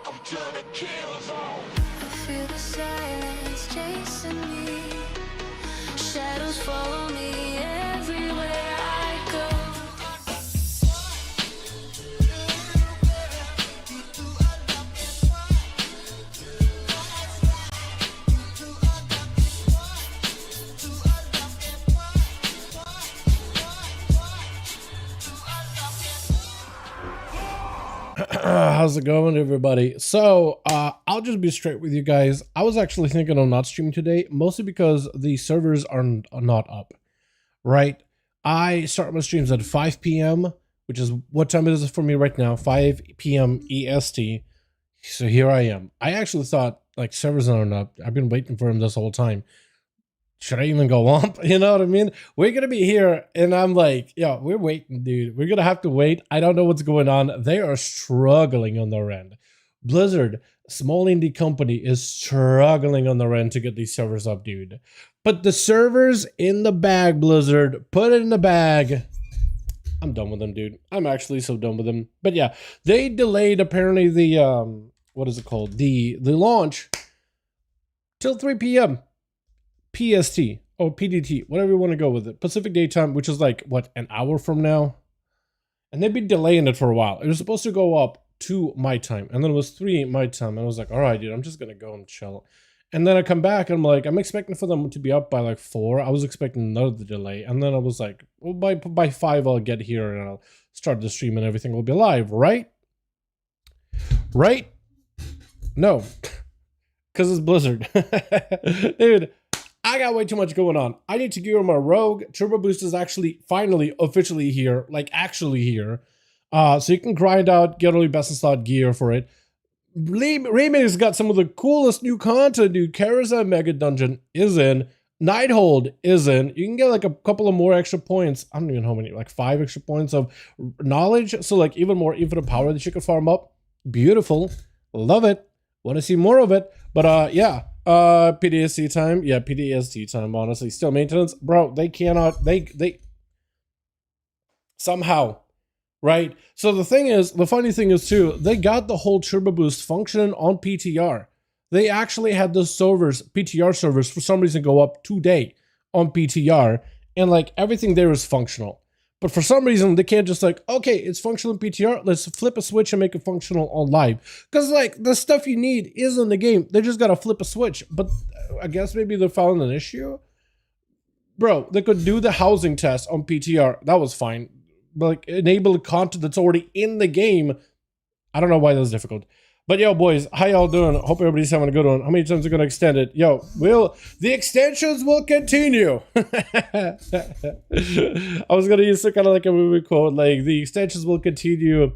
Welcome to the kill zone. I feel the silence chasing me. Shadows follow me everywhere I go. How's it going, everybody? So I'll just be straight with you guys. I was actually thinking of not streaming today, mostly because the servers are not up, right? I start my streams at 5 p.m, which is what time it is for me right now, 5 p.m. EST. So here I am. I actually thought, like, servers aren't up. I've been waiting for them this whole time. Should I even go up? You know what I mean? We're going to be here, and I'm like, yeah, we're waiting, dude. We're going to have to wait. I don't know what's going on. They are struggling on their end. Blizzard, small indie company, is struggling on their end to get these servers up, dude. Put the servers in the bag, Blizzard. Put it in the bag. I'm done with them, dude. I'm actually so done with them. But yeah, they delayed, apparently, the, what is it called? The launch till 3 p.m. PST or PDT, whatever you want to go with it. Pacific Daytime, which is like, what, an hour from now? And they've been delaying it for a while. It was supposed to go up to my time, and then it was 3 my time, and I was like, all right, dude, I'm just gonna go and chill. And then I come back, and I'm like, I'm expecting for them to be up by like 4. I was expecting another delay, and then I was like, well, by 5 I'll get here, and I'll start the stream, and everything will be live, right? Right? No. Because it's Blizzard. Dude, I got way too much going on. I need to gear my Rogue. Turbo Boost is actually finally officially here, like actually here. So you can grind out, get all your best in slot gear for it. REMIX got some of the coolest new content, dude. Karazhan Mega Dungeon is in. Nighthold is in. You can get like a couple of more extra points. I don't even know how many, like 5 extra points of knowledge. So like even more infinite power that you can farm up. Beautiful. Love it. Want to see more of it. But yeah. PDST time. Yeah, PDST time, honestly. Still maintenance. Bro, they cannot, they somehow, right? So the thing is, the funny thing is too, they got the whole Turbo Boost functioning on PTR. They actually had the servers, PTR servers, for some reason go up today on PTR, and like everything there is functional. But for some reason, they can't just like, okay, it's functional in PTR, let's flip a switch and make it functional on live. Because like, the stuff you need is in the game. They just gotta flip a switch. But I guess maybe they're found an issue? Bro, they could do the housing test on PTR. That was fine. But like, enable the content that's already in the game. I don't know why that's difficult. But yo, boys, how y'all doing? Hope everybody's having a good one. How many times are gonna extend it? Yo, the extensions will continue. I was gonna use some kind of like a movie quote, like the extensions will continue,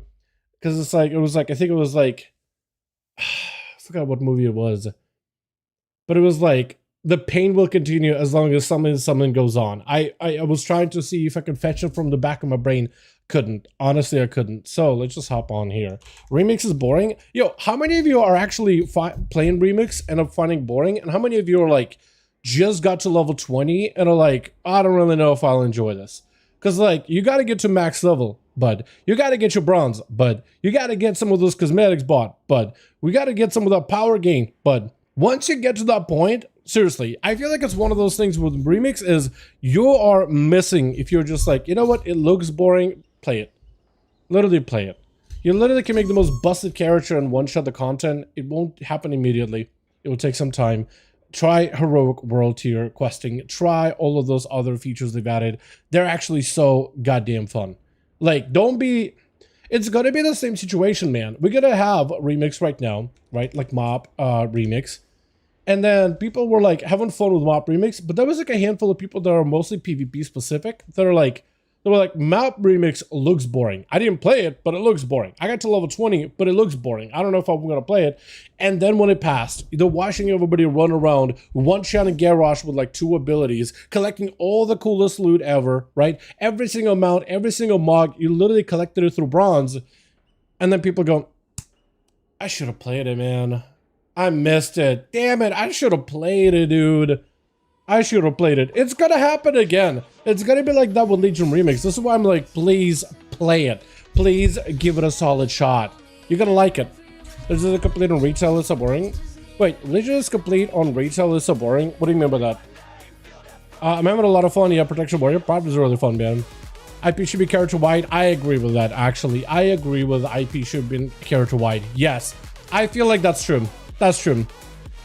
because it's like, it was like, I think it was like, I forgot what movie it was, but it was like, the pain will continue as long as something goes on. I was trying to see if I could fetch it from the back of my brain. Couldn't. Honestly, I couldn't. So let's just hop on here. REMIX is boring. Yo, how many of you are actually playing REMIX and are finding boring? And how many of you are like, just got to level 20 and are like, I don't really know if I'll enjoy this? Because like, you got to get to max level, bud. You got to get your bronze, bud. You got to get some of those cosmetics bought, bud. We got to get some of that power gain, bud. Once you get to that point, seriously, I feel like it's one of those things with REMIX is you are missing if you're just like, you know what, it looks boring, play it. Literally play it. You literally can make the most busted character and one-shot the content. It won't happen immediately. It will take some time. Try Heroic World Tier questing. Try all of those other features they've added. They're actually so goddamn fun. Like, don't be... It's gonna be the same situation, man. We're gonna have REMIX right now, right? Like MOP REMIX. And then people were like having fun with MOP REMIX, but there was like a handful of people that are mostly PvP specific that are like, they were like, MOP REMIX looks boring. I didn't play it, but it looks boring. I got to level 20, but it looks boring. I don't know if I'm gonna play it. And then when it passed, they're watching everybody run around, one-shot and Garrosh with like 2 abilities, collecting all the coolest loot ever, right? Every single mount, every single mog, you literally collected it through bronze. And then people go, I should have played it, man. I missed it. Damn it, I should have played it, dude. I should have played it. It's gonna happen again. It's gonna be like that with Legion Remix. This is why I'm like, please play it. Please give it a solid shot. You're gonna like it. Legion is complete on retail is so boring. Wait, Legion is complete on retail is so boring? What do you mean by that? I'm having a lot of fun. Yeah, Protection Warrior. Prop is really fun, man. IP should be character wide. I agree with that, actually. I agree with IP should be character wide. Yes. I feel like that's true. That's true.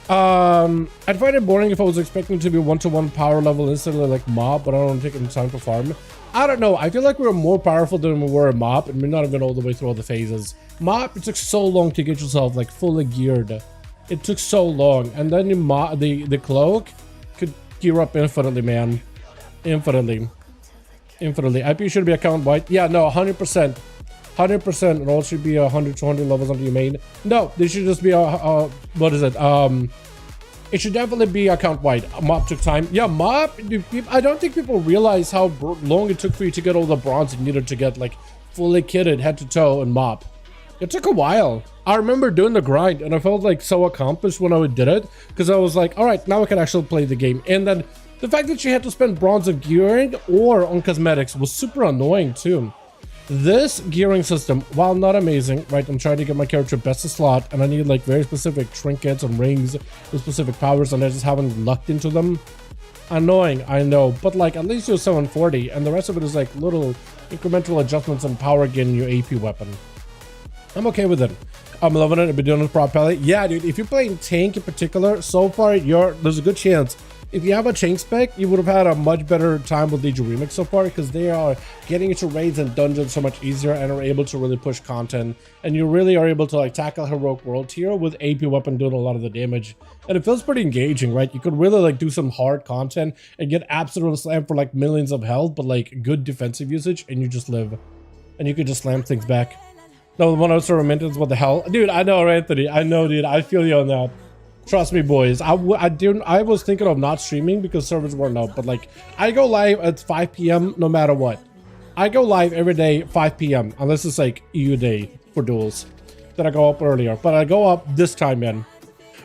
I'd find it boring if I was expecting to be 1-to-1 power level instantly like mob, but I don't take any time to farm. I don't know. I feel like we were more powerful than we were in mob, and we're not even all the way through all the phases. Mob, it took so long to get yourself like fully geared. It took so long, and then the cloak could gear up infinitely, man. Infinitely. IP should be account wide. Yeah, no, 100%. 100%. It all should be 100 to 100 levels under your main. No, this should just be what is it? It should definitely be account wide. Mob took time. Yeah, mob. I don't think people realize how long it took for you to get all the bronze you needed to get like fully kitted head to toe in mob. It took a while. I remember doing the grind and I felt like so accomplished when I did it because I was like, all right, now I can actually play the game. And then the fact that you had to spend bronze on gearing or on cosmetics was super annoying too. This gearing system, while not amazing, right, I'm trying to get my character best of slot and I need like very specific trinkets and rings with specific powers and I just haven't lucked into them. Annoying, I know, but like at least you're 740 and the rest of it is like little incremental adjustments and power gain in your AP weapon. I'm okay with it. I'm loving it. I've been doing it properly. Yeah, dude, if you're playing tank in particular, so far there's a good chance. If you have a tank spec, you would have had a much better time with Legion REMIX so far because they are getting into raids and dungeons so much easier and are able to really push content. And you really are able to like tackle heroic world tier with AP weapon doing a lot of the damage. And it feels pretty engaging, right? You could really like do some hard content and get absolutely slammed for like millions of health, but like good defensive usage and you just live. And you could just slam things back. No, the one I was sort of mentioned is what the hell? Dude, I know, Anthony. I know, dude. I feel you on that. Trust me, boys. I was thinking of not streaming because servers weren't up, but like I go live at 5 p.m. no matter what. I go live every day 5 p.m. unless it's like EU day for duels. Then I go up earlier, but I go up this time, man.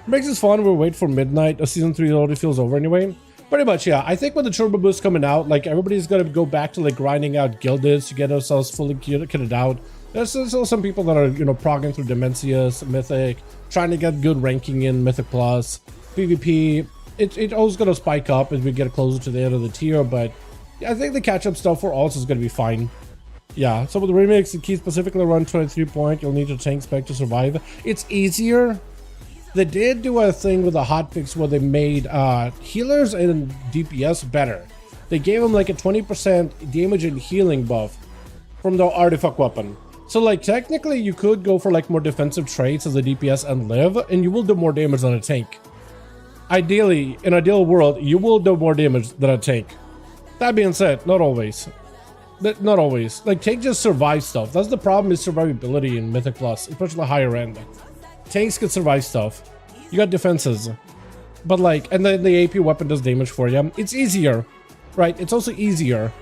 Makes it fun. We'll wait for midnight. Season 3 already feels over anyway. Pretty much, yeah. I think with the turbo boost coming out, like everybody's gonna go back to like grinding out gildeds to get ourselves fully kitted out. There's still some people that are, you know, progging through Dimensius, Mythic, trying to get good ranking in Mythic Plus, PvP. It's always going to spike up as we get closer to the end of the tier, but I think the catch-up stuff for alts is going to be fine. Yeah, so with the remix, the key specifically run 23 point, you'll need a tank spec to survive. It's easier. They did do a thing with a hotfix where they made healers and DPS better. They gave them like a 20% damage and healing buff from the artifact weapon. So like technically you could go for like more defensive traits as a DPS and live and you will do more damage than a tank. Ideally, in an ideal world, you will do more damage than a tank. That being said, not always. Not always. Like tank just survive stuff. That's the problem is survivability in Mythic Plus, especially higher end. Tanks can survive stuff. You got defenses. But like, and then the AP weapon does damage for you. It's easier, right? It's also easier.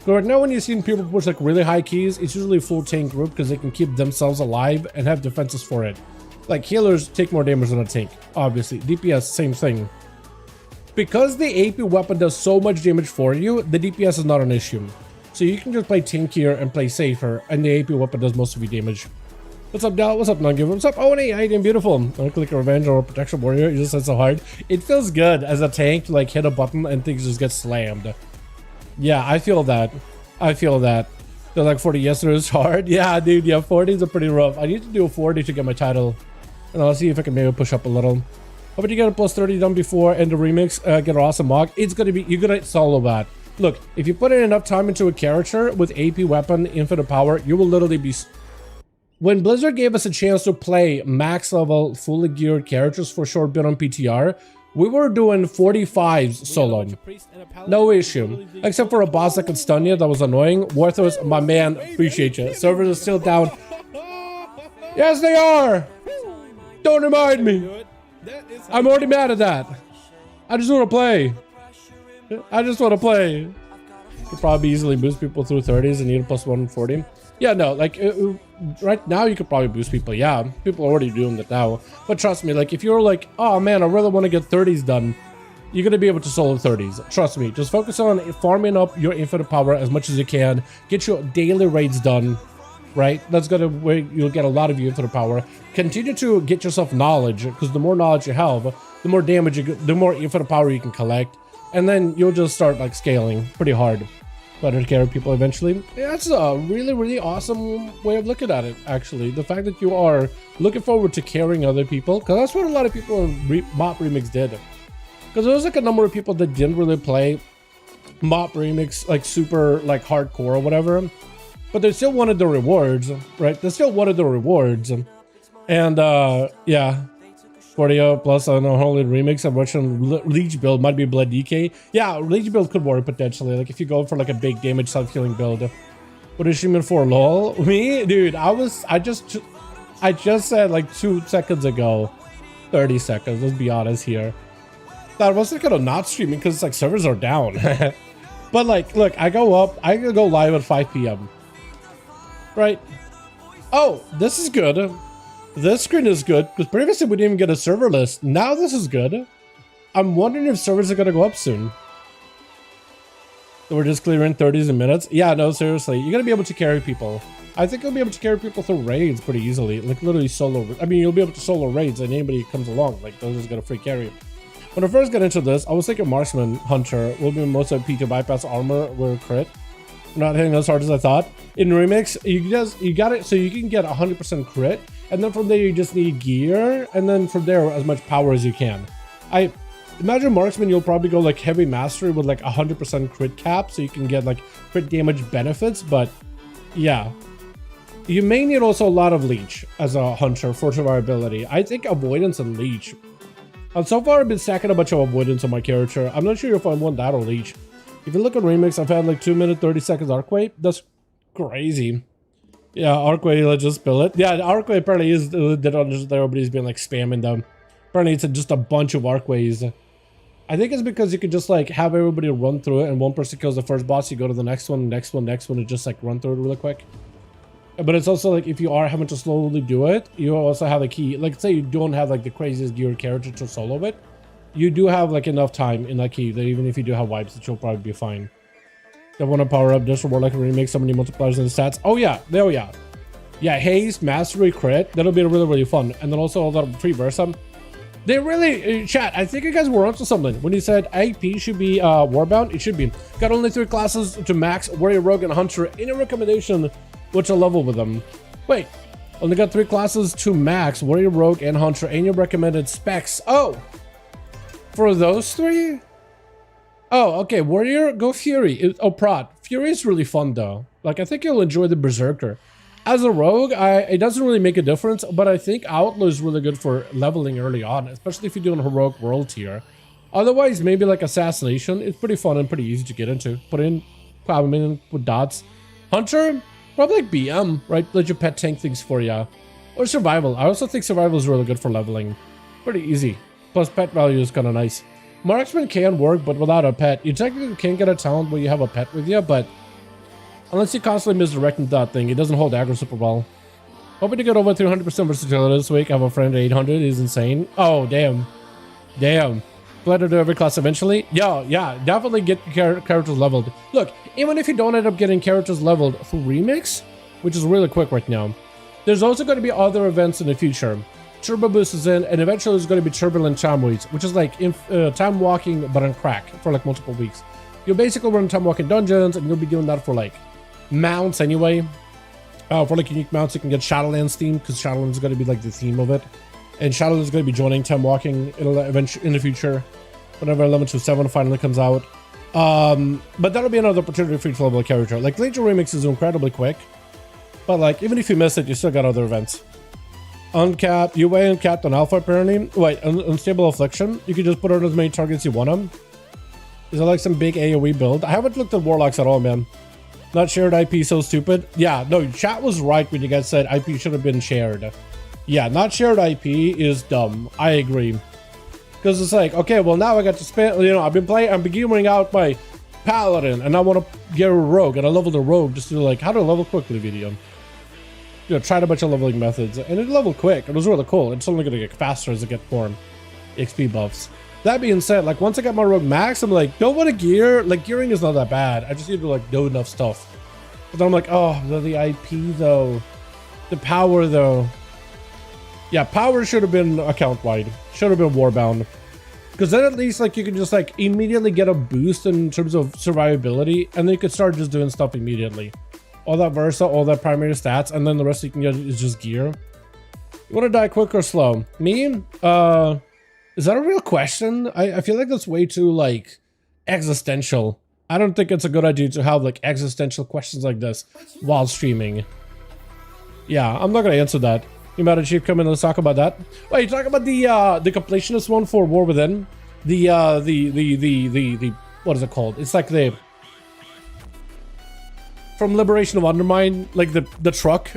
But right now when you're seeing people push like really high keys, it's usually a full tank group because they can keep themselves alive and have defenses for it. Like healers take more damage than a tank, obviously. DPS, same thing. Because the AP weapon does so much damage for you, the DPS is not an issue. So you can just play tankier and play safer, and the AP weapon does most of your damage. What's up, Dal? What's up, non-giver? What's up, ONYXIA? How you doing? Beautiful. I'm click Revenge or Protection Warrior. You just said so hard. It feels good as a tank to like hit a button and things just get slammed. Yeah, I feel that. I feel that. They're like 40 yesterday is hard. Yeah, dude. Yeah, 40s are pretty rough. I need to do a 40 to get my title. And I'll see if I can maybe push up a little. How about you get a plus 30 done before and the remix? Get an awesome mock. It's going to be, you're going to solo that. Look, if you put in enough time into a character with AP weapon, infinite power, you will literally be... When Blizzard gave us a chance to play max level, fully geared characters for a short bit on PTR, we were doing 45s solo. No issue. Except for a boss that could stun you, that was annoying. Warthos, my man, appreciate you. Servers are still down. Yes, they are! Don't remind me. I'm already mad at that. I just want to play. I just want to play. You probably easily boost people through 30s and need a plus 140. Yeah, no, like right now you could probably boost people. Yeah, people are already doing that now. But trust me, like if you're like, oh man, I really want to get 30s done, you're gonna be able to solo 30s. Trust me, just focus on farming up your infinite power as much as you can. Get your daily raids done. right? That's gonna where you'll get a lot of infinite power. Continue to get yourself knowledge, because the more knowledge you have, the more damage the more infinite power you can collect, and then you'll just start like scaling pretty hard. Better to carry people eventually. Yeah, that's a really awesome way of looking at it, actually. The fact that you are looking forward to carrying other people, because that's what a lot of people in Mop Remix did. Because there was like a number of people that didn't really play Mop Remix like super like hardcore or whatever, but they still wanted the rewards, right? They still wanted the rewards. And yeah, 40 plus on a holy remix. I'm watching Leech build, might be Blood DK. Yeah, Leech build could work potentially. Like if you go for like a big damage self-healing build. What is she meant for? Lol? Me? Dude, I just said like 2 seconds ago. 30 seconds, let's be honest here. That I was thinking of not streaming because like servers are down. But like, look, I go live at 5 p.m. Right? Oh, this is good. This screen is good, because previously we didn't even get a server list. Now this is good. I'm wondering if servers are going to go up soon. So we're just clearing 30s in minutes. Yeah, no, seriously. You're going to be able to carry people. I think you'll be able to carry people through raids pretty easily. Like literally solo. I mean, you'll be able to solo raids and anybody comes along. Like those is going to free carry. When I first got into this, I was thinking Marksman Hunter will be most of P2 bypass armor with crit. Not hitting as hard as I thought. In Remix, you got it so you can get 100% crit. And then from there, you just need gear. And then from there, as much power as you can. I imagine Marksman, you'll probably go like heavy mastery with like 100% crit cap. So you can get like crit damage benefits. But yeah, you may need also a lot of leech as a hunter for survivability. I think avoidance and leech. And so far, I've been stacking a bunch of avoidance on my character. I'm not sure if I want that or leech. If you look at Remix, I've had like 2 minute 30 seconds Arcway. That's crazy. Yeah, Arcway, let's just spill it. Yeah, Arcway apparently is that everybody's been like spamming them. Apparently it's just a bunch of Arcways. I think it's because you could just like have everybody run through it, and one person kills the first boss, you go to the next one, and just like run through it really quick. But it's also like if you are having to slowly do it, you also have a key. Like say you don't have like the craziest gear character to solo it, you do have like enough time in that key that even if you do have wipes, that you'll probably be fine. I want to power up just for like a remix, so many multipliers in the stats. Oh yeah, yeah, haste, mastery, crit. That'll be really fun. And then also all that free Versa. They really chat. I think you guys were onto something when you said AP should be warbound. It should be. Got only 3 classes to max: warrior, rogue, and hunter. Any recommendation which a level with them? Wait, only got 3 classes to max: warrior, rogue, and hunter. Any recommended specs? Oh, for those 3. Oh, okay. Warrior, go Fury. Oh, Prot. Fury is really fun though. Like I think you'll enjoy the Berserker. As a rogue, it doesn't really make a difference, but I think Outlaw is really good for leveling early on, especially if you're doing heroic world tier. Otherwise, maybe like Assassination. It's pretty fun and pretty easy to get into. Put in, with dots. Hunter, probably like BM, right? Let your pet tank things for you. Or Survival. I also think Survival is really good for leveling. Pretty easy. Plus pet value is kind of nice. Marksman can work, but without a pet. You technically can get a talent where you have a pet with you, but unless you constantly misdirecting that thing, it doesn't hold aggro super well. Hoping to get over 300% versatility this week. I have a friend at 800. He's insane. Oh, damn. Damn. Glad to do every class eventually. Yeah, definitely get characters leveled. Look, even if you don't end up getting characters leveled through Remix, which is really quick right now, there's also going to be other events in the future. Turbo Boost is in, and eventually there's going to be Turbulent Time Waits, which is like time walking but on crack for like multiple weeks. You'll basically run time walking dungeons, and you'll be doing that for like mounts anyway. For like unique mounts, you can get Shadowlands theme, because Shadowlands is going to be like the theme of it. And Shadowlands is going to be joining time walking in the future, whenever 11.27 finally comes out. But that'll be another opportunity for you to level a character. Like Legion Remix is incredibly quick, but like even if you miss it, you still got other events. Uncapped, UA uncapped on Alpha apparently. Wait, Unstable Affliction. You can just put on as many targets you want them. Is it like some big AoE build? I haven't looked at Warlocks at all, man. Not shared IP, so stupid. Yeah, no, chat was right when you guys said IP should have been shared. Yeah, not shared IP is dumb. I agree. Because it's like, okay, well now I got to spend, you know, I've been gearing out my Paladin, and I want to get a Rogue, and I leveled a Rogue just to like, how to level quickly video. You know, tried a bunch of leveling methods, and it leveled quick. It was really cool. It's only going to get faster as I get more XP buffs. That being said, like once I got my Rogue max, I'm like, don't want to gear. Like gearing is not that bad. I just need to like do enough stuff. But then I'm like, oh, the IP though. The power though. Yeah, power should have been account wide. Should have been warbound. Because then at least like you can just like immediately get a boost in terms of survivability, and then you could start just doing stuff immediately. All that Versa, all that primary stats, and then the rest you can get is just gear. You want to die quick or slow? Me? Is that a real question? I feel like that's way too like existential. I don't think it's a good idea to have like existential questions like this while streaming. Yeah, I'm not gonna answer that. You about to Chief come in, let's talk about that. Wait, you talking about the completionist one for War Within? The what is it called? It's like the from Liberation of Undermine, like the truck.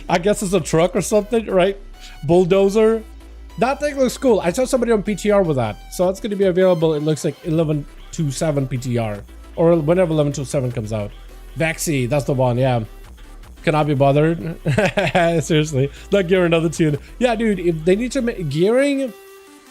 I guess it's a truck or something, right? Bulldozer. That thing looks cool. I saw somebody on PTR with that, so it's going to be available. It looks like 11.27 PTR, or whenever 11.27 comes out. Vexy, that's the one. Yeah. Cannot be bothered. Seriously, like gear another tune. Yeah, dude, if they need to make gearing.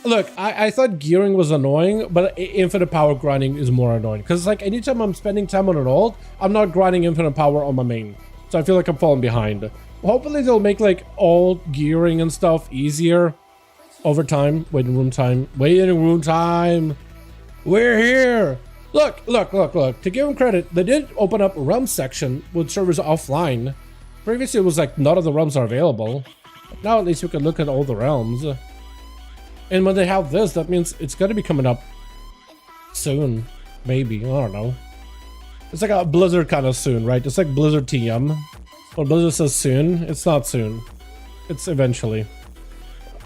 Look, I thought gearing was annoying, but infinite power grinding is more annoying. Because like anytime I'm spending time on an ult, I'm not grinding infinite power on my main. So I feel like I'm falling behind. Hopefully they'll make like all gearing and stuff easier over time. Waiting room time. Waiting room time. We're here. Look. To give them credit, they did open up a realm section with servers offline. Previously, it was like none of the realms are available. But now at least we can look at all the realms. And when they have this, that means it's going to be coming up soon. Maybe. I don't know. It's like a Blizzard kind of soon, right? It's like Blizzard TM. When Blizzard says soon, it's not soon. It's eventually.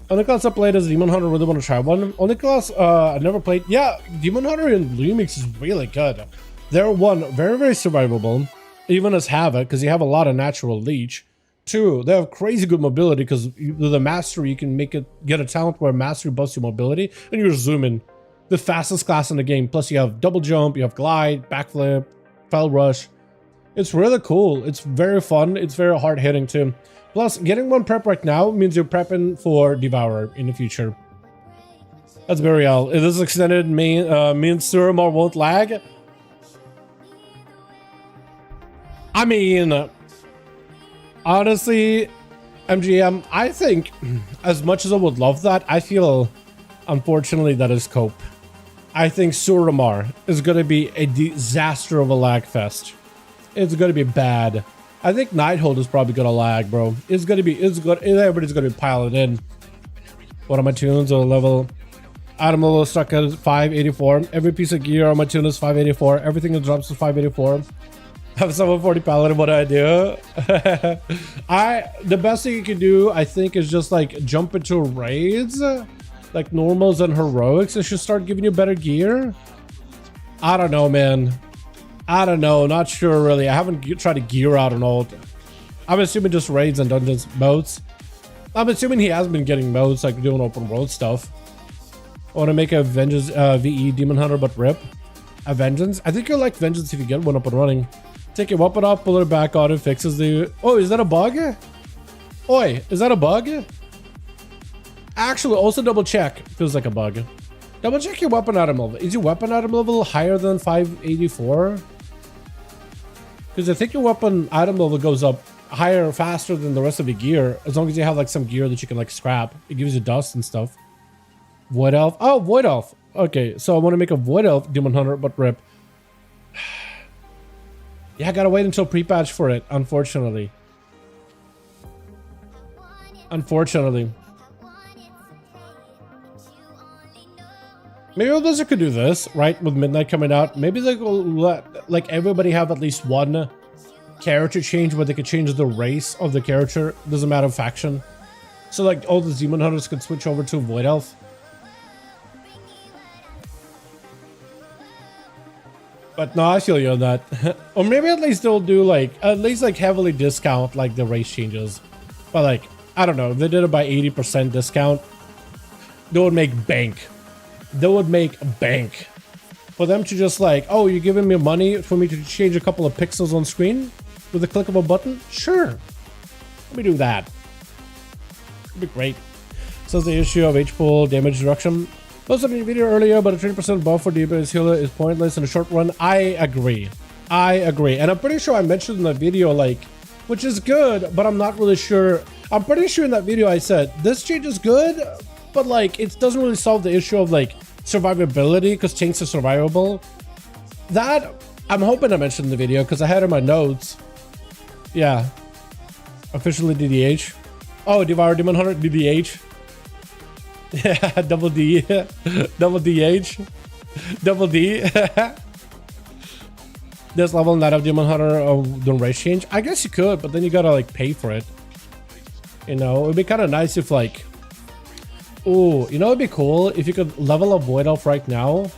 ONYXIA up late as Demon Hunter, really want to try one. ONYXIA, I never played. Yeah, Demon Hunter in REMIX is really good. They're one, very, very survivable. Even as Havoc, because you have a lot of natural leech. Two, they have crazy good mobility because with the mastery, you can make it get a talent where mastery buffs your mobility, and you're zooming. The fastest class in the game. Plus, you have double jump, you have glide, backflip, fell rush. It's really cool. It's very fun. It's very hard hitting too. Plus, getting one prep right now means you're prepping for Devourer in the future. That's Burial. Is this extended means Suramar won't lag? I mean, honestly, MGM, I think as much as I would love that, I feel, unfortunately, that is cope. I think Suramar is going to be a disaster of a lag fest. It's going to be bad. I think Nighthold is probably going to lag, bro. It's going to be, everybody's going to be piling in. What are my tunes or level? Item level stuck at 584. Every piece of gear on my tune is 584. Everything that drops is 584. Have 740 paladin, what do I do? The best thing you can do, I think, is just like jump into raids, like normals and heroics. It should start giving you better gear. I don't know, man. I don't know, not sure really. I haven't tried to gear out an ult. I'm assuming just raids and dungeons modes. I'm assuming he has been getting modes, like doing open world stuff. I want to make a Vengeance VE Demon Hunter, but rip. A Vengeance? I think you'll like Vengeance if you get one up and running. Take your weapon off, pull it back on, it fixes the... Oh, is that a bug? Oi, is that a bug? Actually, also double check. Feels like a bug. Double check your weapon item level. Is your weapon item level higher than 584? Because I think your weapon item level goes up higher, faster than the rest of the gear. As long as you have like some gear that you can like scrap. It gives you dust and stuff. Void Elf. Oh, Void Elf. Okay, so I want to make a Void Elf Demon Hunter, but rip. Yeah, I gotta wait until pre-patch for it, unfortunately. Unfortunately. Maybe Blizzard could do this, right? With Midnight coming out. Maybe they will let like everybody have at least one character change where they could change the race of the character. Doesn't matter faction. So like all the Demon Hunters could switch over to Void Elf. But no, I feel you on that. Or maybe at least they'll do like, at least like heavily discount like the race changes. But like, I don't know, if they did it by 80% discount, they would make bank. They would make bank. For them to just like, oh, you're giving me money for me to change a couple of pixels on screen with the click of a button? Sure. Let me do that. It'd be great. So the issue of H-pull damage reduction. Posted in a video earlier, but a 20% buff for DPS healer is pointless in the short run. I agree. I agree. And I'm pretty sure I mentioned in the video, like, which is good, but I'm not really sure. I'm pretty sure in that video I said, this change is good, but like, it doesn't really solve the issue of like survivability because tanks are survivable. That, I'm hoping I mentioned in the video because I had it in my notes. Yeah. Officially DDH. Oh, Devour Demon Hunter DDH. Yeah, double D. Double DH. Double D. This level not have Demon Hunter doing race change. I guess you could, but then you gotta like pay for it. You know, it'd be kind of nice if like, oh, you know, it'd be cool if you could level up Void Elf right now.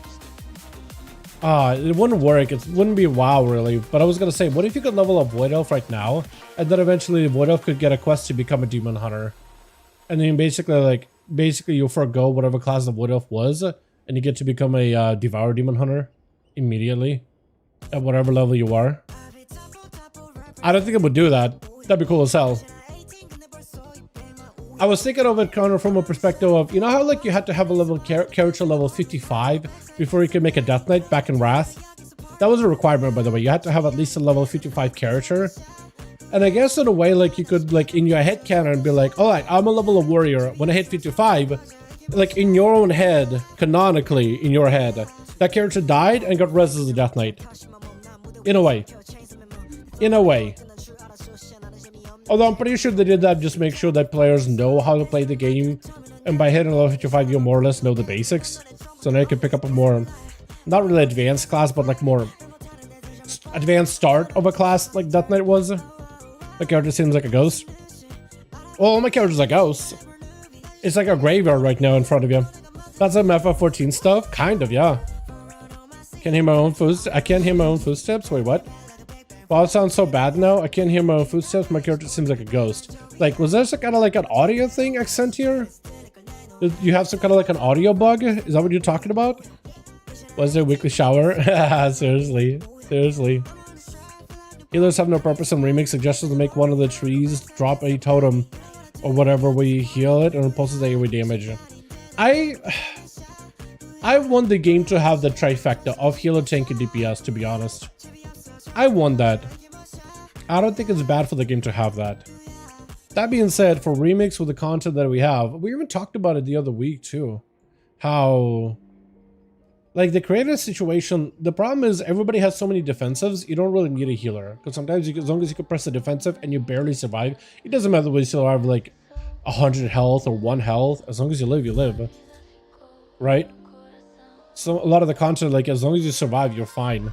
It wouldn't work. It wouldn't be WoW really. But I was gonna say, what if you could level up Void Elf right now, and then eventually Void Elf could get a quest to become a Demon Hunter, and then basically you forgo whatever class the Void Elf was, and you get to become a Devour Demon Hunter immediately at whatever level you are. I don't think it would do that. That'd be cool as hell. I was thinking of it kind of from a perspective of, you know how like you had to have a level character level 55 before you could make a Death Knight back in Wrath? That was a requirement, by the way. You had to have at least a level 55 character. And I guess in a way, like you could like in your head canon be like, all right, I'm a level of warrior. When I hit 55, like in your own head, canonically in your head, that character died and got res as a Death Knight. In a way. In a way. Although I'm pretty sure they did that just to make sure that players know how to play the game. And by hitting level 55, you more or less know the basics. So now you can pick up a more, not really advanced class, but like more advanced start of a class like Death Knight was. The character seems like a ghost. Well, all my characters are ghosts. It's like a graveyard right now in front of you. That's some FF14 stuff? Kind of, yeah. Can't hear my own footsteps. I can't hear my own footsteps? Wait, what? Wow, it sounds so bad now. I can't hear my own footsteps. My character seems like a ghost. Like, was there some kind of like an audio thing accent here? Did you have some kind of like an audio bug? Is that what you're talking about? Was there a weekly shower? Seriously. Seriously. Healers have no purpose in REMIX. Suggestions to make one of the trees drop a totem or whatever we heal it and repulses AoE damage. I want the game to have the trifecta of healer, tank, and DPS, to be honest. I want that. I don't think it's bad for the game to have that. That being said, for REMIX with the content that we have, we even talked about it the other week too. How, like the creative situation, the problem is everybody has so many defensives, you don't really need a healer. Because sometimes as long as you can press the defensive and you barely survive, it doesn't matter whether you still have like 100 health or 1 health, as long as you live, you live. Right? So a lot of the content, like as long as you survive, you're fine.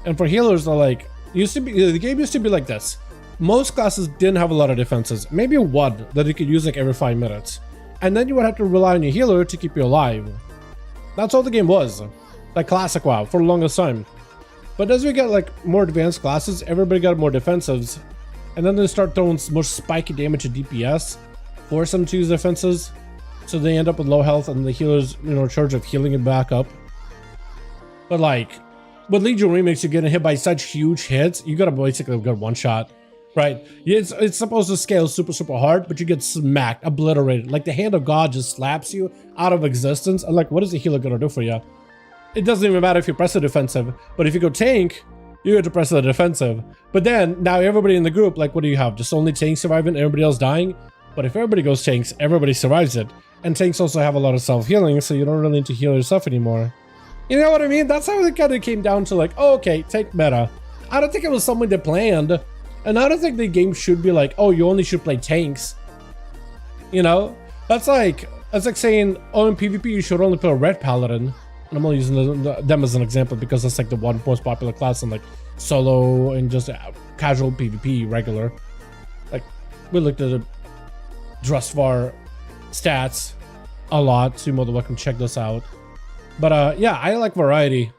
And for healers, they're like, the game used to be like this. Most classes didn't have a lot of defenses, maybe one that you could use like every 5 minutes. And then you would have to rely on your healer to keep you alive. That's all the game was. Like classic WoW for the longest time. But as we get like more advanced classes, everybody got more defensives. And then they start throwing more spiky damage to DPS, force them to use defenses. So they end up with low health and the healer's, you know, in charge of healing it back up. But like, with Legion REMIX, you're getting hit by such huge hits, you gotta basically get one shot, right? It's supposed to scale super hard, but you get smacked, obliterated. Like the hand of God just slaps you out of existence. And like, what is the healer gonna do for you? It doesn't even matter if you press the defensive, but if you go tank, you have to press the defensive. But then now everybody in the group, like, what do you have? Just only tanks surviving, everybody else dying? But if everybody goes tanks, everybody survives it. And tanks also have a lot of self-healing, so you don't really need to heal yourself anymore. You know what I mean? That's how it kind of came down to like, oh, okay, tank meta. I don't think it was something they planned. And I don't think the game should be like, oh, you only should play tanks. You know? That's like saying, oh, in PvP, you should only play a red paladin. And I'm only using them as an example because that's like the one most popular class in like solo and just casual PvP regular. Like, we looked at the Drustvar stats a lot, so you're more than welcome to check this out. But yeah, I like variety.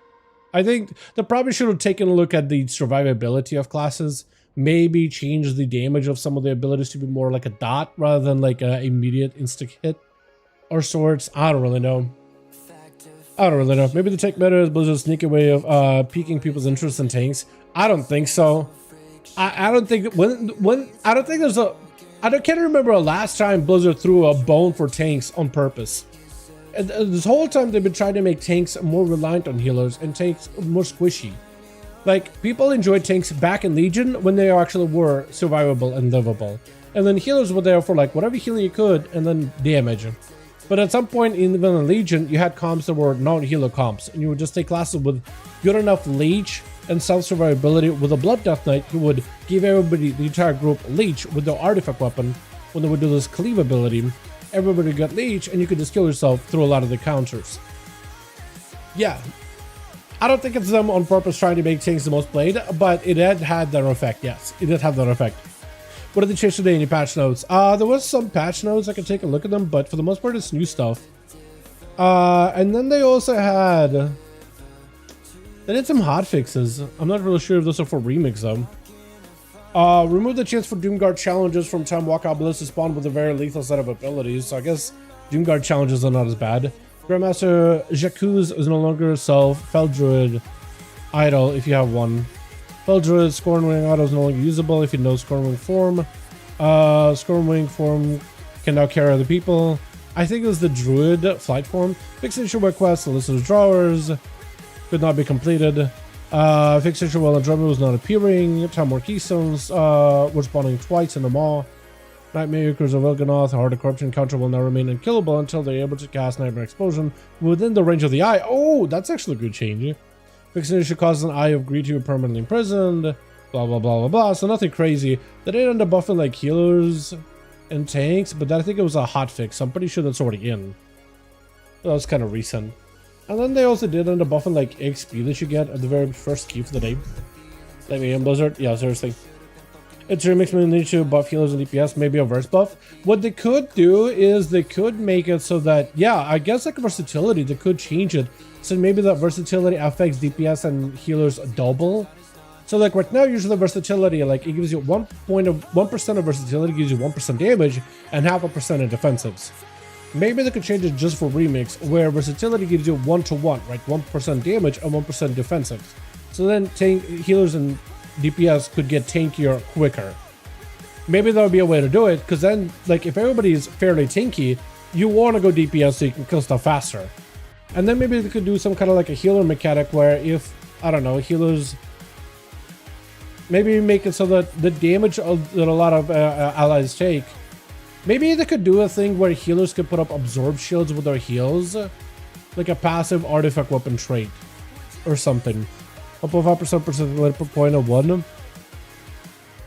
I think they probably should have taken a look at the survivability of classes, maybe change the damage of some of the abilities to be more like a dot rather than like a immediate instant hit or sorts. I don't really know. Maybe the tech meta is Blizzard's sneaky way of piquing people's interest in tanks. I don't think so. I don't think I don't think there's a, I can't remember a last time Blizzard threw a bone for tanks on purpose. And this whole time they've been trying to make tanks more reliant on healers and tanks more squishy. Like, people enjoyed tanks back in Legion when they actually were survivable and livable. And then healers were there for like whatever healing you could and then damage. But at some point, even in Legion, you had comps that were non-healer comps. And you would just take classes with good enough leech and self-survivability with a Blood Death Knight who would give everybody, the entire group, leech with their artifact weapon. When they would do this cleave ability, everybody got leech and you could just kill yourself through a lot of the counters. Yeah. I don't think it's them on purpose trying to make tanks the most played, but it had that effect, yes. It did have that effect. What did they change today? Any patch notes? There was some patch notes. I could take a look at them, but for the most part, it's new stuff. And then they also had... They did some hotfixes. I'm not really sure if those are for remix, though. Remove the chance for Doomguard challenges from time Walkout Bliss to spawn with a very lethal set of abilities. So I guess Doomguard challenges are not as bad. Grandmaster Jacuz is no longer self. Fell Druid idle if you have one. Fell Druid Scorn Wing idle is no longer usable if you know Scorn Wing form. Scorn Wing form can now carry other people. I think it was the Druid flight form. Fixation request, solicitor drawers. Could not be completed. Fixation while Andromeda was not appearing. Time more keystones were spawning twice in the mall. Nightmare Makers of Elganoth, Heart of Corruption counter will now remain unkillable until they're able to cast Nightmare Explosion within the range of the eye. Oh, that's actually a good change. Fixation causes an Eye of Greed to be permanently imprisoned. Blah, blah, blah, blah, blah. So nothing crazy. They did end up buffing like healers and tanks, but I think it was a hotfix. So I'm pretty sure that's already in. That was kind of recent. And then they also did end up buffing like XP that you get at the very first key for the day. Let me in Blizzard. Yeah, seriously. It's a remix when they need to buff healers and DPS, maybe a verse buff. What they could do is they could make it so that, yeah, I guess like versatility, they could change it. So maybe that versatility affects DPS and healers double. So like right now, usually versatility, like it gives you 1% of versatility gives you 1% damage and 0.5% in defensives. Maybe they could change it just for remix, where versatility gives you 1-to-1, right? 1% damage and 1% defensives. So then tank healers and DPS could get tankier quicker. Maybe that would be a way to do it, because then, like, if everybody is fairly tanky, you want to go DPS so you can kill stuff faster. And then maybe they could do some kind of like a healer mechanic where if, I don't know, healers... Maybe make it so that the damage that a lot of allies take... Maybe they could do a thing where healers could put up absorb shields with their heals. Like a passive artifact weapon trait. Or something. Up to 5% versatility per point of 1.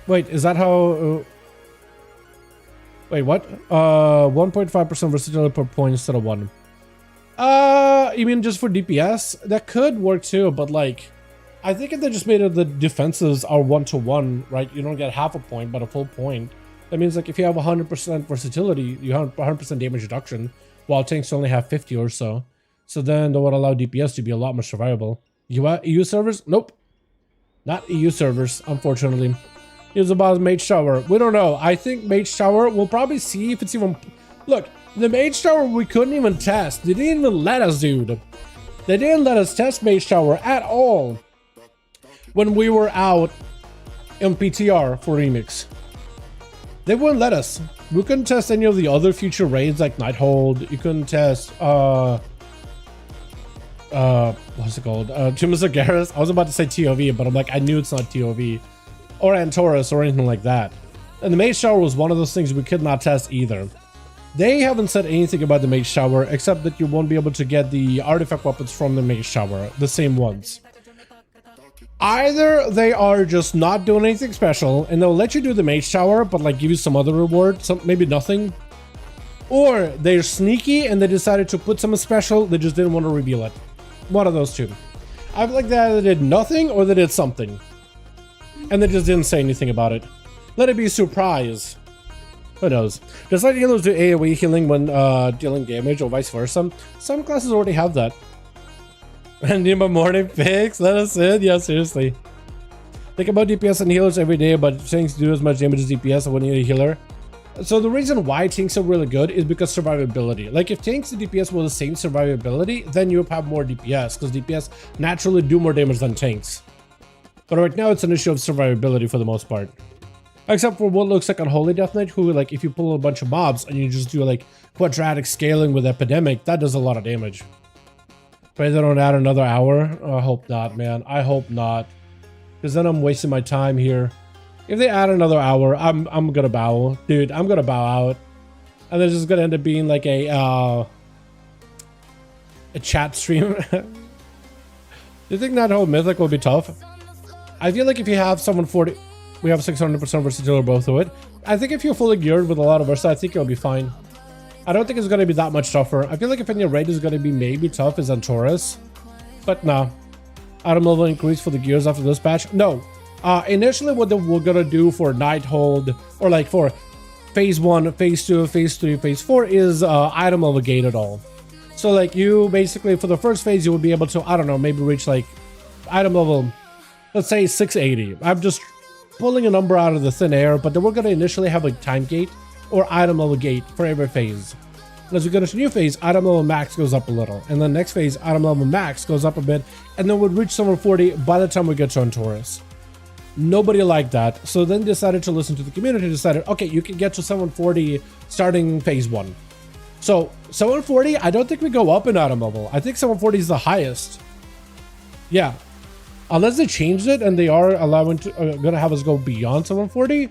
Wait, is that how... wait, what? 1.5% versatility per point instead of 1. You mean just for DPS? That could work too, but like... I think if they just made it the defenses are 1-to-1, right? You don't get half a point, but a full point. That means like if you have 100% versatility, you have 100% damage reduction, while tanks only have 50 or so. So then that would allow DPS to be a lot more survivable. EU servers? Nope. Not EU servers, unfortunately. Here's about Mage Tower. We don't know. I think Mage Tower, we'll probably see if it's even... Look, the Mage Tower we couldn't even test. They didn't even let us, dude. They didn't let us test Mage Tower at all when we were out in PTR for Remix. They wouldn't let us. We couldn't test any of the other future raids like Nighthold. You couldn't test what's it called? Tumas Agaris. I was about to say TOV, but I'm like, I knew it's not TOV. Or Antorus or anything like that. And the Mage Tower was one of those things we could not test either. They haven't said anything about the Mage Tower except that you won't be able to get the artifact weapons from the Mage Tower, the same ones. Either they are just not doing anything special and they'll let you do the Mage Tower but like give you some other reward, maybe nothing, or they're sneaky and they decided to put something special, they just didn't want to reveal it. One of those two. I feel like they either did nothing or they did something and they just didn't say anything about it. Let it be a surprise. Who knows? Does light healers do AoE healing when dealing damage or vice versa? Some classes already have that. And in my morning fix, let us in. Yeah, seriously. Think about DPS and healers every day, but tanks do as much damage as DPS when you need a healer. So the reason why tanks are really good is because survivability. Like if tanks and DPS were the same survivability, then you would have more DPS, because DPS naturally do more damage than tanks. But right now it's an issue of survivability for the most part. Except for what looks like Unholy Death Knight, who like if you pull a bunch of mobs and you just do like quadratic scaling with Epidemic, that does a lot of damage. Pray they don't add another hour. I hope not, man. I hope not. because then I'm wasting my time here. If they add another hour, I'm gonna bow, dude. I'm gonna bow out, and this is gonna end up being like a chat stream. Do you think that whole Mythic will be tough? I feel like if you have someone 40, we have 600% versatility both of it. I think if you're fully geared with a lot of versa, I think it'll be fine. I don't think it's gonna be that much tougher. I feel like if any raid is gonna be maybe tough is on Taurus, but no. Item level increase for the gears after this patch? No. Initially what we're gonna do for Nighthold, or like for phase 1, phase 2, phase 3, phase 4 is item level gate at all. So like you basically for the first phase you would be able to, I don't know, maybe reach like item level, let's say 680. I'm just pulling a number out of the thin air, but then we're gonna initially have like time gate or item level gate for every phase. And as we go into new phase, item level max goes up a little, and then next phase item level max goes up a bit, and then we'd reach 740 by the time we get to Taurus. Nobody liked that, so then decided to listen to the community, decided, okay, you can get to 740 starting phase 1. So 740, I don't think we go up in item level. I think 740 is the highest. Yeah, unless they changed it and they are allowing to gonna have us go beyond 740.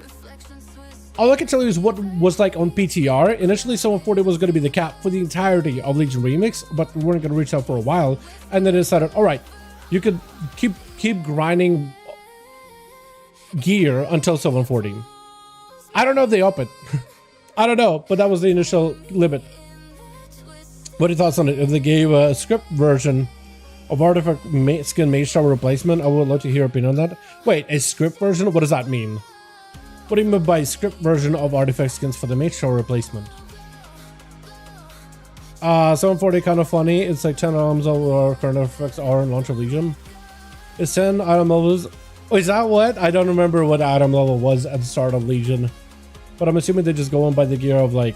All I can tell you is what was like on PTR. Initially 740 was going to be the cap for the entirety of Legion Remix, but we weren't going to reach out for a while, and then they decided, all right, you could keep grinding gear until 740. I don't know if they up it. I don't know, but that was the initial limit. What are your thoughts on it? If they gave a script version of Artifact Skin Mage Tower replacement, I would love to hear your opinion on that. Wait, a script version? What does that mean? What do you mean by script version of artifact skins for the Mage Tower replacement? 740 kind of funny. It's like 10 items over current artifacts are in launch of Legion. It's 10 item levels. Oh, is that what? I don't remember what item level was at the start of Legion. But I'm assuming they just go on by the gear of like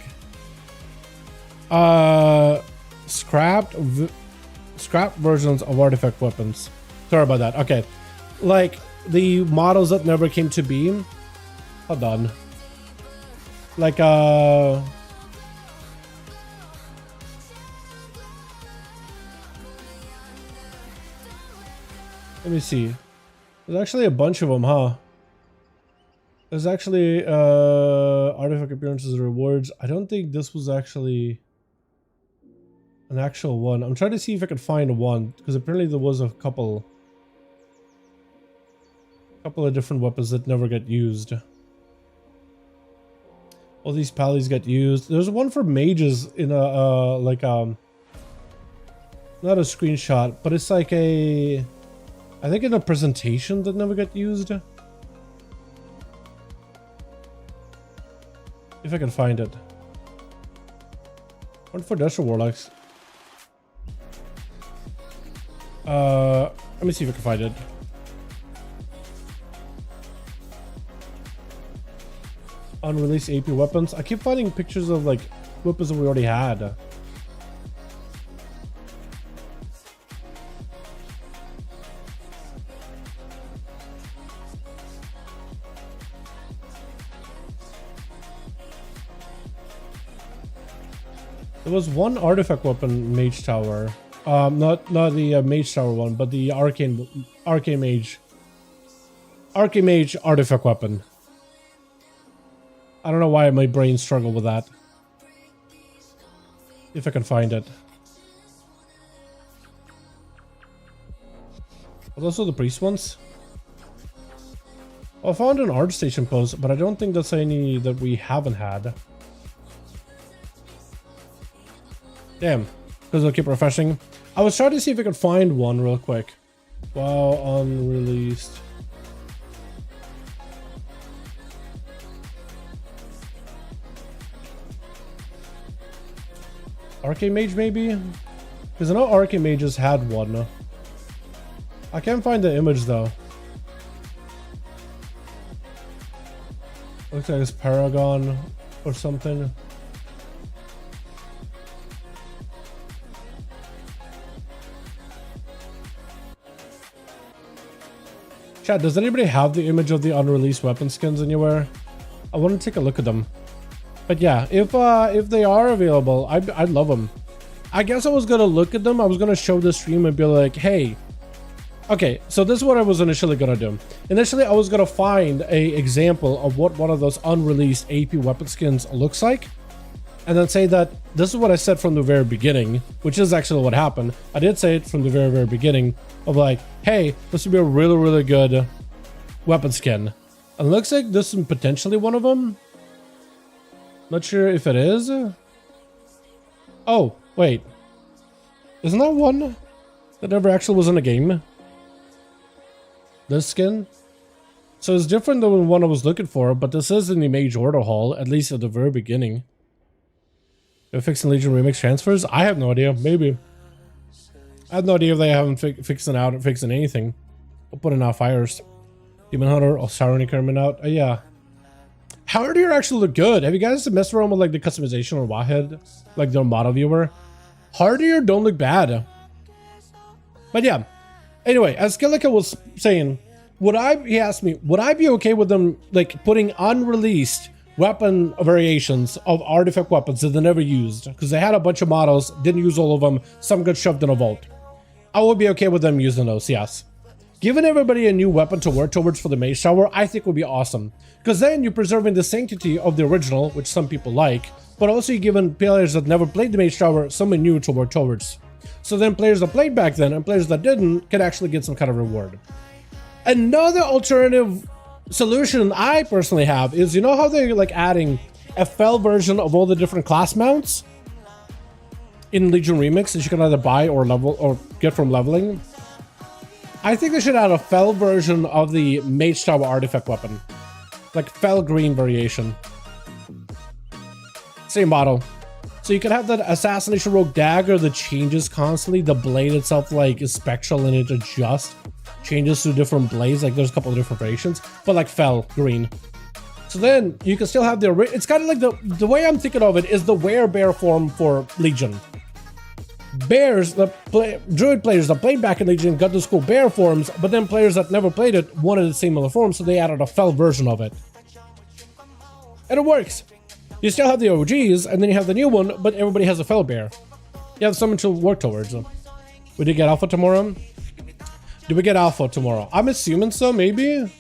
scrapped versions of artifact weapons. Sorry about that. Okay. Like the models that never came to be. Hold on. Like let me see. There's actually a bunch of them, huh? There's actually artifact appearances and rewards. I don't think this was actually an actual one. I'm trying to see if I can find one, because apparently there was a couple of different weapons that never get used. All these pallies get used. There's one for mages in a like not a screenshot, but it's like a, I think in a presentation that never got used. If I can find it. One for Desert Warlocks. Let me see if I can find it. Unreleased AP weapons. I keep finding pictures of like weapons that we already had. There was one artifact weapon Mage Tower. Not the Mage Tower one, but the Arcane Mage artifact weapon. I don't know why my brain struggled with that. If I can find it. Are those are the priest ones? I found an art station post, but I don't think that's any that we haven't had. Damn, because I'll keep refreshing. I was trying to see if I could find one real quick. WoW unreleased. Arcane Mage maybe? Because I know Arcane Mages had one. I can't find the image though. Looks like it's Paragon or something. Chat, does anybody have the image of the unreleased weapon skins anywhere? I want to take a look at them. But yeah, if they are available, I'd love them. I guess I was gonna look at them. I was gonna show the stream and be like, hey, Okay, so this is what I was initially gonna do. Initially, I was gonna find a example of what one of those unreleased AP weapon skins looks like, and then say that this is what I said from the very beginning, which is actually what happened. I did say it from the very, very beginning of like, hey, this would be a really, really good weapon skin. And it looks like this is potentially one of them. Not sure if it is. Oh, wait. Isn't that one that never actually was in the game? This skin? So it's different than the one I was looking for, but this is in the Mage Order Hall, at least at the very beginning. They're fixing Legion Remix transfers? I have no idea. Maybe. I have no idea if they haven't fixing out or fixing anything. We'll put in out fires. Demon Hunter or Haranir coming out. Yeah. Haranir actually look good. Have you guys messed around with like the customization or Wahid? Like their model viewer? Haranir don't look bad. But yeah. Anyway, as Skillika was saying, he asked me, would I be okay with them like putting unreleased weapon variations of artifact weapons that they never used? Because they had a bunch of models, didn't use all of them, some got shoved in a vault. I would be okay with them using those, yes. Giving everybody a new weapon to work towards for the Mage Tower, I think would be awesome. Because then you're preserving the sanctity of the original, which some people like, but also you're giving players that never played the Mage Tower something new to work towards. So then players that played back then and players that didn't can actually get some kind of reward. Another alternative solution I personally have is, you know how they're like adding a fell version of all the different class mounts in Legion Remix that you can either buy or level or get from leveling? I think they should add a fell version of the Mage Tower artifact weapon. Like fell green variation. Same model. So you can have that Assassination Rogue dagger that changes constantly. The blade itself like is spectral and it adjusts. Changes to different blades. Like there's a couple of different variations. But like fell green. So then you can still have the... It's kind of like the way I'm thinking of it is the werebear form for Legion. Bears, Druid players that played back in Legion got those cool bear forms, but then players that never played it wanted the similar form, so they added a fell version of it. And it works. You still have the OGs, and then you have the new one, but everybody has a fell bear. You have something to work towards. We did get alpha tomorrow? Do we get alpha tomorrow? I'm assuming so, maybe?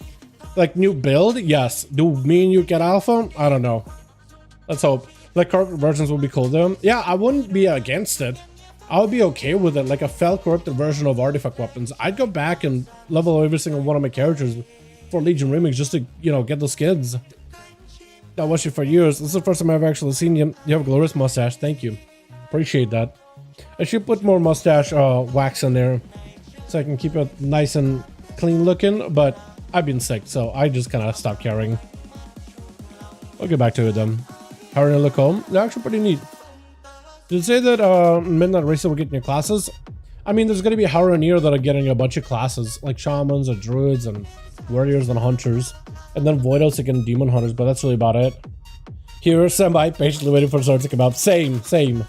Like new build? Yes. Do me and you get alpha? I don't know. Let's hope. Like corrupted versions will be cool though. Yeah, I wouldn't be against it. I would be okay with it, like a fell corrupted version of artifact weapons. I'd go back and level every single one of my characters for Legion Remix just to, you know, get those skins. I watched you for years. This is the first time I've actually seen you. You have a glorious mustache. Thank you. Appreciate that. I should put more mustache wax in there so I can keep it nice and clean looking, but I've been sick, so I just kind of stopped caring. I'll get back to it then. Haranir look home. They're actually pretty neat. Did it say that Midnight Racer will get new classes? I mean, there's going to be Haranir that are getting a bunch of classes, like Shamans and Druids and Warriors and Hunters. And then Voidos again, Demon Hunters, but that's really about it. Here, Semi, patiently waiting for Sword to come out. Same.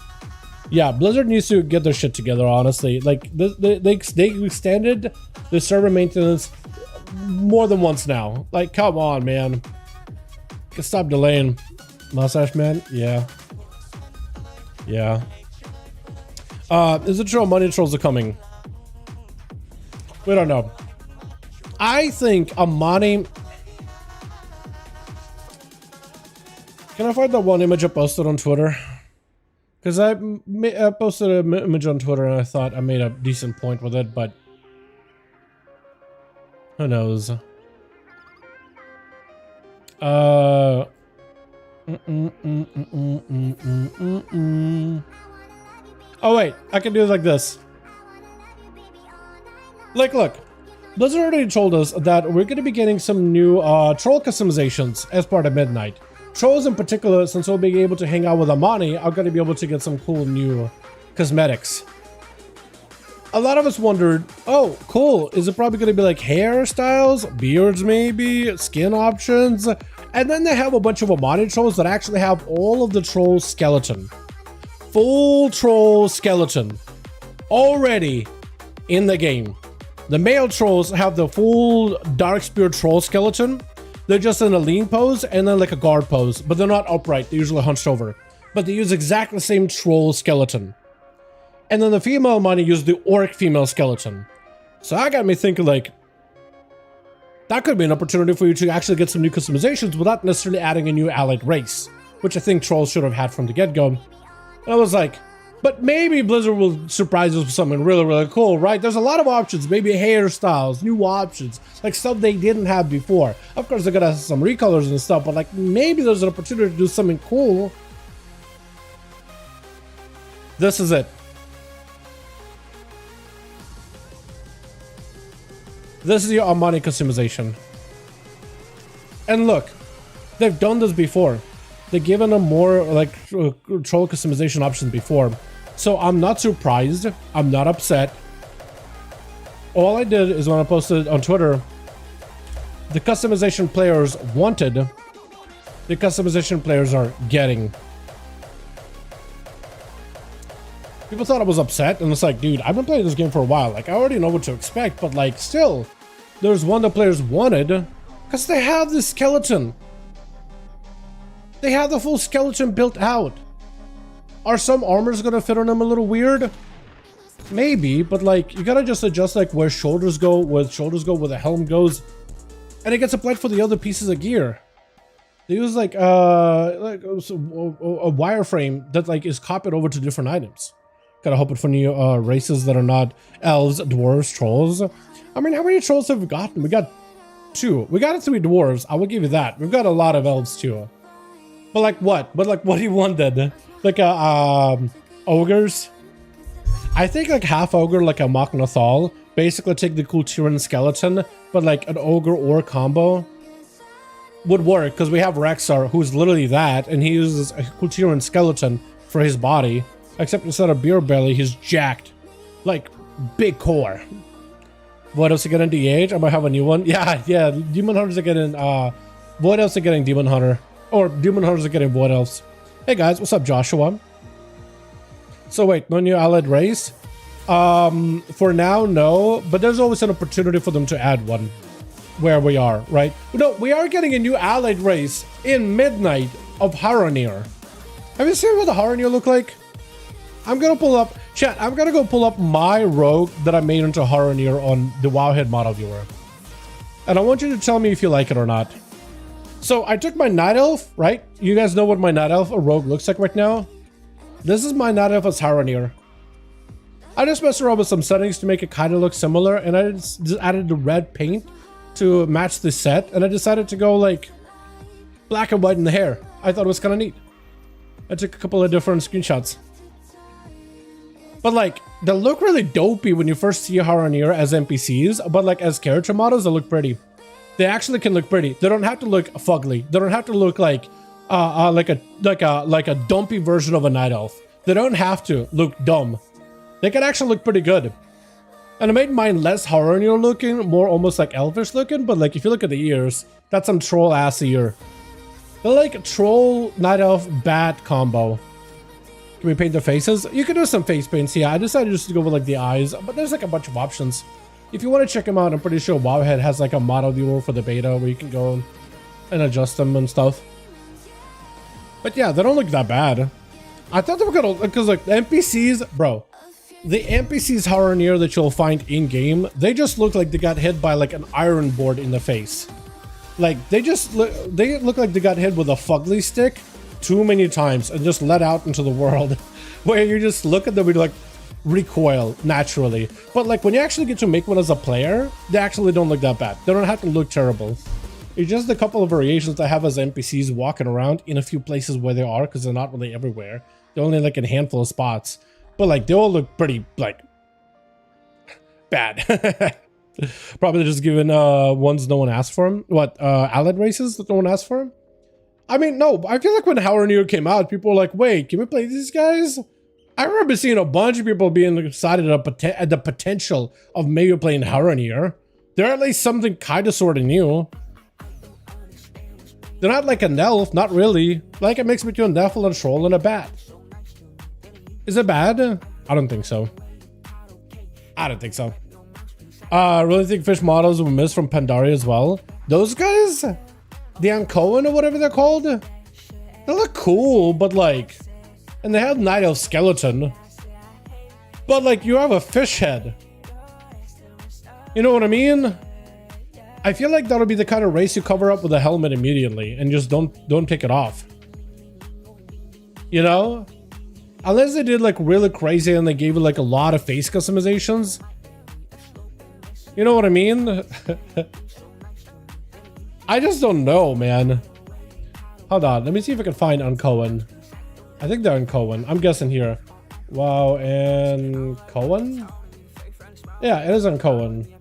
Yeah, Blizzard needs to get their shit together, honestly. Like, they extended the server maintenance more than once now. Like, come on, man. Stop delaying. Mustache Man? Yeah. Is it true money trolls are coming? We don't know. I think Amani... Can I find that one image I posted on Twitter? Because I posted an image on Twitter and I thought I made a decent point with it, but... Who knows? Oh wait, I can do it like this. Like, look. Blizzard already told us that we're going to be getting some new troll customizations as part of Midnight. Trolls in particular, since we'll be able to hang out with Amani, are going to be able to get some cool new cosmetics. A lot of us wondered, oh, cool, is it probably going to be like hairstyles, beards maybe, skin options? And then they have a bunch of Amani trolls that actually have all of the troll skeleton. Full troll skeleton. Already in the game. The male trolls have the full Darkspear troll skeleton. They're just in a lean pose and then like a guard pose, but they're not upright. They're usually hunched over. But they use exactly the same troll skeleton. And then the female Amani use the orc female skeleton. So that got me thinking, like, that could be an opportunity for you to actually get some new customizations without necessarily adding a new allied race, which I think Trolls should have had from the get-go. And I was like, but maybe Blizzard will surprise us with something really, really cool, right? There's a lot of options, maybe hairstyles, new options, like stuff they didn't have before. Of course, they're gonna have some recolors and stuff, but like maybe there's an opportunity to do something cool. This is it. This is your Armani customization. And look, they've done this before. They've given them more like troll customization options before. So I'm not surprised. I'm not upset. All I did is when I posted on Twitter, the customization players wanted, the customization players are getting. People thought I was upset, and it's like, dude, I've been playing this game for a while. Like, I already know what to expect, but like, still, there's one the players wanted because they have the skeleton. They have the full skeleton built out. Are some armors gonna fit on them a little weird? Maybe, but like, you gotta just adjust like where shoulders go, where the helm goes, and it gets applied for the other pieces of gear. They use like a wireframe that like is copied over to different items. Gotta hope it for new races that are not elves, dwarves, trolls. I mean, how many trolls have we gotten? We got 2. We got 3 dwarves. I will give you that. We've got a lot of elves too. But like what? But like what do you want then? Like ogres? I think like half ogre, like a Machnathal, basically take the cool Tyran skeleton, but like an ogre or combo would work because we have Rexar, who's literally that, and he uses a cool Tyran skeleton for his body. Except instead of beer belly, he's jacked. Like, big core. What else to get in DH? I might have a new one. Yeah, Demon Hunters are getting, Void Elves are getting Demon Hunter. Or Demon Hunters are getting Void Elves. Hey guys, what's up, Joshua? So wait, no new allied race? For now, no. But there's always an opportunity for them to add one. Where we are, right? No, we are getting a new allied race in Midnight of Haranir. Have you seen what the Haranir look like? I'm gonna pull up, chat, I'm gonna go pull up my rogue that I made into Haranir on the Wowhead model viewer. And I want you to tell me if you like it or not. So I took my Night Elf, right? You guys know what my Night Elf or rogue looks like right now? This is my Night Elf as Haranir. I just messed around with some settings to make it kind of look similar, and I just added the red paint to match the set, and I decided to go like black and white in the hair. I thought it was kind of neat. I took a couple of different screenshots. But like, they look really dopey when you first see Haranir as NPCs, but like as character models, they look pretty. They actually can look pretty. They don't have to look fugly. They don't have to look like a dumpy version of a Night Elf. They don't have to look dumb. They can actually look pretty good. And I made mine less Haranir looking, more almost like elvish looking, but like if you look at the ears, that's some troll ass ear. They're like troll Night Elf bat combo. Can we paint their faces? You can do some face paints, yeah. I decided just to go with like the eyes, but there's like a bunch of options. If you want to check them out, I'm pretty sure Wowhead has like a model viewer for the beta where you can go and adjust them and stuff. But yeah, they don't look that bad. I thought they were gonna, because like the NPCs, bro, the NPCs Haranir that you'll find in game, they just look like they got hit by like an iron board in the face. Like they look like they got hit with a fugly stick too many times and just let out into the world, where you just look at them and like recoil naturally. But like when you actually get to make one as a player, they actually don't look that bad. They don't have to look terrible. It's just a couple of variations I have as NPCs walking around in a few places where they are, because they're not really everywhere. They're only like in a handful of spots. But like they all look pretty like bad. Probably just given ones no one asked for them. What, allied races that no one asked for them? I mean, no, I feel like when Haranir came out, people were like, wait, can we play these guys? I remember seeing a bunch of people being excited at the potential of maybe playing Haranir. They're at least something kind of sort of new. They're not like an elf, not really. Like a mix between a Nephil, a troll, and a bat. Is it bad? I don't think so. I don't think so. Really think fish models were missed from Pandaria as well. Those guys? The Ankoan or whatever they're called? They look cool, but like... And they have Night Elf skeleton. But like, you have a fish head. You know what I mean? I feel like that'll be the kind of race you cover up with a helmet immediately and just don't take it off. You know? Unless they did like really crazy and they gave it like a lot of face customizations. You know what I mean? I just don't know, man. Hold on, let me see if I can find Uncohen. I think they're in Cohen. I'm guessing here. WoW and Cohen? Yeah, it is on Cohen.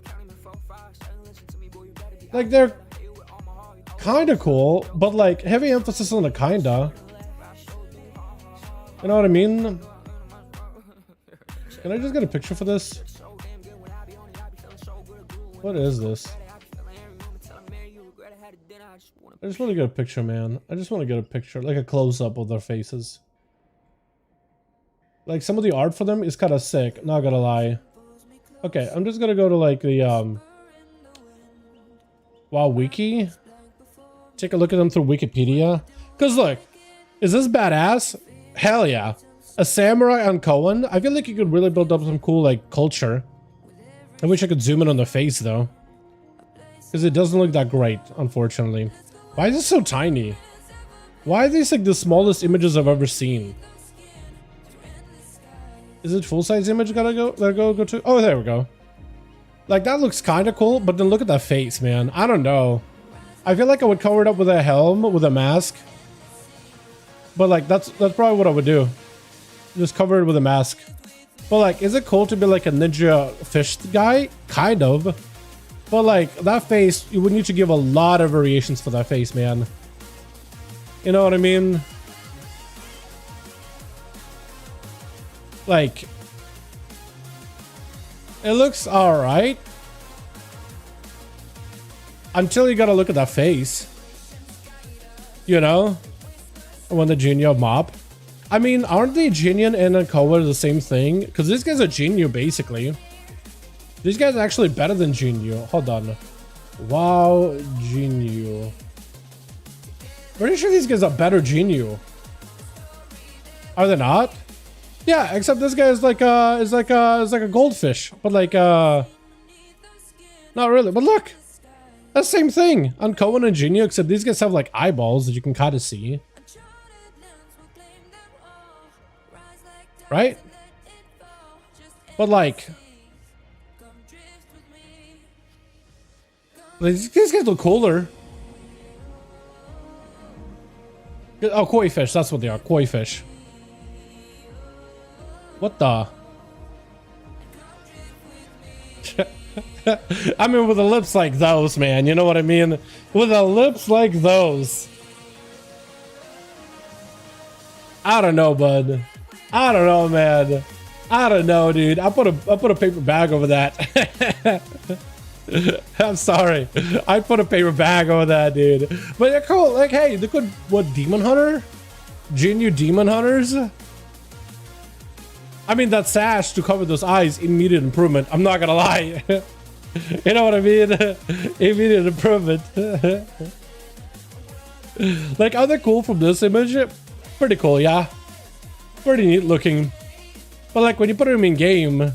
Like, they're kind of cool, but like heavy emphasis on the kinda. You know what I mean? Can I just get a picture for this? What is this? I just want to get a picture, man. I just want to get a picture, like a close-up of their faces. Like, some of the art for them is kind of sick, not gonna lie. Okay, I'm just gonna go to like the WoW wiki. Take a look at them through Wikipedia. Cause look, is this badass? Hell yeah. A samurai on Cohen. I feel like you could really build up some cool like culture. I wish I could zoom in on the face though. Cause it doesn't look that great, unfortunately. Why is it so tiny? Why are these like the smallest images I've ever seen? Is it full-size image gotta go to? Oh, there we go. Like, that looks kind of cool, but then look at that face, man. I don't know. I feel like I would cover it up with a helm, with a mask. But like, that's probably what I would do. Just cover it with a mask. But like, is it cool to be like a ninja fish guy? Kind of. But like, that face, you would need to give a lot of variations for that face, man. You know what I mean? Like, it looks alright. Until you gotta look at that face. You know? When the Jinyu mop. I mean, aren't the Jinyu and Ankoa the same thing? Because this guy's a Jinyu, basically. These guys are actually better than Jinyu. Hold on. WoW Jinyu. Pretty sure these guys are better Jinyu. Are they not? Yeah, except this guy is like a goldfish, but like not really. But look, that's the same thing on Cohen and Jinyu, except these guys have like eyeballs that you can kind of see, right? But like these guys look cooler. Oh, koi fish. That's what they are. Koi fish. What the? I mean, with the lips like those, man. You know what I mean? With the lips like those. I don't know, bud. I don't know, man. I don't know, dude. I put a paper bag over that. I'm sorry. I put a paper bag over that, dude. But they're cool. Like, hey, they could, what, Demon Hunter? Jinyu Demon Hunters? I mean, that sash to cover those eyes, immediate improvement. I'm not gonna lie. You know what I mean? Immediate improvement. Like, are they cool from this image? Pretty cool, yeah. Pretty neat looking. But like, when you put them in game,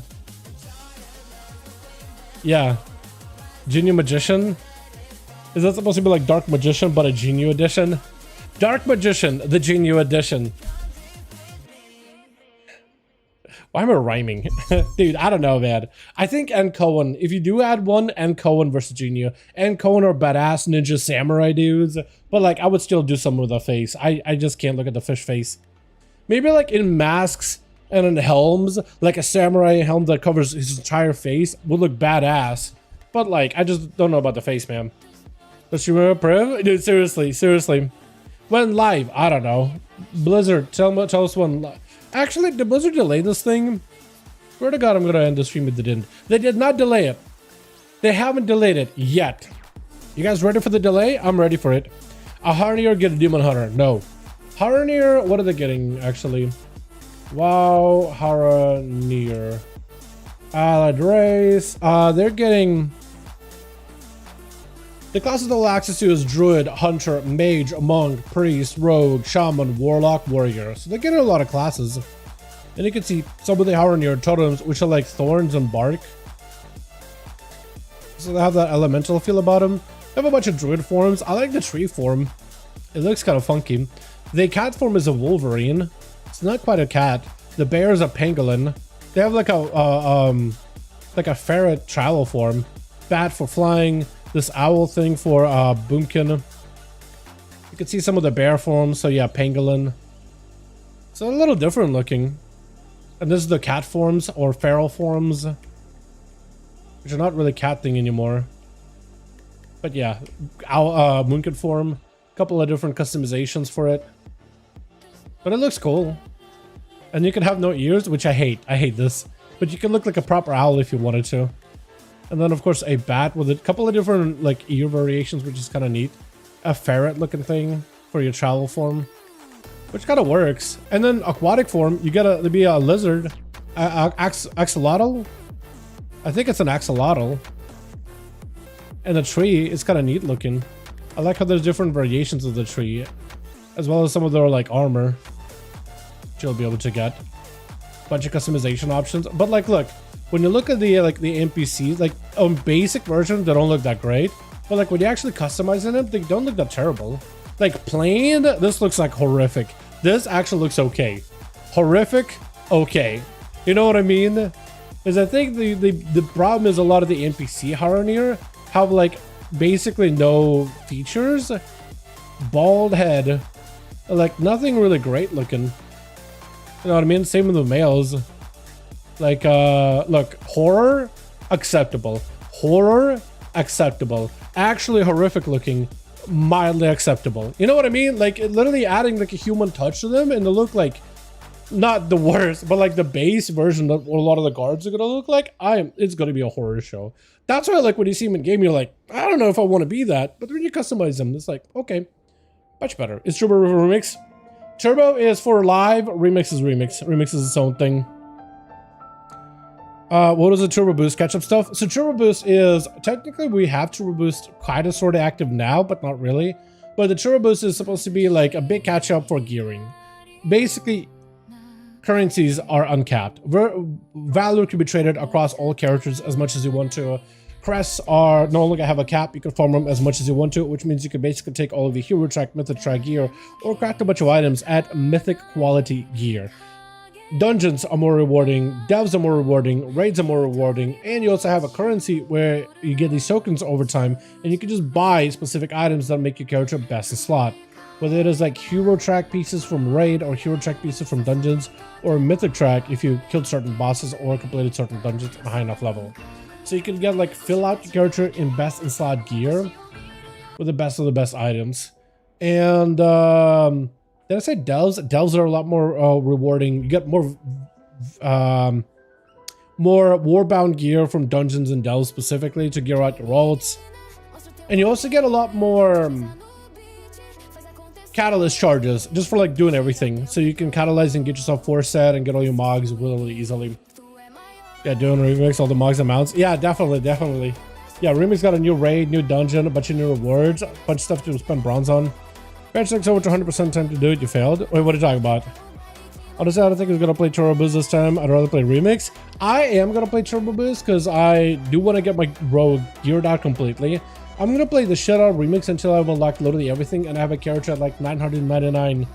yeah. Jinyu Magician? Is that supposed to be like Dark Magician, but a Jinyu edition? Dark Magician, the Jinyu edition. Why am I rhyming? Dude, I don't know, man. I think Ankohen, if you do add one, Ankohen versus Jinyu. Ankohen are badass ninja samurai dudes. But like, I would still do something with the face. I just can't look at the fish face. Maybe like in masks and in helms, like a samurai helm that covers his entire face would look badass. But like, I just don't know about the face, man. Does she remember Priv? Dude, seriously. When live? I don't know. Blizzard, tell us when. Actually, did Blizzard delay this thing? Swear to God, I'm gonna end the stream if they didn't. They did not delay it. They haven't delayed it yet. You guys ready for the delay? I'm ready for it. A Haranir get a Demon Hunter? No. Haranir, what are they getting actually? Wow, Haranir. Allied race. They're getting. The classes they'll access to is Druid, Hunter, Mage, Monk, Priest, Rogue, Shaman, Warlock, Warrior. So they're getting a lot of classes. And you can see some of the Haranir totems, which are like thorns and bark. So they have that elemental feel about them. They have a bunch of druid forms. I like the tree form. It looks kind of funky. The cat form is a wolverine. It's not quite a cat. The bear is a pangolin. They have like a ferret travel form. Bat for flying. This owl thing for boomkin. You can see some of the bear forms. So yeah, pangolin. So a little different looking. And this is the cat forms or feral forms, which are not really cat thing anymore. But yeah, moonkin form. A couple of different customizations for it. But it looks cool. And you can have no ears, which I hate. I hate this. But you can look like a proper owl if you wanted to. And then of course a bat with a couple of different like ear variations, which is kind of neat. A ferret looking thing for your travel form, which kind of works. And then aquatic form, you gotta be a lizard. Axolotl? I think it's an axolotl. And the tree is kind of neat looking. I like how there's different variations of the tree, as well as some of their like armor, which you'll be able to get. Bunch of customization options. But like, look, when you look at the NPCs, like on basic versions, they don't look that great. But like when you actually customize them, they don't look that terrible. Like plain, this looks like horrific. This actually looks okay. Horrific, okay. You know what I mean? Because I think the problem is a lot of the NPC Haranir have like basically no features. Bald head. Like nothing really great looking. You know what I mean? Same with the males. Like, look, horror, acceptable. Horror, acceptable. Actually horrific looking, mildly acceptable. You know what I mean? Like literally adding like a human touch to them and they look like not the worst, but like the base version of what a lot of the guards are gonna look like. It's gonna be a horror show. That's why like when you see them in game, you're like, I don't know if I want to be that. But when you customize them, it's like, okay, much better. Is Turbo Remix? Turbo is for live, Remix is Remix. Remix is its own thing. What is the Turbo Boost catch-up stuff? So Turbo Boost is, technically we have Turbo Boost kind of sort of active now, but not really. But the Turbo Boost is supposed to be like a big catch-up for gearing. Basically, currencies are uncapped. Value can be traded across all characters as much as you want to. Crests are no longer have a cap. You can farm them as much as you want to, which means you can basically take all of your hero track, mythic track gear, or craft a bunch of items at mythic quality gear. Dungeons are more rewarding, devs are more rewarding, raids are more rewarding, and you also have a currency where you get these tokens over time, and you can just buy specific items that make your character best in slot. Whether it is like hero track pieces from raid, or hero track pieces from dungeons, or mythic track if you killed certain bosses or completed certain dungeons at a high enough level. So you can get like fill out your character in best in slot gear with the best of the best items. And did I say delves? Delves are a lot more rewarding. You get more warbound gear from dungeons and delves specifically to gear out your ults. And you also get a lot more catalyst charges just for like doing everything. So you can catalyze and get yourself 4 set and get all your mogs really easily. Yeah, doing Remix, all the mogs and mounts. Yeah, definitely. Yeah, Remix got a new raid, new dungeon, a bunch of new rewards, a bunch of stuff to spend bronze on. Patch 6 over to 100% time to do it, you failed. Wait, what are you talking about? Honestly, I don't think I was gonna play Turbo Boost this time. I'd rather play Remix. I am gonna play Turbo Boost because I do want to get my rogue geared out completely. I'm gonna play the shit out of Remix until I've unlocked literally everything and I have a character at like 999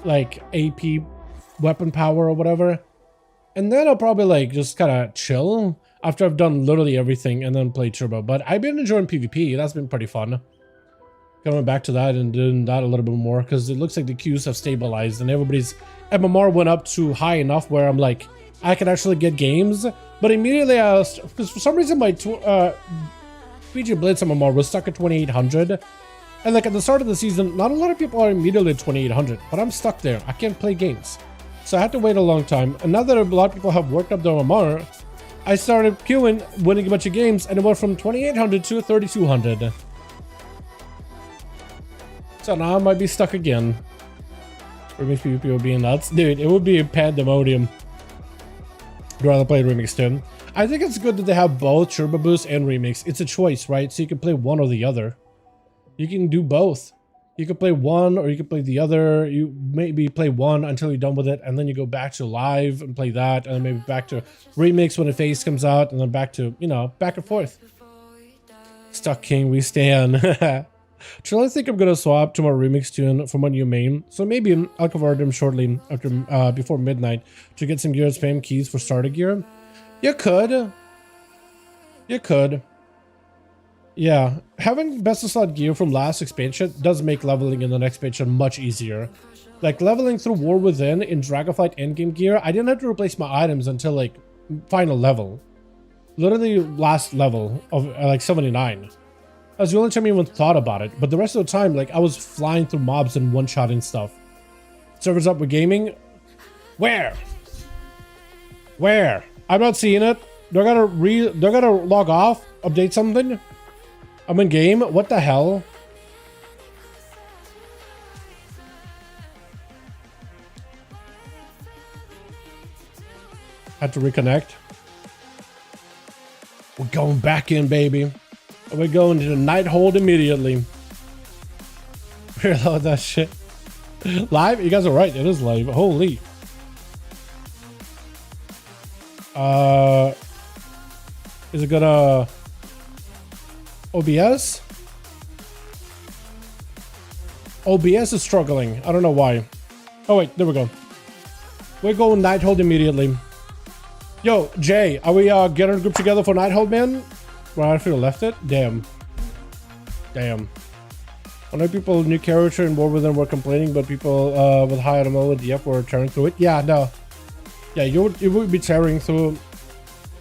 like AP weapon power or whatever. And then I'll probably like just kind of chill after I've done literally everything and then play Turbo. But I've been enjoying PvP. That's been pretty fun. Coming back to that and doing that a little bit more because it looks like the queues have stabilized and everybody's MMR went up to high enough where I'm like, I can actually get games. But immediately because for some reason my PG Blitz MMR was stuck at 2800. And like at the start of the season, not a lot of people are immediately at 2800, but I'm stuck there. I can't play games. So I had to wait a long time. And now that a lot of people have worked up their MMR, I started queuing, winning a bunch of games, and it went from 2800 to 3200. So now I might be stuck again. Remix PvP would be nuts. Dude, it would be a pandemonium. I'd rather play Remix 10. I think it's good that they have both Turbo Boost and Remix. It's a choice, right? So you can play one or the other. You can do both. You can play one or you can play the other. You maybe play one until you're done with it, and then you go back to live and play that, and then maybe back to Remix when a phase comes out, and then back to, you know, back and forth. Stuck King, we stand. Truly, I think I'm gonna swap to my remix tune for my new main. So maybe I'll cover them shortly after before midnight to get some gear and spam keys for starter gear. You could. You could. Yeah, having best of slot gear from last expansion does make leveling in the next expansion much easier. Like leveling through War Within in Dragonflight endgame gear, I didn't have to replace my items until like final level. Literally last level of like 79. That's the only time I even thought about it, but the rest of the time, like, I was flying through mobs and one-shotting stuff. Servers up with gaming? Where? Where? I'm not seeing it. Do I gotta log off? Update something? I'm in game? What the hell? Had to reconnect. We're going back in, baby. We're going to the night hold immediately. Reload that shit. Live? You guys are right. It is live. Holy. Is it gonna OBS? OBS is struggling. I don't know why. Oh wait, there we go. We're going night hold immediately. Yo, Jay, are we getting a group together for night hold, man? Well, I feel left it. Damn. Damn. I know people new character and War Within were complaining, but people with high MMO and DF were tearing through it. Yeah, no. Yeah, you would be tearing through.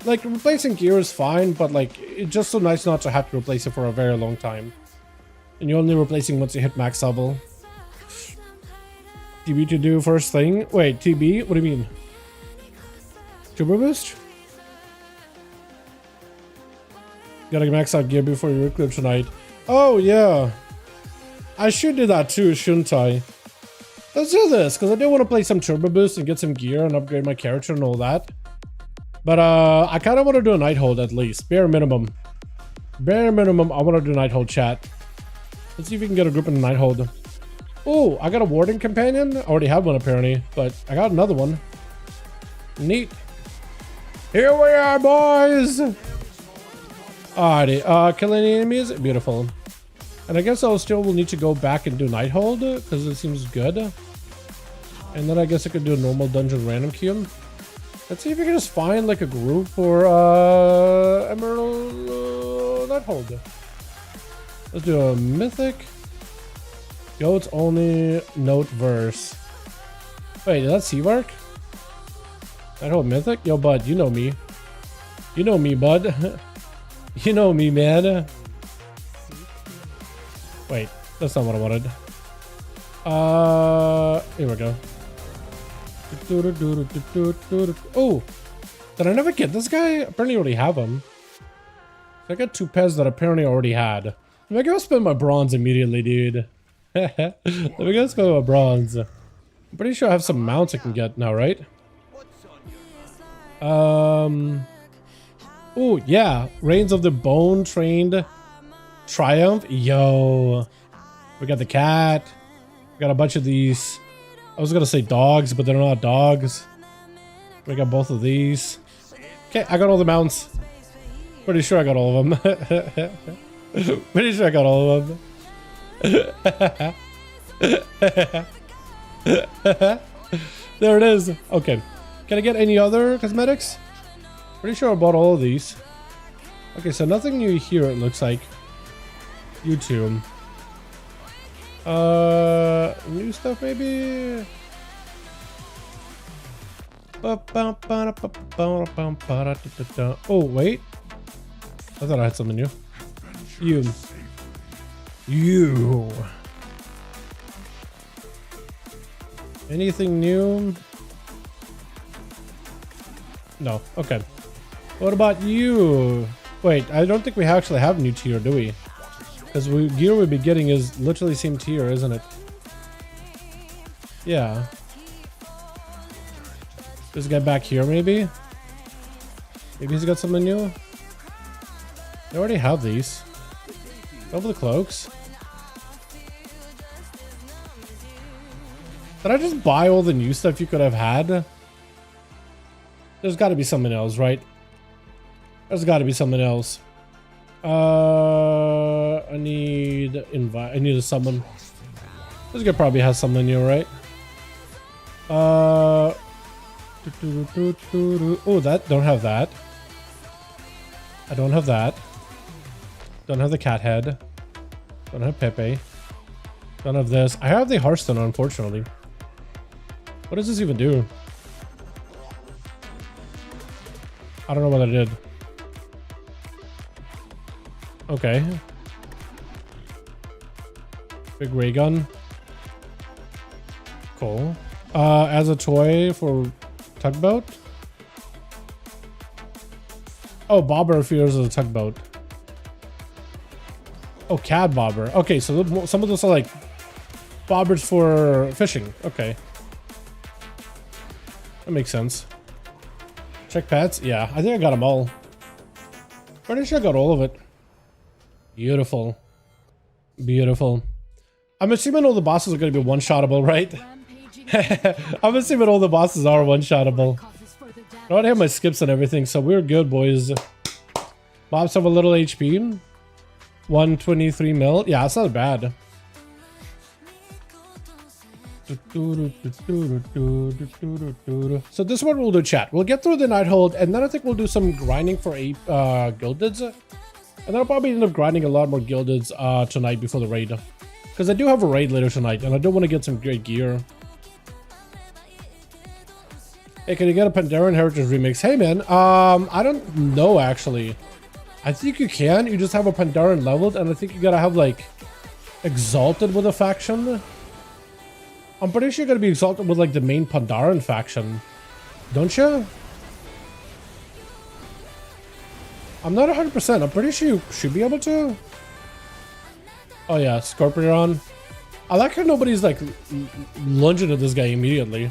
Like, replacing gear is fine, but like, it's just so nice not to have to replace it for a very long time. And you're only replacing once you hit max level. TB to do first thing. Wait, TB? What do you mean? Turbo boost? Gotta max out gear before you recruit tonight. Oh, yeah. I should do that too, shouldn't I? Let's do this, because I do want to play some turbo boost and get some gear and upgrade my character and all that. But I kind of want to do a night hold at least. Bare minimum. Bare minimum, I want to do night hold, chat. Let's see if we can get a group in the night hold. Oh, I got a warden companion. I already have one apparently, but I got another one. Neat. Here we are, boys! Alrighty, killing enemies, beautiful. And I guess I'll still will need to go back and do night hold, because it seems good. And then I guess I could do a normal dungeon random queue. Let's see if we can just find like a group for Emerald night hold. Let's do a Mythic. Goats only note verse. Wait, did that work? Night hold Mythic? Yo, bud, you know me. You know me, bud. You know me, man. Wait, that's not what I wanted. Here we go. Oh, did I never get this guy? Apparently I already have him. I got two pets that apparently I already had. Let me go spend my bronze immediately, dude. Let me go spend my bronze. I'm pretty sure I have some mounts I can get now, right? Oh, yeah. Reigns of the Bone Trained Triumph. Yo. We got the cat. We got a bunch of these. I was gonna say dogs, but they're not dogs. We got both of these. Okay, I got all the mounts. Pretty sure I got all of them. Pretty sure I got all of them. There it is. Okay. Can I get any other cosmetics? Pretty sure I bought all of these. Okay, so nothing new here, it looks like. YouTube. New stuff maybe? Oh, wait. I thought I had something new. You. Anything new? No. Okay. What about you? Wait, I don't think we actually have new tier, do we? Because gear we'll be getting is literally same tier, isn't it? Yeah. This guy back here, maybe? Maybe he's got something new? They already have these. Over the cloaks. Did I just buy all the new stuff you could have had? There's got to be something else, right? There's got to be something else. I need invite. I need a summon. This guy probably has something new, right? Oh, that don't have that. I don't have that. Don't have the cat head. Don't have Pepe. Don't have this. I have the Hearthstone, unfortunately. What does this even do? I don't know what I did. Okay. Big ray gun. Cool. As a toy for tugboat. Oh, bobber fears as a tugboat. Oh, cad bobber. Okay, so some of those are like bobbers for fishing. Okay. That makes sense. Check pets. Yeah, I think I got them all. Pretty sure I got all of it. Beautiful. Beautiful. I'm assuming all the bosses are going to be one-shottable, right? I'm assuming all the bosses are one-shottable. I don't have my skips and everything, so we're good, boys. Mobs have a little HP. 123 mil. Yeah, that's not bad. So this is what we'll do, chat. We'll get through the Nighthold, and then I think we'll do some grinding for Gildeds. And then I'll probably end up grinding a lot more Gildeds tonight before the raid. Because I do have a raid later tonight, and I do want to get some great gear. Hey, can you get a Pandaren Heritage Remix? Hey, man. I don't know, actually. I think you can. You just have a Pandaren leveled, and I think you gotta have, like, Exalted with a faction. I'm pretty sure you're gonna be Exalted with, like, the main Pandaren faction. Don't you? I'm not 100%. I'm pretty sure you should be able to. Oh, yeah. Scorpion. I like how nobody's, like, lunging at this guy immediately.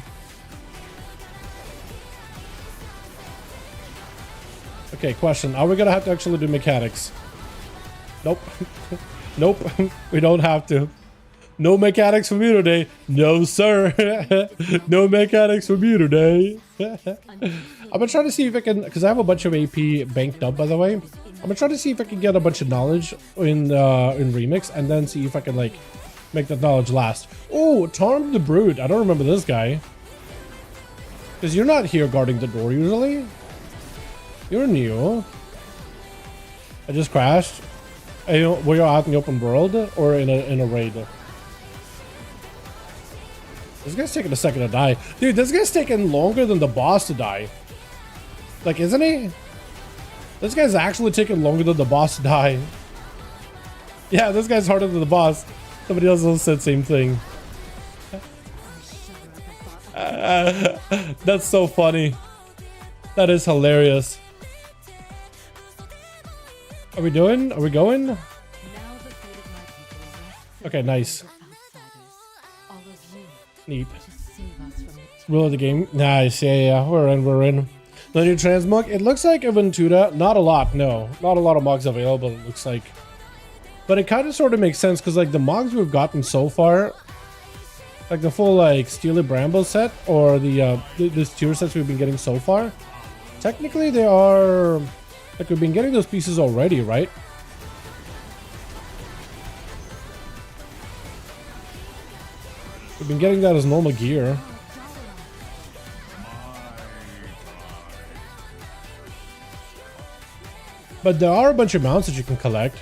Okay, question. Are we gonna have to actually do mechanics? Nope. Nope. We don't have to. No mechanics for me today. No, sir. No mechanics for me today. I'm gonna try to see if I can, because I have a bunch of AP banked up, by the way. I'm gonna try to see if I can get a bunch of knowledge in Remix, and then see if I can, like, make that knowledge last. Oh, Tarm the Brood. I don't remember this guy. Because you're not here guarding the door usually. You're new. I just crashed. Were you out in the open world or in a raid? This guy's taking a second to die. Dude, this guy's taking longer than the boss to die. Like, isn't he? This guy's actually taking longer than the boss to die. Yeah, this guy's harder than the boss. Somebody else also said same thing. That's so funny. That is hilarious. Are we doing? Are we going? Okay, nice. Neat. Rule of the game. Nice. Yeah. We're in. The new transmog. It looks like Aventura. Not a lot. No. Not a lot of mogs available, it looks like. But it kind of sort of makes sense because, like, the mogs we've gotten so far, like the full, like, Steely Bramble set or the tier sets we've been getting so far, technically they are, like, we've been getting those pieces already, right? We've been getting that as normal gear. But there are a bunch of mounts that you can collect.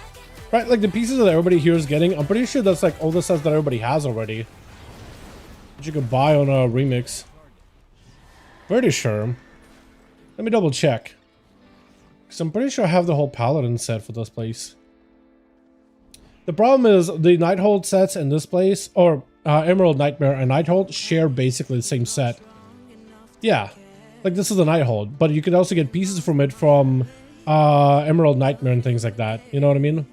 Right, like the pieces that everybody here is getting, I'm pretty sure that's like all the sets that everybody has already. That you can buy on a Remix. Pretty sure. Let me double check. Because I'm pretty sure I have the whole Paladin set for this place. The problem is the Nighthold sets in this place, or Emerald Nightmare and Nighthold, share basically the same set. Yeah, like this is the Nighthold, but you can also get pieces from it from Emerald Nightmare and things like that. You know what I mean?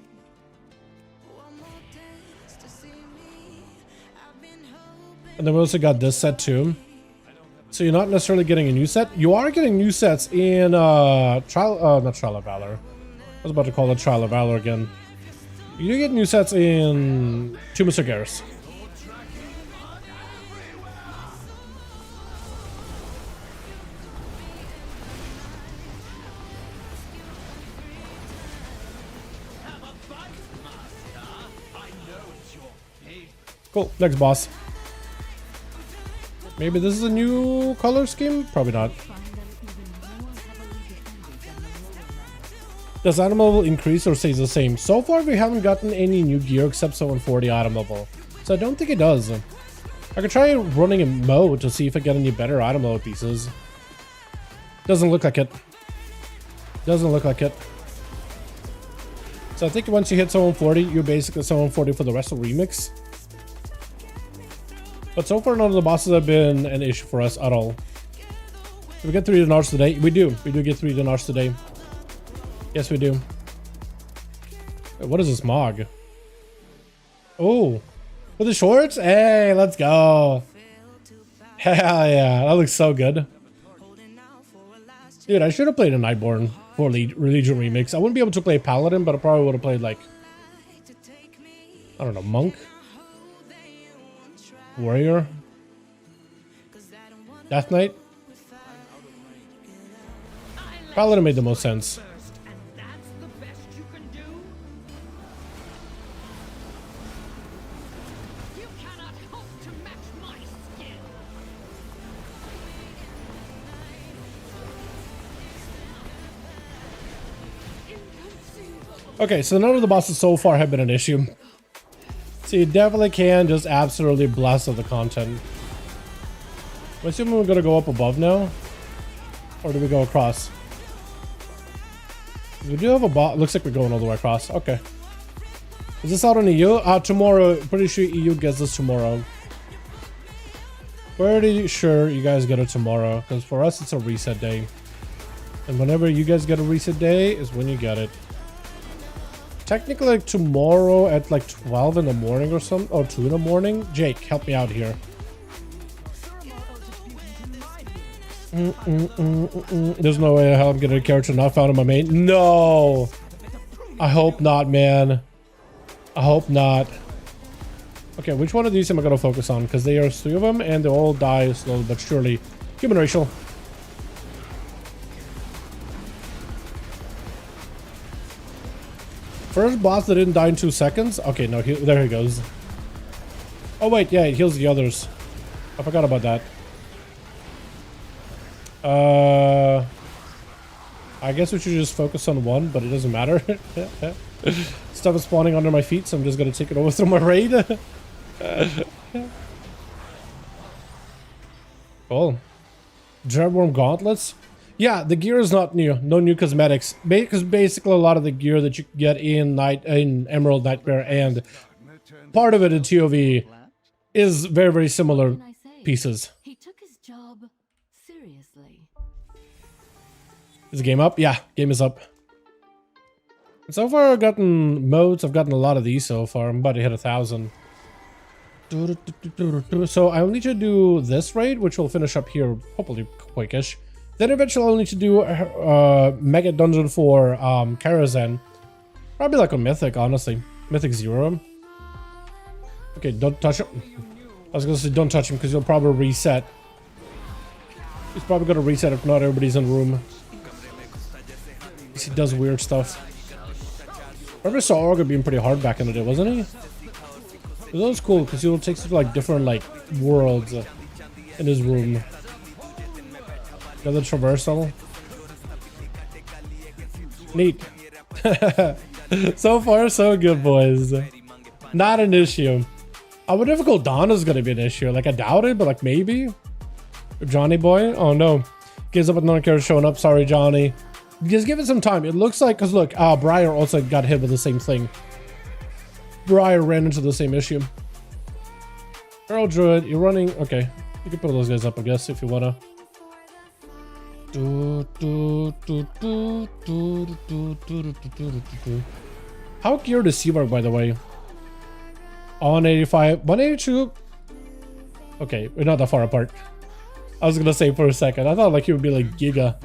And then we also got this set too. So you're not necessarily getting a new set. You are getting new sets in not Trial of Valor. I was about to call it Trial of Valor again. You do get new sets in Tomb of Sargeras. Cool. Next boss. Maybe this is a new color scheme? Probably not. Does item level increase or stays the same? So far, we haven't gotten any new gear except 740 item level. So I don't think it does. I could try running a mode to see if I get any better item level pieces. Doesn't look like it. Doesn't look like it. So I think once you hit 740, you're basically 740 for the rest of Remix. But so far, none of the bosses have been an issue for us at all. Do we get 3 dinars today? We do. We do get 3 dinars today. Yes, we do. Wait, what is this mog? Oh, with the shorts? Hey, let's go. Hell yeah, that looks so good. Dude, I should have played a Nightborn for Religion Remix. I wouldn't be able to play Paladin, but I probably would have played like, I don't know, Monk? Warrior? Death Knight? Paladin made the most sense. Okay, so none of the bosses so far have been an issue. So you definitely can just absolutely blast of the content. I'm assuming we're gonna go up above now, or do we go across? We do have a boss. Looks like we're going all the way across. Okay. Is this out on EU? Tomorrow. Pretty sure EU gets this tomorrow. Pretty sure you guys get it tomorrow, because for us it's a reset day, and whenever you guys get a reset day is when you get it. Technically, like tomorrow at like 12 in the morning or something, or 2 in the morning. Jake, help me out here. There's no way how I'm getting a character not found in my main. No, I hope not, man. I hope not. Okay, which one of these am I gonna focus on? Because there are 3 of them, and they all die slowly but surely. Human racial. First boss that didn't die in 2 seconds. Okay, no, there he goes. Oh wait, yeah, it heals the others. I forgot about that. I guess we should just focus on one, but it doesn't matter. Stuff is spawning under my feet, so I'm just gonna take it over through my raid. Cool. Dreadworm gauntlets. Yeah, the gear is not new. No new cosmetics. Because basically a lot of the gear that you get in Emerald Nightmare and part of it in TOV is very, very similar pieces. He took his job seriously. Is the game up? Yeah, game is up. And so far I've gotten modes. I've gotten a lot of these so far. I'm about to hit 1,000. So I'll need to do this raid, which will finish up here hopefully quickish. Then eventually I'll need to do a mega dungeon for Karazhan. Probably like a Mythic, honestly. Mythic 0. Okay, don't touch him. I was gonna say don't touch him because he'll probably reset. He's probably gonna reset if not everybody's in the room. He does weird stuff. I remember saw Orga being pretty hard back in the day, wasn't he? That was cool because he'll take you to like different like worlds in his room. Another traversal. Neat. So far, so good, boys. Not an issue. I wonder if Goldana's gonna be an issue. Like, I doubt it, but like maybe. Johnny boy? Oh no. Gives up with another character showing up. Sorry, Johnny. Just give it some time. It looks like, because look, Briar also got hit with the same thing. Briar ran into the same issue. Earl Druid, you're running. Okay. You can put those guys up, I guess, if you wanna. How geared is Seabark, by the way? On 85, 182. Okay, we're not that far apart. I was gonna say for a second. I thought like he would be like Giga.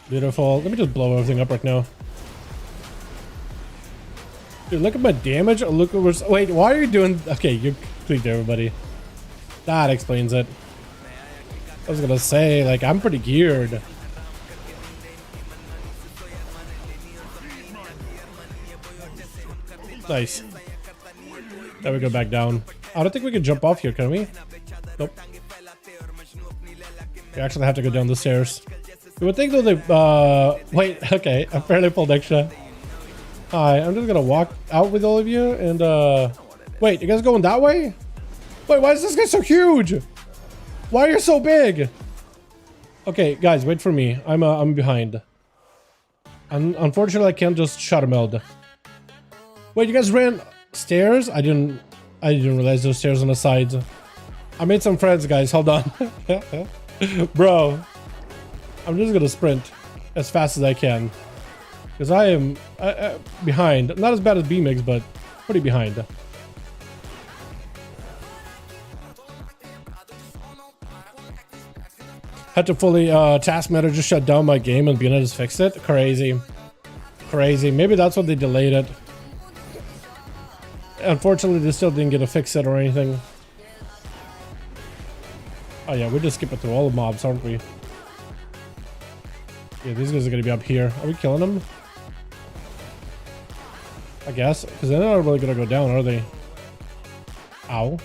Beautiful. Let me just blow everything up right now. Dude, look at my damage. Look at what's. Wait, why are you doing? Okay, you're tweaked, everybody. That explains it. I was gonna say, like, I'm pretty geared. Nice. Then we go back down. I don't think we can jump off here, can we? Nope. We actually have to go down the stairs. You would think though they, wait, okay, I fairly pulled extra. Hi, I'm just gonna walk out with all of you and, wait, you guys going that way? Wait, why is this guy so huge? Why are you so big? Okay, guys, wait for me. I'm behind. Unfortunately, I can't just shutter meld. Wait, you guys ran stairs? I didn't realize there's stairs on the sides. I made some friends, guys. Hold on. Bro, I'm just gonna sprint as fast as I can. Because I am behind. Not as bad as BMix, but pretty behind. Had to fully task manager just shut down my game and BNet just fixed it. Crazy. Crazy. Maybe that's what they delayed it. Unfortunately, they still didn't get to fix it or anything. Oh yeah, we're just skipping through all the mobs, aren't we? Yeah, these guys are gonna be up here. Are we killing them? I guess, because they're not really gonna go down, are they? Ow.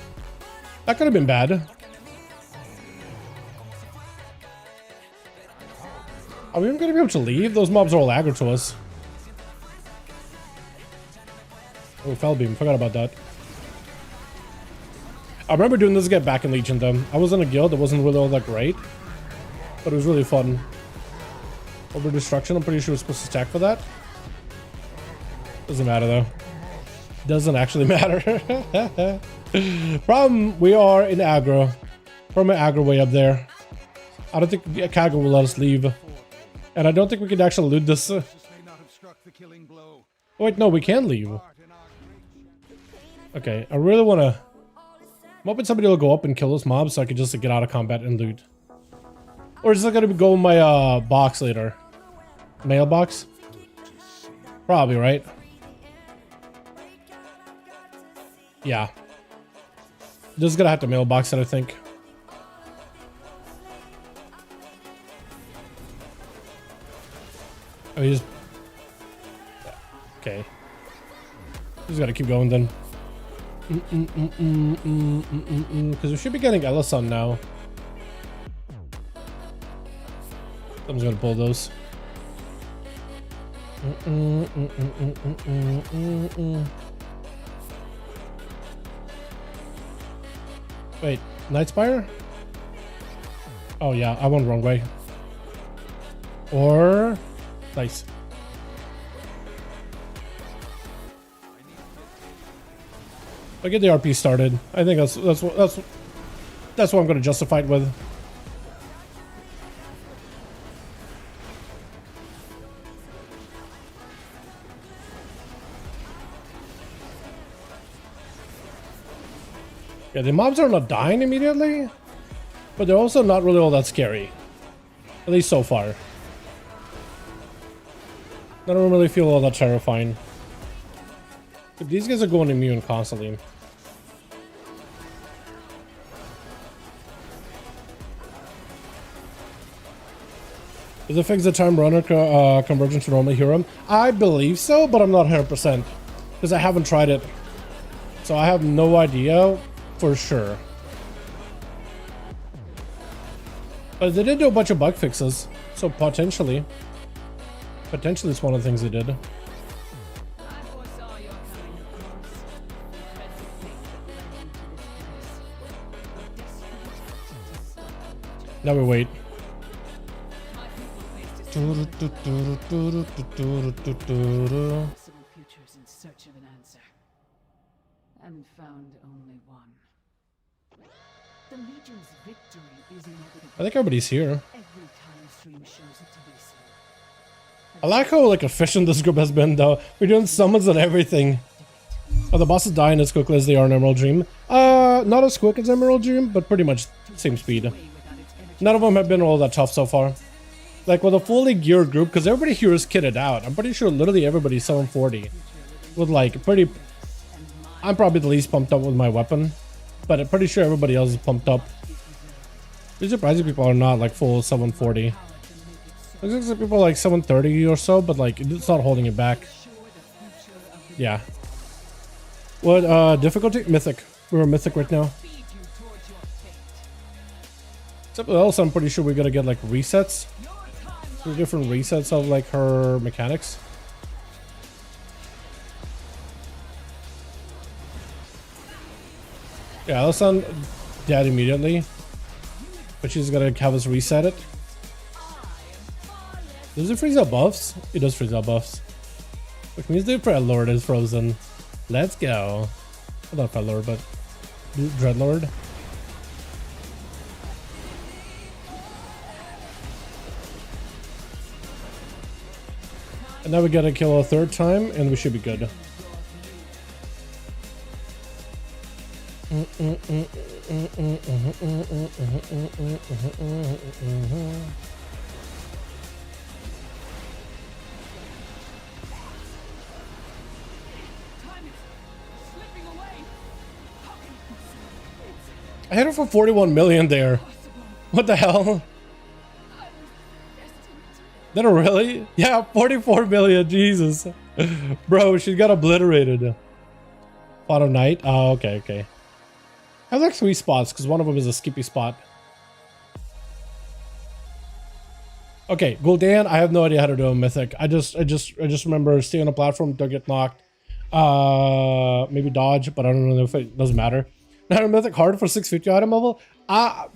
That could have been bad. Are we even gonna be able to leave? Those mobs are all aggro to us. Oh, fell beam. Forgot about that. I remember doing this to get back in Legion though. I was in a guild that wasn't really all that great, but it was really fun. Over destruction, I'm pretty sure we're supposed to stack for that. Doesn't matter though. Doesn't actually matter. Problem, we are in aggro. From an aggro way up there. I don't think Kago will let us leave. And I don't think we can actually loot this. Oh, wait, no, we can leave. Okay, I really want to... I'm hoping somebody will go up and kill those mobs so I can just get out of combat and loot. Or is it going to go in my box later? Mailbox? Probably, right? Yeah. Just gonna have to mailbox it, I think. Oh, he's... Okay. Just gotta keep going then. Because we should be getting Ellison now. Someone's gonna pull those. Wait, Nightspire? Oh yeah, I went wrong way. Or... Nice. I'll get the RP started. I think that's what I'm gonna justify it with. Yeah, the mobs are not dying immediately, but they're also not really all that scary. At least so far. I don't really feel all that terrifying. But these guys are going immune constantly. Does it fix the time runner conversion to normal hero? I believe so, but I'm not 100% because I haven't tried it. So I have no idea for sure. But they did do a bunch of bug fixes, so potentially it's one of the things they did. Now we wait. And found only one. The Legion's victory is inevitable. I think everybody's here. Every time stream shows it to be so. I like how like efficient this group has been though. We're doing summons and everything. Oh, the bosses dying as quickly as they are in Emerald Dream. Not as quick as Emerald Dream, but pretty much same speed. None of them have been all that tough so far. Like with a fully geared group, because everybody here is kitted out. I'm pretty sure literally everybody's 740. With like pretty... I'm probably the least pumped up with my weapon. But I'm pretty sure everybody else is pumped up. It's surprising people are not like full 740. Looks like people are like 730 or so, but like it's not holding it back. Yeah. What difficulty? Mythic. We're Mythic right now. Except else, I'm pretty sure we're gonna get like resets. 2 different resets of like her mechanics. Yeah, Alison dead immediately. But she's gonna have us reset it. Does it freeze up buffs? It does freeze up buffs. Which means the Dreadlord is frozen. Let's go. Well, not Dreadlord, but Dreadlord. And now we gotta kill a 3rd time, and we should be good. I hit her for 41 million there. What the hell? Did it really? Yeah, 44 million. Jesus. Bro, she got obliterated. Bottom Knight. Oh, okay, okay. I have like 3 spots because one of them is a skippy spot. Okay, Gul'dan, I have no idea how to do a Mythic. I just remember stay on a platform, don't get knocked. Maybe dodge, but I don't know if it doesn't matter. Not a Mythic hard for 650 item level.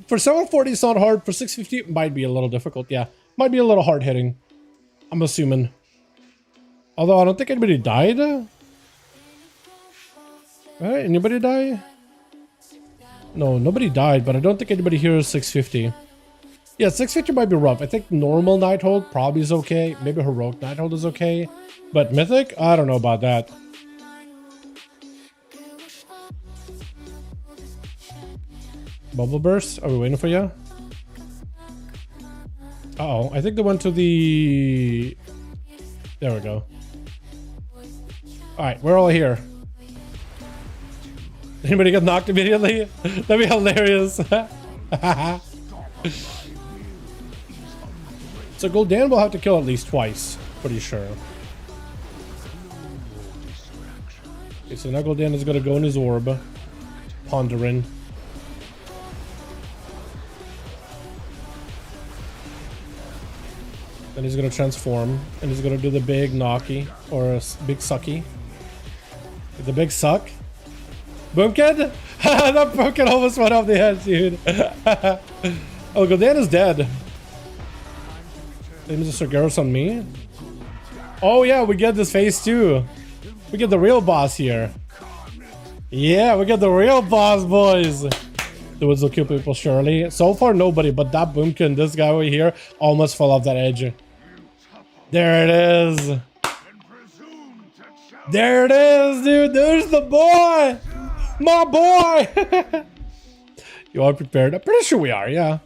For 740 it's not hard. For 650 it might be a little difficult. Yeah, might be a little hard hitting. I'm assuming. Although I don't think anybody died. Right? Anybody die? No, nobody died, but I don't think anybody here is 650. Yeah, 650 might be rough. I think normal Nighthold probably is okay. Maybe heroic Nighthold is okay. But Mythic? I don't know about that. Bubble Burst? Are we waiting for you? Uh-oh. I think they went to the... There we go. Alright, we're all here. Anybody get knocked immediately? That'd be hilarious. So Gul'dan will have to kill at least twice. Pretty sure. Okay, so now Gul'dan is going to go in his orb. Pondering. Then he's going to transform. And he's going to do the big knocky. Or a big sucky. The big suck. Boomkid? That Boomkid almost went off the edge, dude. Oh, Gul'dan is dead. Maybe Mr. Garros on me. Oh yeah, we get this phase 2. We get the real boss here. Yeah, we get the real boss, boys. The woods will kill people surely. So far nobody, but that Boomkin, this guy over here, almost fell off that edge. There it is. There it is, dude. There's the boy. My boy. You are prepared? I'm pretty sure we are, yeah.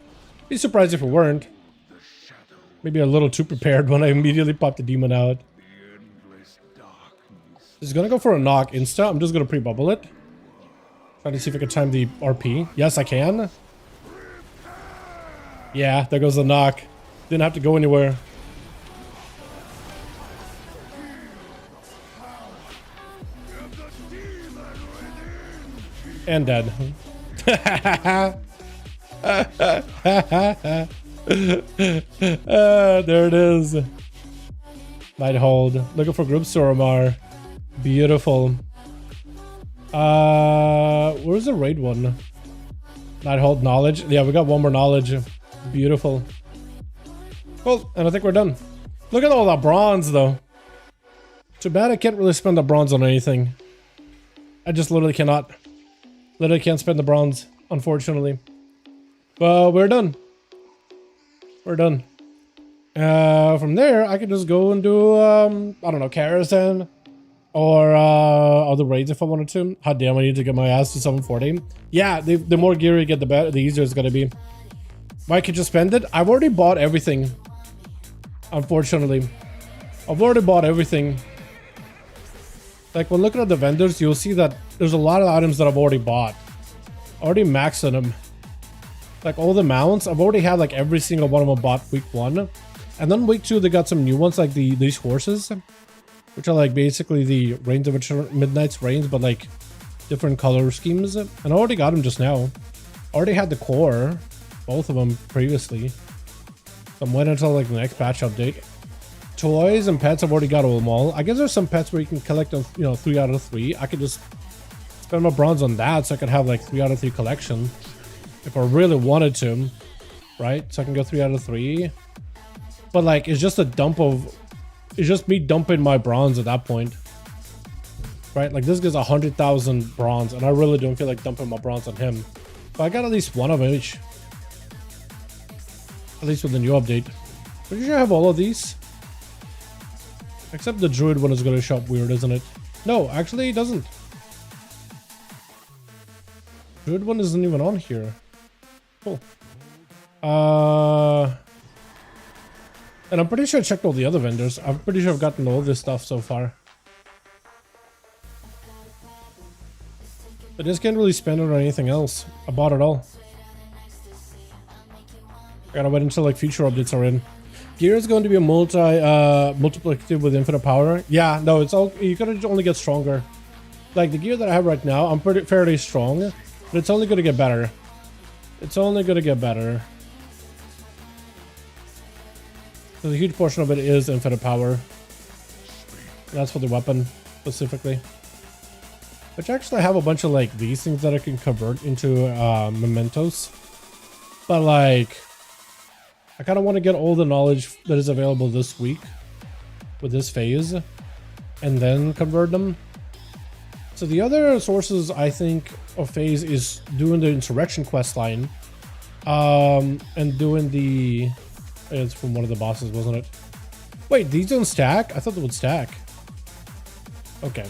Be surprised if we weren't. Maybe a little too prepared when I immediately popped the demon out. He's gonna go for a knock insta. I'm just gonna pre-bubble it. Trying to see if I can time the RP. Yes, I can. Yeah, there goes the knock. Didn't have to go anywhere. And dead. There it is. Nighthold. Looking for group Soromar. Beautiful. Where's the raid one? Nighthold knowledge. Yeah, we got one more knowledge. Beautiful. Cool, and I think we're done. Look at all that bronze though. Too bad I can't really spend the bronze on anything. I just literally cannot. Literally can't spend the bronze, unfortunately. But we're done. We're done. From there, I could just go and do, I don't know, Karazhan. Or other raids if I wanted to. How damn, I need to get my ass to 740. Yeah, the more gear you get, the better, the easier it's gonna be. Why could you spend it? I've already bought everything. Unfortunately. I've already bought everything. Like, when looking at the vendors, you'll see that there's a lot of items that I've already bought. Already maxed on them. Like, all the mounts, I've already had, like, every single one of them bought week 1. And then week 2, they got some new ones, like these horses. Which are, like, basically the Reigns of Midnight's Reigns, but, like, different color schemes. And I already got them just now. I already had the core, both of them previously. So I'm waiting until like the next patch update. Toys and pets, I've already got them all. I guess there's some pets where you can collect them, you know, 3 out of 3. I could just spend my bronze on that so I could have like 3 out of 3 collection. If I really wanted to, right? So I can go 3 out of 3. But like, it's just a dump of, it's just me dumping my bronze at that point. Right? Like this gives 100,000 bronze and I really don't feel like dumping my bronze on him. But I got at least one of each. At least with the new update. Pretty sure I have all of these. Except the druid one is going to show up weird, isn't it? No, actually it doesn't. Druid one isn't even on here. Cool. And I'm pretty sure I checked all the other vendors. I'm pretty sure I've gotten all this stuff so far. I just can't really spend it on anything else. I bought it all. I gotta wait until like future updates are in. Gear is going to be a multiplicative with infinite power. Yeah, no, it's all, you gotta only get stronger. Like the gear that I have right now, I'm fairly strong, but it's only gonna get better. It's only gonna get better. So a huge portion of it is infinite power. That's for the weapon specifically. Which actually I have a bunch of like these things that I can convert into mementos. But like, I kind of want to get all the knowledge that is available this week with this phase and then convert them. So the other sources I think of phase is doing the insurrection quest line and doing the, it's from one of the bosses, wasn't it? Wait, these don't stack? I thought they would stack. Okay.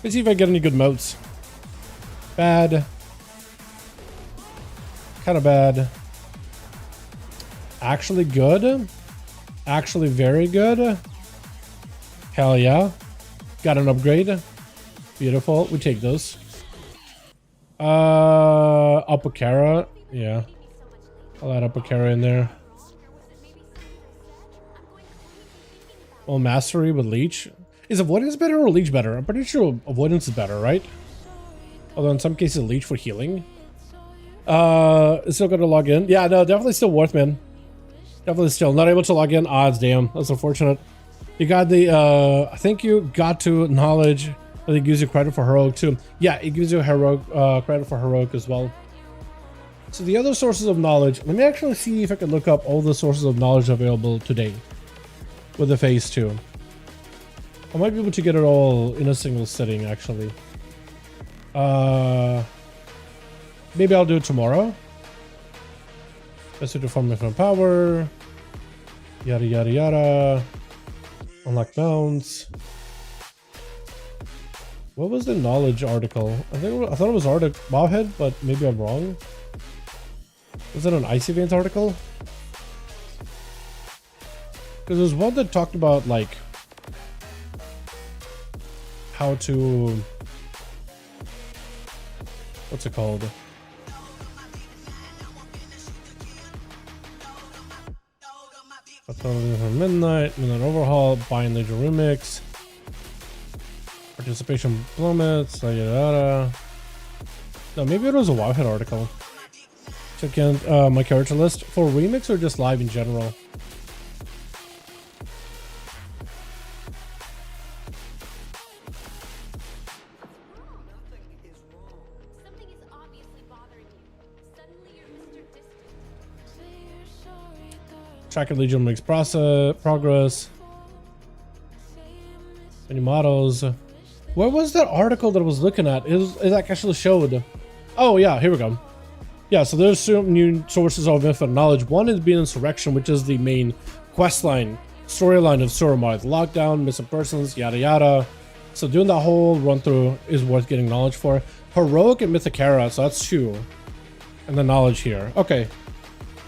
Let's see if I get any good motes. Bad. Kind of bad. Actually good. Actually very good. Hell yeah. Got an upgrade. Beautiful. We take those. Apocara. Yeah. I'll add Apocara in there. Oh, mastery with leech. Is avoidance better or leech better? I'm pretty sure avoidance is better, right? Although in some cases leech for healing. Still got to log in. Yeah, no, definitely still worth, man. Definitely still not able to log in. Odds, damn, that's unfortunate. You got the I think you got to knowledge. I think it gives you credit for heroic too. Yeah, it gives you heroic credit for heroic as well. So the other sources of knowledge, let me actually see if I can look up all the sources of knowledge available today with the phase 2. I might be able to get it all in a single sitting, actually. Maybe I'll do it tomorrow. Let's do the formula from power. Yada yada yada. Unlock mounts. What was the knowledge article? I thought it was Bowhead, but maybe I'm wrong. Was it an Icy Veins article? Because there's one that talked about like how to, what's it called? Midnight Overhaul, buying Legion Remix, participation plummets, yada yada. No, maybe it was a Wowhead article. Check in my character list for Remix or just live in general. Tracker Legion makes progress. Any models. Where was that article that I was looking at? It like actually showed. Oh yeah, here we go. Yeah, so there's some new sources of infinite knowledge. One is being insurrection, which is the main quest line, storyline of Suramar. Lockdown, missing persons, yada yada. So doing that whole run through is worth getting knowledge for. Heroic and Mythic, so that's 2. And the knowledge here. Okay.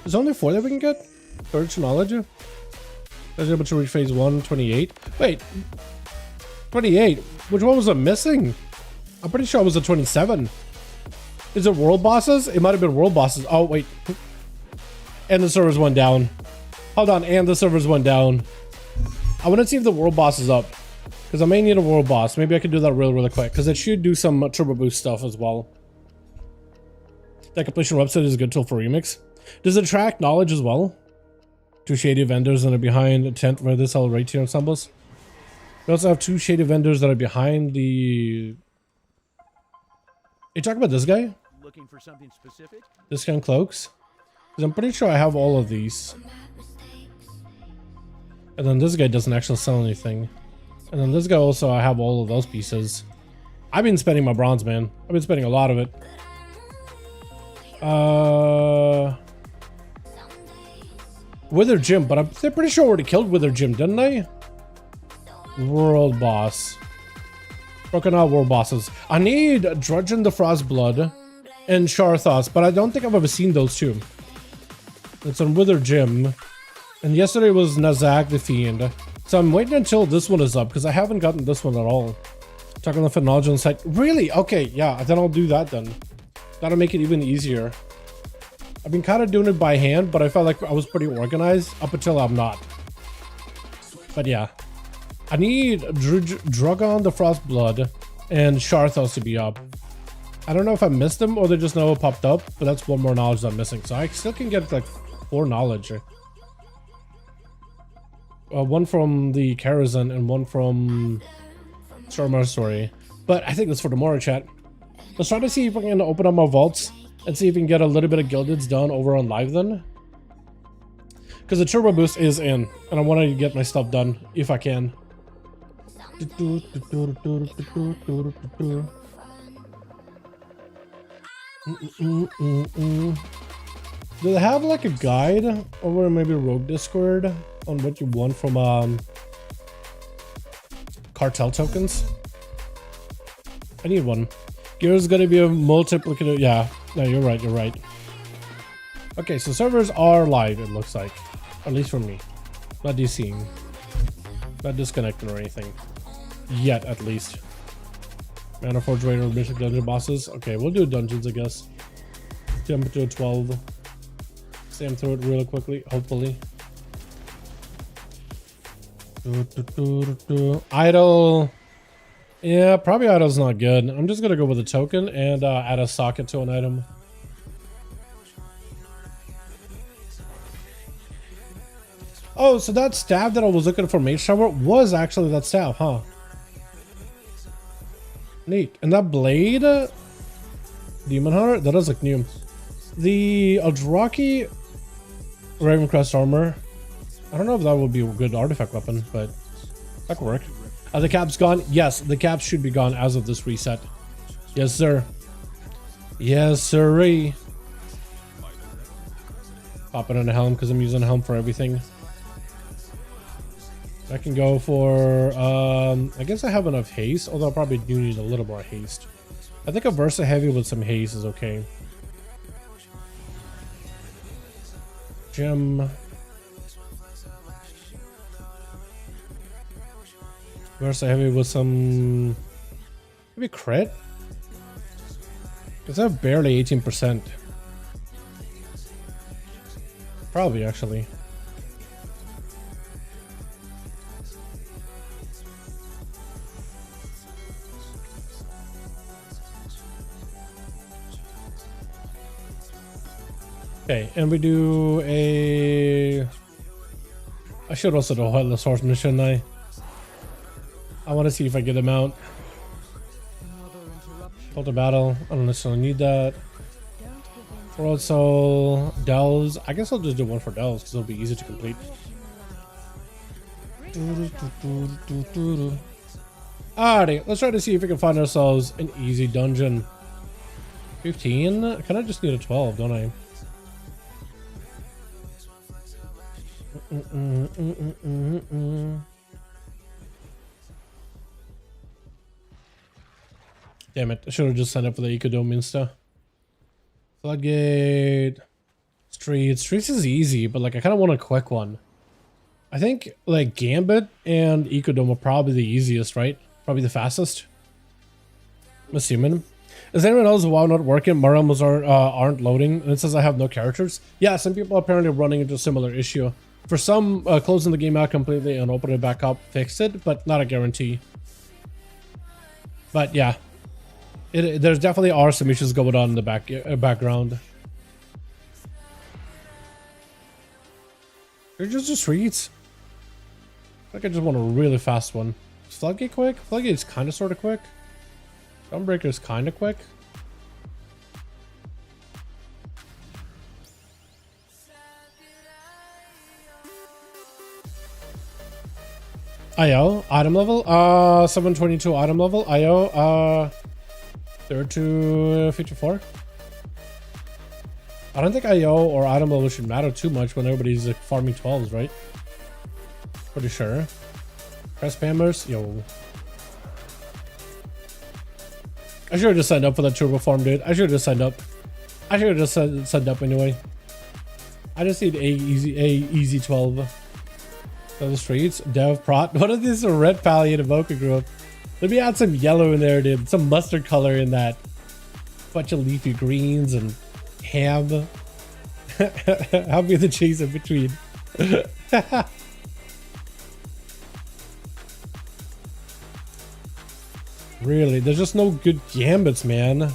There's only 4 that we can get? Courage knowledge. I was able to reach phase 1, 28. Wait, 28. Which one was I missing? I'm pretty sure it was a 27. Is it world bosses? It might have been world bosses. Oh wait, and the servers went down. Hold on, and the servers went down. I want to see if the world boss is up. Because I may need a world boss. Maybe I can do that really quick. Because it should do some turbo boost stuff as well. That completion website is a good tool for Remix. Does it track knowledge as well? 2 shady vendors that are behind a tent where this all right here ensembles. We also have 2 shady vendors that are behind the... You talking about this guy? Looking for something specific? Discount cloaks? Because I'm pretty sure I have all of these. And then this guy doesn't actually sell anything. And then this guy also, I have all of those pieces. I've been spending my bronze, man. I've been spending a lot of it. Wither Gym, but I'm pretty sure I already killed Wither Gym, didn't I? World boss. Broken out world bosses. I need Drudgeon the Frostblood and Sharthos, but I don't think I've ever seen those two. It's on Wither Gym. And yesterday was Nazak the Fiend. So I'm waiting until this one is up because I haven't gotten this one at all. Talking on the knowledge on site. Really? Okay, yeah, then I'll do that then. That'll make it even easier. I've been kind of doing it by hand, but I felt like I was pretty organized up until I'm not. But yeah. I need Dragon the Frostblood and Sharthos to be up. I don't know if I missed them or they just never popped up, but that's one more knowledge that I'm missing. So I still can get like 4 knowledge. One from the Karazhan and one from Stormar Story. But I think that's for tomorrow, chat. Let's try to see if I can open up my vaults and see if we can get a little bit of gildeds done over on live then. Because the turbo boost is in, and I want to get my stuff done if I can. Do they have like a guide over maybe Rogue Discord on what you want from cartel tokens? I need one. Gear is gonna be a multiplicative. Yeah, no, you're right. Okay, so servers are live, it looks like. At least for me. Not DCing. Not disconnecting or anything. Yet, at least. Mana Forge Raider, Mythic Dungeon bosses. Okay, we'll do dungeons, I guess. Jump to a 12. Slam through it really quickly, hopefully. Idle. Yeah, probably idle's not good. I'm just gonna go with a token and add a socket to an item. Oh, so that staff that I was looking for Mage Tower was actually that staff, huh? Neat. And that blade, Demon Hunter, that does look new. The Eldraki Ravencrest armor, I don't know if that would be a good artifact weapon, but that could work. Are the caps gone? Yes, the caps should be gone as of this reset. Yes, sir. Yes, sirree. Pop it on a helm because I'm using a helm for everything. I can go for, I guess I have enough haste, although I probably do need a little more haste. I think a Versa Heavy with some haste is okay. Gem. Versa Heavy with some, maybe crit? Because I have barely 18%. Probably, actually. Okay, and we do a... I should also do a Headless Horseman, shouldn't I? I want to see if I get him out. Call to battle. I don't necessarily need that. World Soul, Dells. I guess I'll just do one for Dells because it'll be easy to complete. Alrighty, let's try to see if we can find ourselves an easy dungeon. 15? I kind of just need a 12, don't I? Damn it, I should have just signed up for the Ecodome Insta. Floodgate. Streets. Streets is easy, but like I kind of want a quick one. I think like Gambit and Ecodome are probably the easiest, right? Probably the fastest. I'm assuming. Is anyone else WoW not working? Marams aren't loading, and it says I have no characters. Yeah, some people are apparently running into a similar issue. For some, closing the game out completely and opening it back up fixed it, but not a guarantee. But yeah, there's definitely are some issues going on in the background. They're just the streets. I think I just want a really fast one. Is Floodgate quick? Floodgate's kind of sort of quick. Gunbreaker's kind of quick. IO, item level, 722 item level, IO, 3254. I don't think IO or item level should matter too much when everybody's like farming 12s, right? Pretty sure. Press spammers, yo. I should have just signed up for that turbo farm, dude. I should have just signed up. I should have just signed up anyway. I just need a easy 12. The streets, dev, prot. What is this? A red pally in Evoker group? Let me add some yellow in there, dude. Some mustard color in that. Bunch of leafy greens and ham. I'll be the cheese in between. Really, there's just no good gambits, man.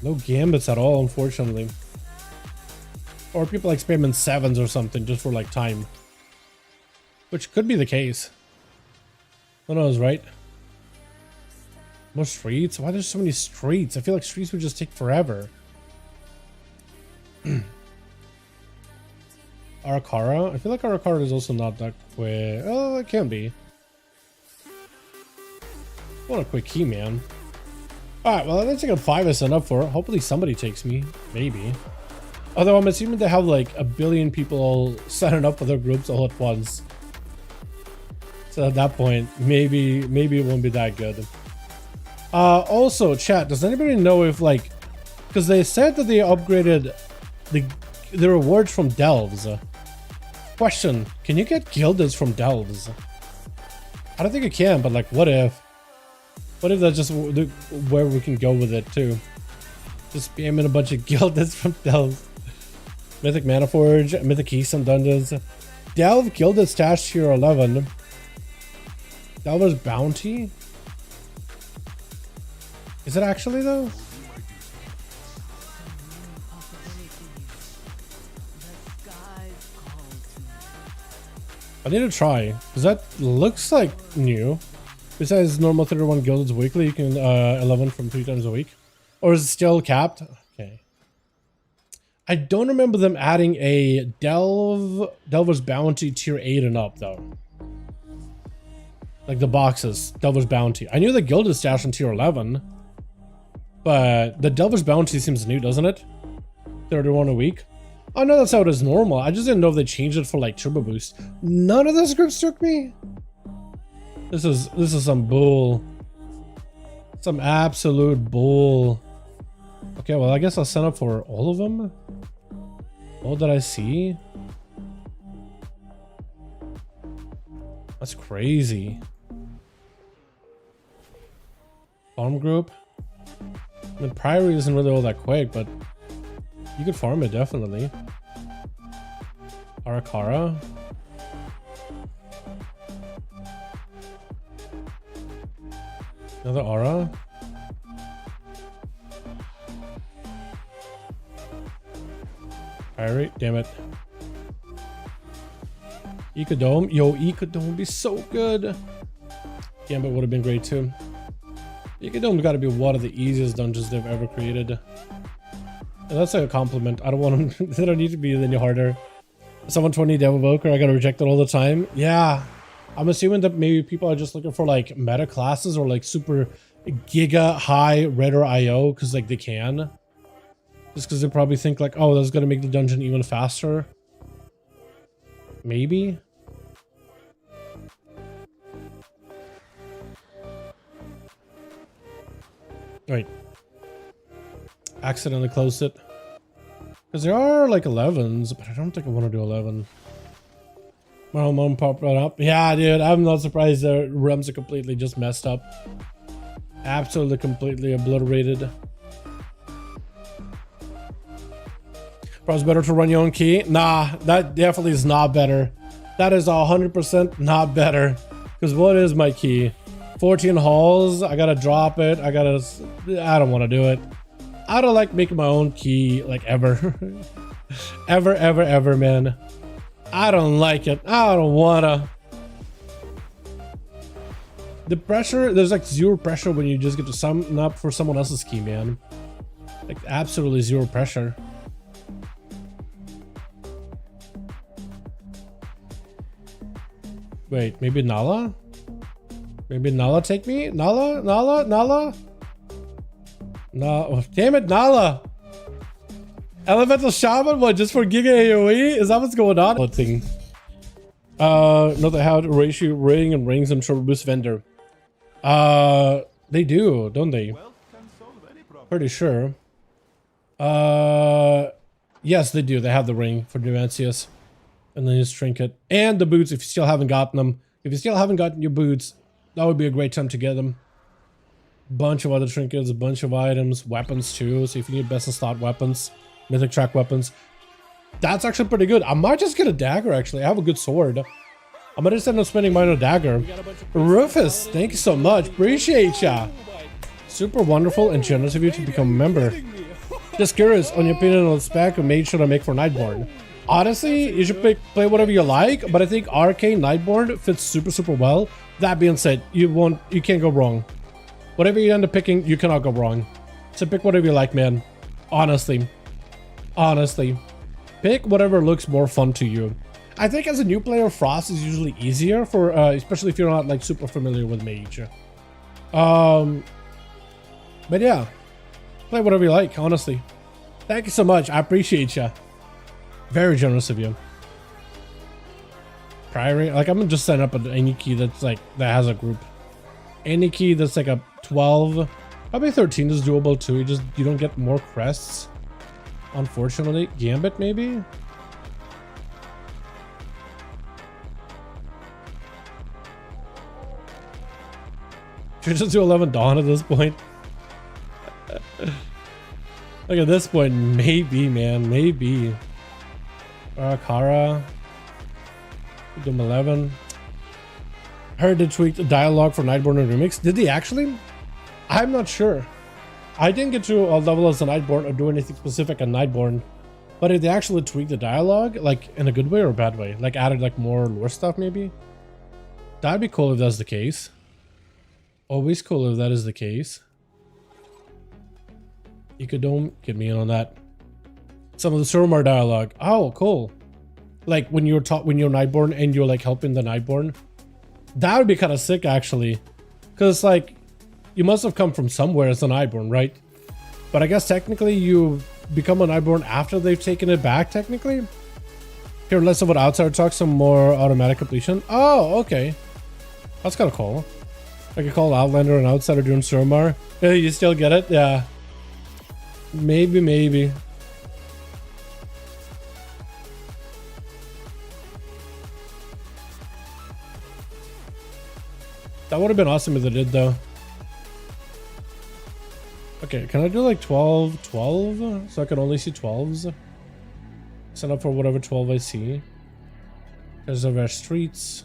No gambits at all, unfortunately. Or people like spamming 7s or something just for like time. Which could be the case. Who knows, right? More streets? Why there's so many streets? I feel like streets would just take forever. Arakara? I feel like Arakara is also not that quick. Oh, it can be. What a quick key, man. Alright, well, let's take a 5 I signed up for. Hopefully somebody takes me. Maybe. Although I'm assuming they have like a billion people all signing up for their groups all at once. So at that point, maybe it won't be that good. Also, chat, does anybody know if like, because they said that they upgraded the rewards from delves. Question, can you get gildeds from delves? I don't think you can, but like, what if? What if that's just where we can go with it too? Just spamming a bunch of gildeds from delves. Mythic Maniforge, Mythic Keystone Dungeons. Delve Gilded Stash Tier 11. Delver's Bounty? Is it actually though? I need to try, because that looks like new. Besides normal 31 gildeds weekly, you can 11 from 3 times a week. Or is it still capped? Okay. I don't remember them adding a Delver's Bounty tier 8 and up though. Like the boxes, Delver's Bounty. I knew the Gilded Stash on tier 11. But the Delver's Bounty seems new, doesn't it? 31 a week. Oh no, that's how it is normal. I just didn't know if they changed it for like Turbo Boost. None of the scripts took me. This is some bull. Some absolute bull. Okay, well I guess I'll sign up for all of them. All that I see. That's crazy. Farm group. I mean, Priory isn't really all that quick, but you could farm it definitely. Arakara. Another aura. Priory, damn it. Ecodome. Yo, Ecodome would be so good. Gambit would have been great too. Ecodome's got to be one of the easiest dungeons they've ever created. And that's like a compliment. I don't want them. They don't need to be any harder. 720 Devil Evoker, I gotta reject it all the time. Yeah. I'm assuming that maybe people are just looking for like meta classes or like super giga high redder IO because like they can. Just because they probably think like, oh, that's gonna make the dungeon even faster. Maybe. Wait. Accidentally closed it. Because there are like 11s, but I don't think I want to do 11. My mom popped right up. Yeah, dude, I'm not surprised the realms are completely just messed up. Absolutely completely obliterated. Probably better to run your own key. Nah, that definitely is not better. That is 100% not better. Because what is my key? 14 halls. I gotta drop it. I don't want to do it. I don't like making my own key like ever. ever, man. I don't like it. I don't wanna. The pressure, there's like zero pressure when you just get to sign up for someone else's key, man. Like absolutely zero pressure. Wait, maybe Nala? Maybe Nala take me? Nala? No, oh, damn it, Nala! Elemental Shaman? What, just for Giga AoE? Is that what's going on? Thing. Not how to ratio ring and rings and turbo boost vendor. They do, don't they? Pretty sure. Yes, they do. They have the ring for Nuancius. And then his trinket. And the boots if you still haven't gotten them. If you still haven't gotten your boots, that would be a great time to get them. Bunch of other trinkets, a bunch of items, weapons too. So if you need best in slot weapons, mythic track weapons. That's actually pretty good. I might just get a dagger actually. I have a good sword. I might just end up spending mine on a dagger. Rufus, thank you so much. Appreciate ya. Super wonderful and generous of you to become a member. Just curious on your opinion on the spec and made sure to make for Nightborn. Honestly, you should play whatever you like, but I think Arcane Nightborn fits super well. That being said, you can't go wrong. Whatever you end up picking, you cannot go wrong. So pick whatever you like, man. Honestly. Pick whatever looks more fun to you. I think as a new player, Frost is usually easier for, especially if you're not like super familiar with Mage. But yeah, play whatever you like, honestly. Thank you so much. I appreciate you. Very generous of you. Priory, like I'm gonna just sign up at any key that's like, that has a group. Any key that's like a 12, probably 13 is doable too. You don't get more crests. Unfortunately, Gambit maybe? Should just do 11 Dawn at this point. Like at this point, maybe, man, maybe. Kara. Do 11. Heard they tweaked the dialogue for Nightborn and REMIX. Did they actually? I'm not sure. I didn't get to a level as a Nightborn or do anything specific on Nightborn. But did they actually tweak the dialogue? Like in a good way or a bad way? Like added like more lore stuff maybe? That'd be cool if that's the case. Always cool if that is the case. Ecodome, get me in on that. Some of the Surmar dialogue. Oh, cool. Like when you're Nightborn and you're like helping the Nightborn. That would be kind of sick actually. Because like you must have come from somewhere as an Nightborn, right? But I guess technically you become a Nightborn after they've taken it back technically. Hear less of what outsider talk, some more automatic completion. Oh, okay. That's kind of cool. I could call Outlander an outsider doing Surmar. You still get it? Yeah. Maybe. That would have been awesome if they did though. Okay, can I do like 12 so I can only see 12s? Sign up for whatever 12 I see. There's our streets.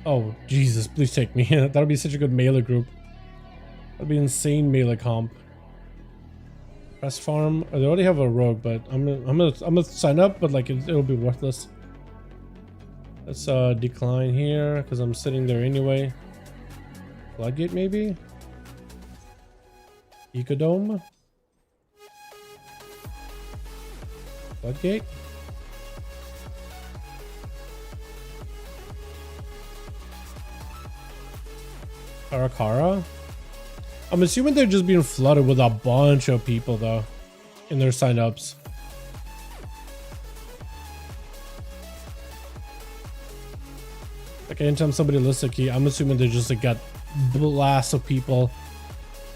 Oh Jesus, please take me. That would be such a good melee group. That'd be insane melee comp. Press farm. They already have a rogue, but I'm gonna sign up, but like it'll be worthless. Let's decline here because I'm sitting there anyway. Floodgate maybe? Ecodome? Floodgate? Karakara? I'm assuming they're just being flooded with a bunch of people though in their sign-ups. Like anytime somebody lists a key, I'm assuming they just like got blasts of people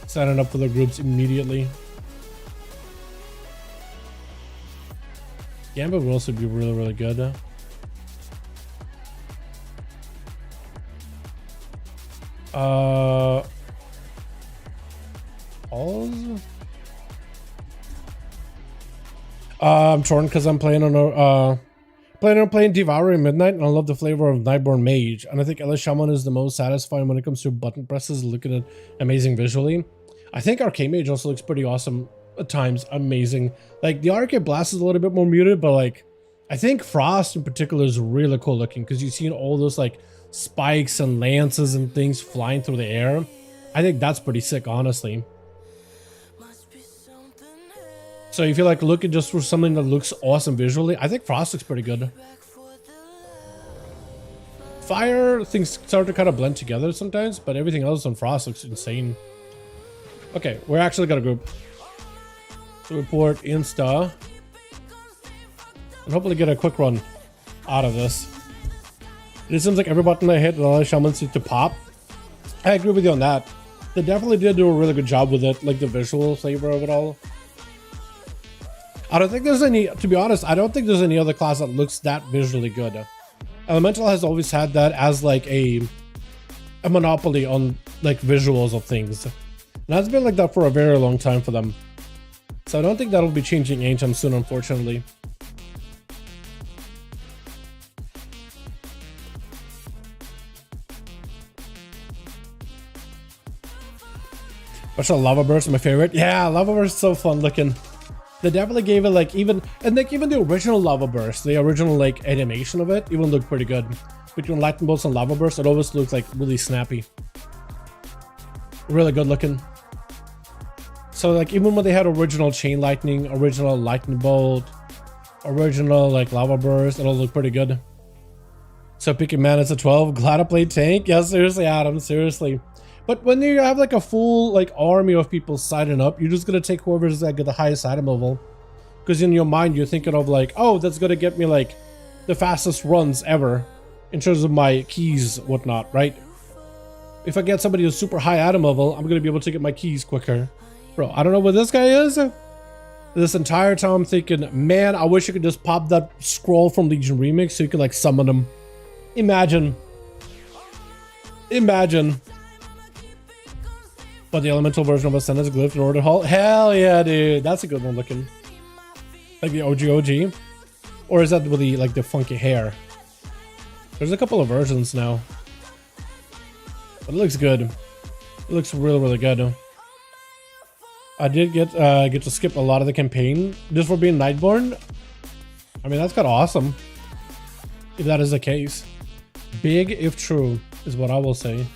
signing up for their groups immediately. Gambit will also be really good. Halls? I'm torn because I'm playing on playing Devouring Midnight, and I love the flavor of Nightborn Mage. And I think Elish Shaman is the most satisfying when it comes to button presses, looking at amazing visually. I think Arcane Mage also looks pretty awesome at times, amazing. Like the Arcade Blast is a little bit more muted, but like I think Frost in particular is really cool looking because you've seen all those like spikes and lances and things flying through the air. I think that's pretty sick, honestly. So if you like looking just for something that looks awesome visually, I think Frost looks pretty good. Fire, things start to kind of blend together sometimes, but everything else on Frost looks insane. Okay, we're actually got a group. So report Insta. And hopefully get a quick run out of this. It seems like every button I hit, all the shamans seem to pop. I agree with you on that. They definitely did do a really good job with it, like the visual flavor of it all. I don't think there's any, to be honest, I don't think there's any other class that looks that visually good. Elemental has always had that as like a monopoly on like visuals of things. And that's been like that for a very long time for them. So I don't think that'll be changing anytime soon, unfortunately. Special Lava Burst is my favorite. Yeah, Lava Burst is so fun looking. They definitely gave it like even the original Lava Burst, the original like animation of it even looked pretty good. Between Lightning Bolts and Lava Burst, it always looks like really snappy. Really good looking. So like even when they had original Chain Lightning, original Lightning Bolt, original like Lava Burst, it all looked pretty good. So picking mana to 12, glad I played tank. Yeah, seriously, Adam, seriously. But when you have like a full like army of people signing up, you're just gonna take whoever's like at the highest item level, because in your mind you're thinking of like, oh, that's gonna get me like the fastest runs ever in terms of my keys, whatnot, right? If I get somebody who's super high item level, I'm gonna be able to get my keys quicker. Bro, I don't know what this guy is. This entire time I'm thinking, man, I wish you could just pop that scroll from Legion Remix so you could like summon them. Imagine. But the elemental version of Ascendant's Glyph in Order Hall? Hell yeah, dude. That's a good one looking. Like the OG? Or is that with the like the funky hair? There's a couple of versions now. But it looks good. It looks really, really good. I did get to skip a lot of the campaign just for being Nightborn. I mean, that's kind of awesome. If that is the case. Big if true is what I will say.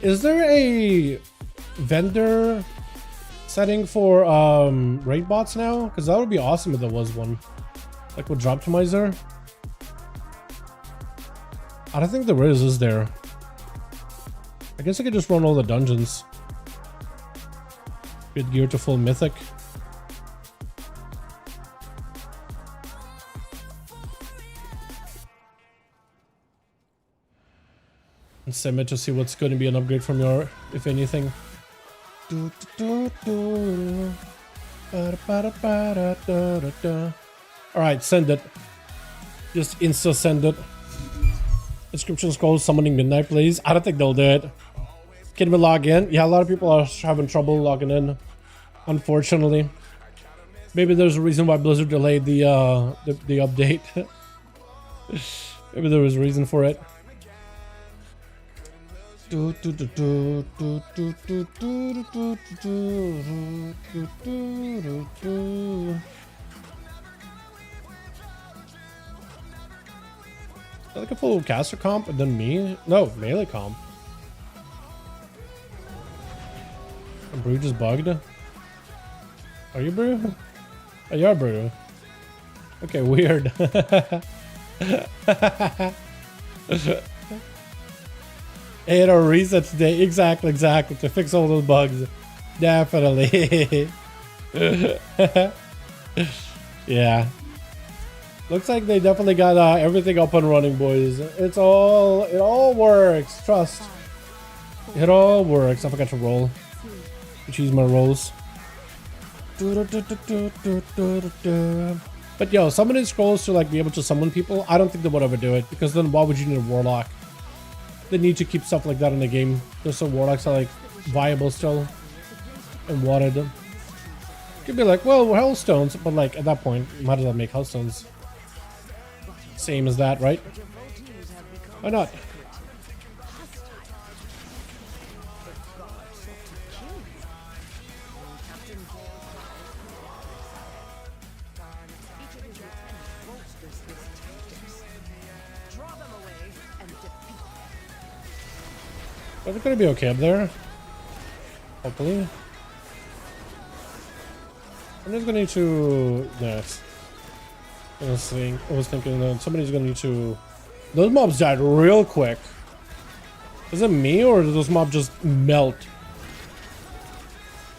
Is there a vendor setting for raid bots now? Because that would be awesome if there was one. Like with Droptimizer. I don't think there is there? I guess I could just run all the dungeons. Get geared to full Mythic. And submit to see what's going to be an upgrade from your, if anything. Alright, send it. Just insta send it. Inscription scroll summoning midnight, please. I don't think they'll do it. Can we log in? Yeah, a lot of people are having trouble logging in, unfortunately. Maybe there's a reason why Blizzard delayed the update. Maybe there was a reason for it. Like a full caster comp and then me? No, melee comp. And Brew just bugged. Are you Brew? Oh, you are Brew. Okay, weird. It a reset today. Exactly, to fix all those bugs. Definitely. Yeah. Looks like they definitely got everything up and running, boys. It all works. Trust. It all works. I forgot to roll. Choose my rolls. But yo, summoning scrolls to like be able to summon people, I don't think they would ever do it, because then why would you need a warlock? they need to keep stuff like that in the game, just so warlocks are like viable still and wanted. Could be like, well, we're hellstones, but like at that point, might as well make hellstones. Same as that, right? Why not? But we're gonna be okay up there. Hopefully. I'm just gonna need to. Yes. I was thinking that somebody's gonna need to. Those mobs died real quick. Is it me or did those mobs just melt?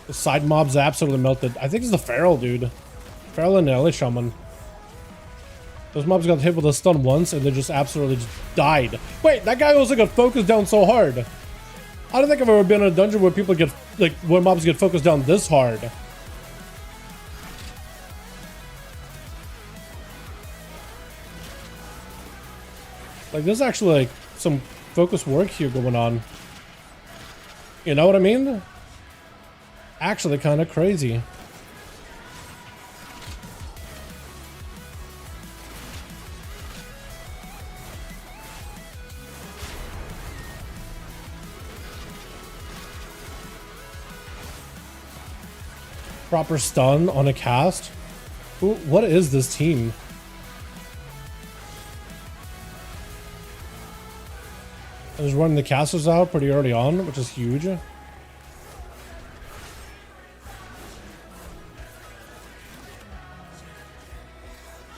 The side mobs absolutely melted. I think it's the Feral dude. Feral and the LA Shaman. Those mobs got hit with a stun once and they just absolutely just died. Wait, that guy also got focused down so hard. I don't think I've ever been in a dungeon where people get, like, where mobs get focused down this hard. Like, there's actually, like, some focus work here going on. You know what I mean? Actually kind of crazy. Proper stun on a cast? What is this team? I was running the casters out pretty early on, which is huge.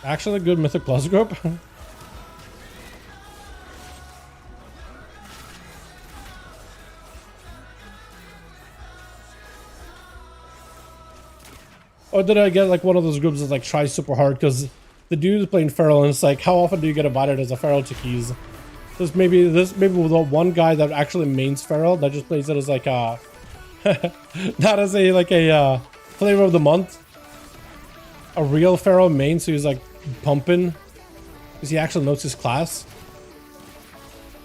Actually, a good Mythic Plus group. Or did I get like one of those groups that like tries super hard because the dude's playing Feral and it's like, how often do you get invited as a Feral to keys? This maybe with the one guy that actually mains Feral that just plays it as like a not as a like a flavor of the month. A real Feral main, so he's like pumping because he actually knows his class.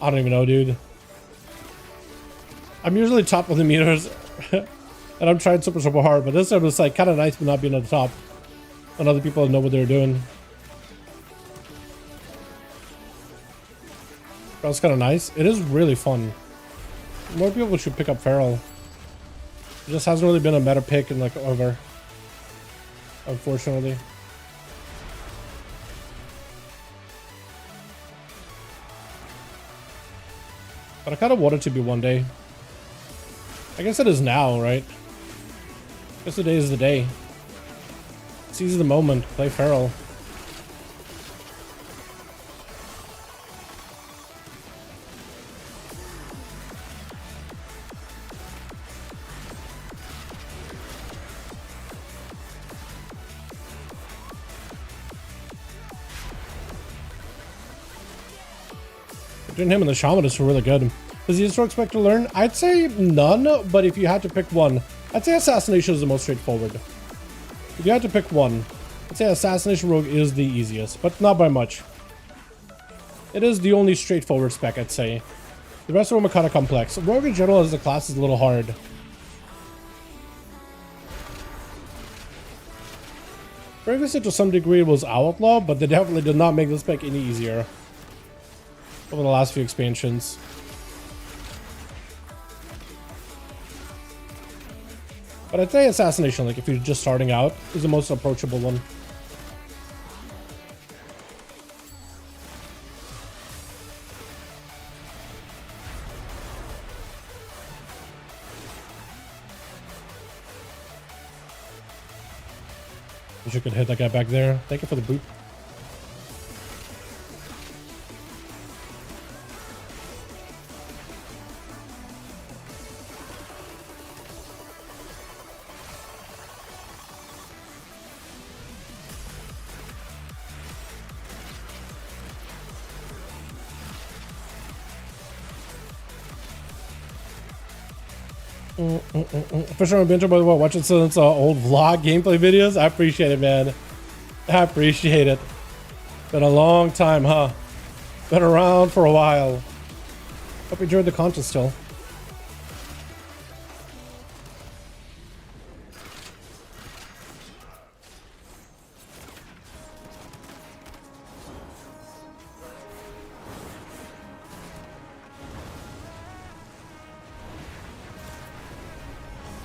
I don't even know, dude. I'm usually top of the meters. And I'm trying super hard, but this time it's like kind of nice but not being on the top. And other people know what they're doing. That's kind of nice. It is really fun. More people should pick up Feral. It just hasn't really been a meta pick in like ever. Unfortunately. But I kind of want it to be one day. I guess it is now, right? I guess today is the day. Seize the moment. Play Feral. Between him and the Shamanist are really good. Does he still expect to learn? I'd say none, but if you had to pick one, I'd say Assassination is the most straightforward. If you had to pick one, I'd say Assassination Rogue is the easiest, but not by much. It is the only straightforward spec, I'd say. The rest of them are kind of complex. Rogue in general as a class is a little hard. Previously, to some degree, it was Outlaw, but they definitely did not make the spec any easier over the last few expansions. But I'd say Assassination, like if you're just starting out, is the most approachable one. Wish you could hit that guy back there. Thank you for the boot. For sure, I've been by the way, watching some old vlog gameplay videos. I appreciate it, man. I appreciate it. Been a long time, huh? Been around for a while. Hope you enjoyed the content still.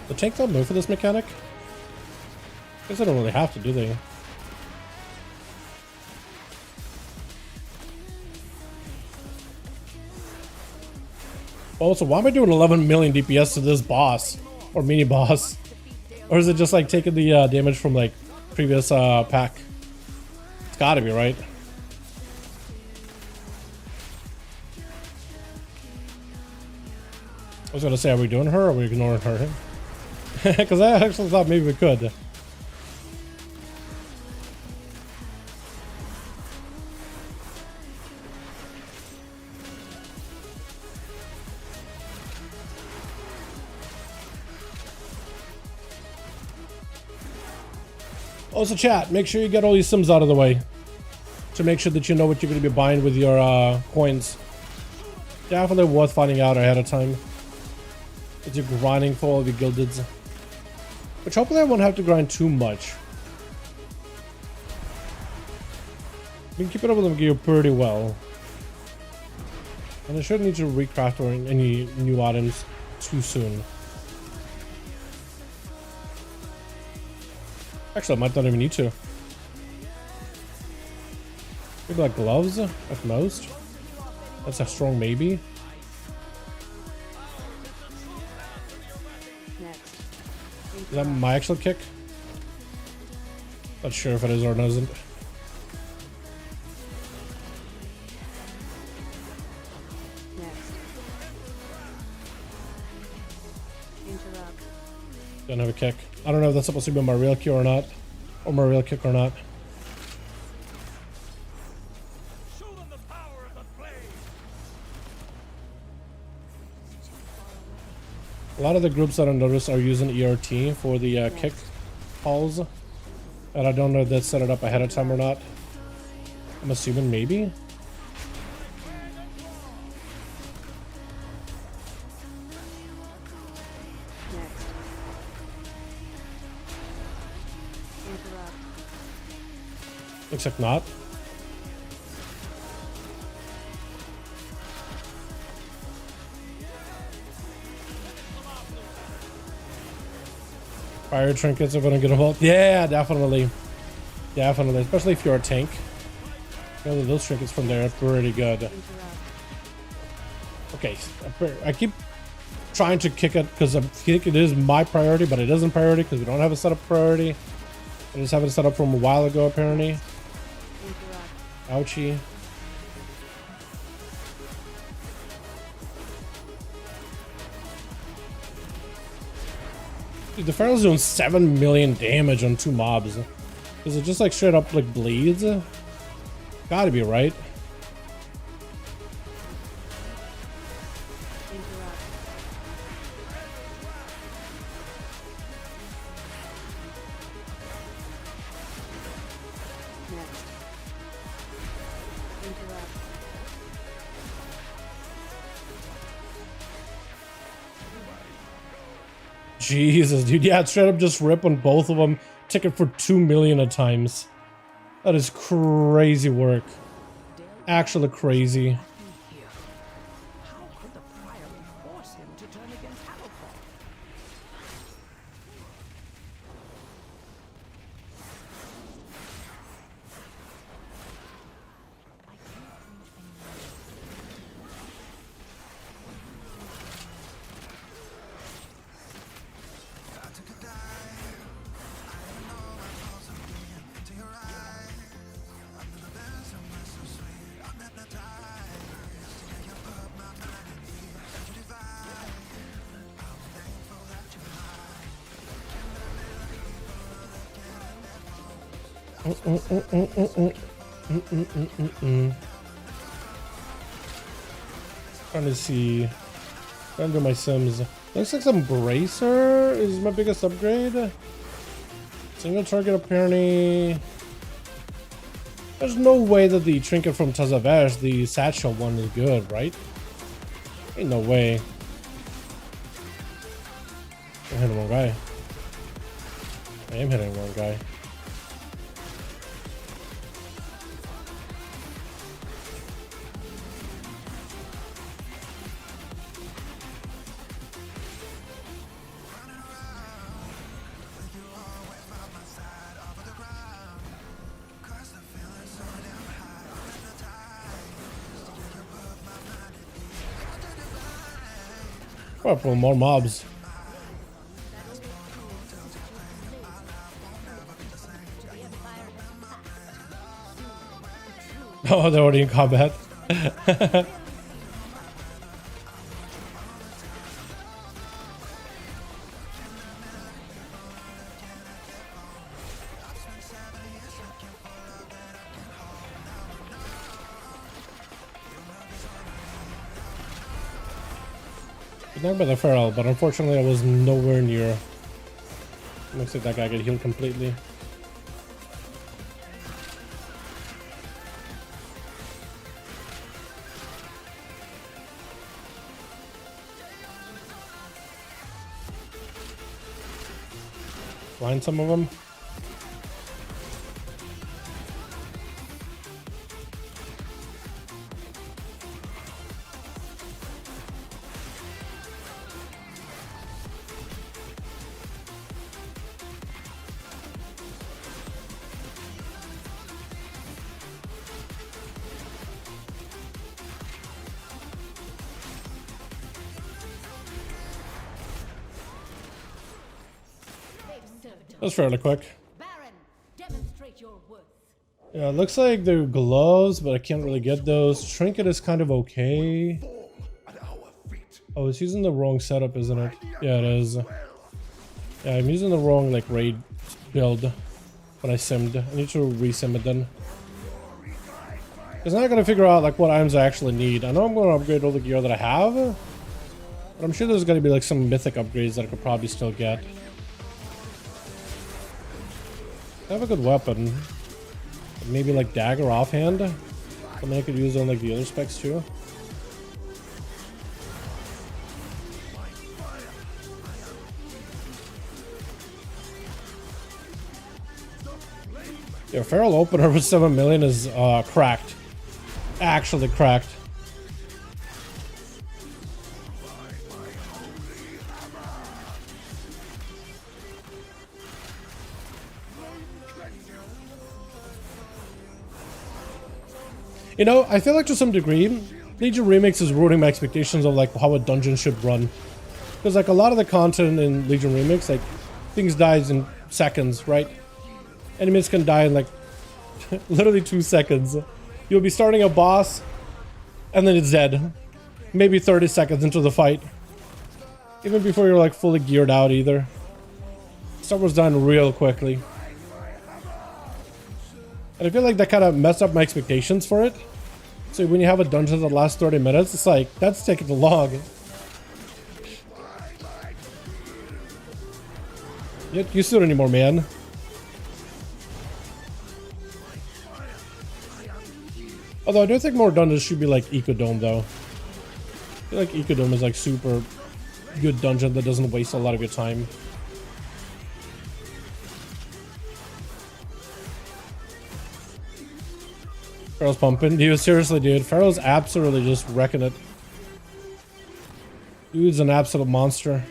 The tank don't move for this mechanic? Guess they don't really have to, do they? Also, why am I doing 11 million DPS to this boss? Or mini boss? Or is it just like taking the damage from like previous pack? It's gotta be, right? I was gonna say, are we doing her or are we ignoring her? Because I actually thought maybe we could. Also, chat, make sure you get all these sims out of the way to make sure that you know what you're going to be buying with your coins. Definitely worth finding out ahead of time. As you're grinding for all of your gildeds. Which hopefully I won't have to grind too much. We can keep it up with them gear pretty well. And I shouldn't need to recraft or any new items too soon. Actually, I might not even need to. Maybe like gloves at most. That's a strong maybe. Is that my actual kick? Not sure if it is or doesn't. Don't have a kick. I don't know if that's supposed to be my real kick or not. Or my real kick or not. A lot of the groups that I noticed are using ERT for the kick calls. And I don't know if they set it up ahead of time or not. I'm assuming maybe. Looks like not. Fire trinkets are gonna get involved. Yeah, definitely. Definitely. Especially if you're a tank. You know, those trinkets from there are pretty good. Okay, I keep trying to kick it because I think it is my priority, but it isn't priority because we don't have a setup priority. I just have it set up from a while ago, apparently. Ouchie. Dude, the Pharaoh's doing 7 million damage on 2 mobs. Is it just like straight up like bleeds? Gotta be right. Jesus, dude. Yeah, straight up just rip on both of them. Ticket for 2 million at times. That is crazy work. Actually crazy. Trying to see. Under my sims. Looks like some bracer is my biggest upgrade. Single target apparently. There's no way that the trinket from Tazavesh, the satchel one, is good, right? Ain't no way. I'm hitting one guy. I am hitting one guy. Probably pull more mobs. Oh, they're already in combat. Not by the feral, but unfortunately I was nowhere near. Looks like that guy got healed completely. Blind some of them. That was fairly quick. Baron, demonstrate your worth. Yeah, it looks like they're gloves, but I can't really get those. Trinket is kind of okay. Oh, it's using the wrong setup, isn't it? Yeah, it is. Yeah, I'm using the wrong like raid build when I simmed. I need to resim it then. Because now I gotta figure out like what items I actually need. I know I'm gonna upgrade all the gear that I have, but I'm sure there's gonna be like some mythic upgrades that I could probably still get. I have a good weapon. Maybe like dagger offhand. Something I could use on like the other specs too. Yeah, feral opener with 7 million is cracked. Actually cracked. You know, I feel like to some degree, Legion Remix is ruining my expectations of like how a dungeon should run. Because like a lot of the content in Legion Remix, like things dies in seconds, right? Enemies can die in like literally 2 seconds. You'll be starting a boss and then it's dead. Maybe 30 seconds into the fight. Even before you're like fully geared out either. Stuff was done real quickly. And I feel like that kind of messed up my expectations for it. So when you have a dungeon that lasts 30 minutes, it's like, that's taking too long. You don't use it anymore, man. Although I do think more dungeons should be like Ecodome though. I feel like Ecodome is like super good dungeon that doesn't waste a lot of your time. Pharaoh's pumping. Dude, seriously, dude. Pharaoh's absolutely just wrecking it. Dude's an absolute monster.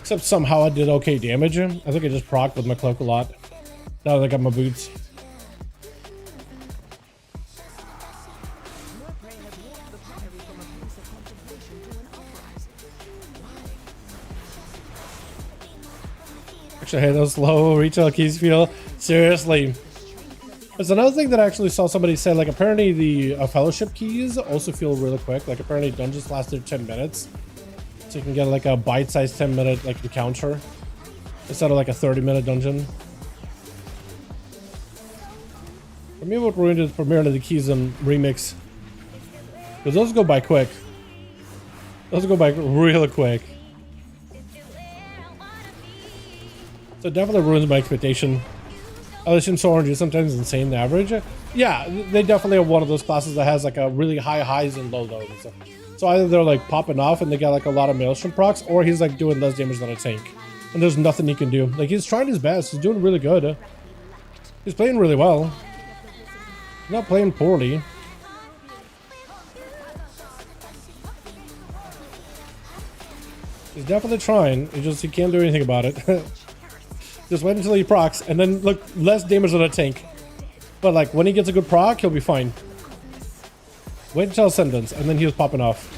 Except somehow I did okay damage. I think I just procced with my cloak a lot. Now that I got my boots. Actually, hey, those low retail keys feel. Seriously. There's another thing that I actually saw somebody say, like apparently the fellowship keys also feel really quick. Like apparently dungeons lasted 10 minutes. So you can get like a bite-sized 10-minute like encounter. instead of like a 30-minute dungeon. For me, what ruined it primarily the keys and remix. Because those go by quick. Those go by real quick. So it definitely ruins my expectation. LSM Orange is sometimes insane average. Yeah, they definitely are one of those classes that has like a really high highs and low lows. So either they're like popping off and they got like a lot of Maelstrom procs, or he's like doing less damage than a tank. And there's nothing he can do. Like, he's trying his best. He's doing really good. He's playing really well. He's not playing poorly. He's definitely trying. He can't do anything about it. Just wait until he procs, and then look, less damage than a tank. But like, when he gets a good proc, he'll be fine. Wait until Ascendance, and then he was popping off.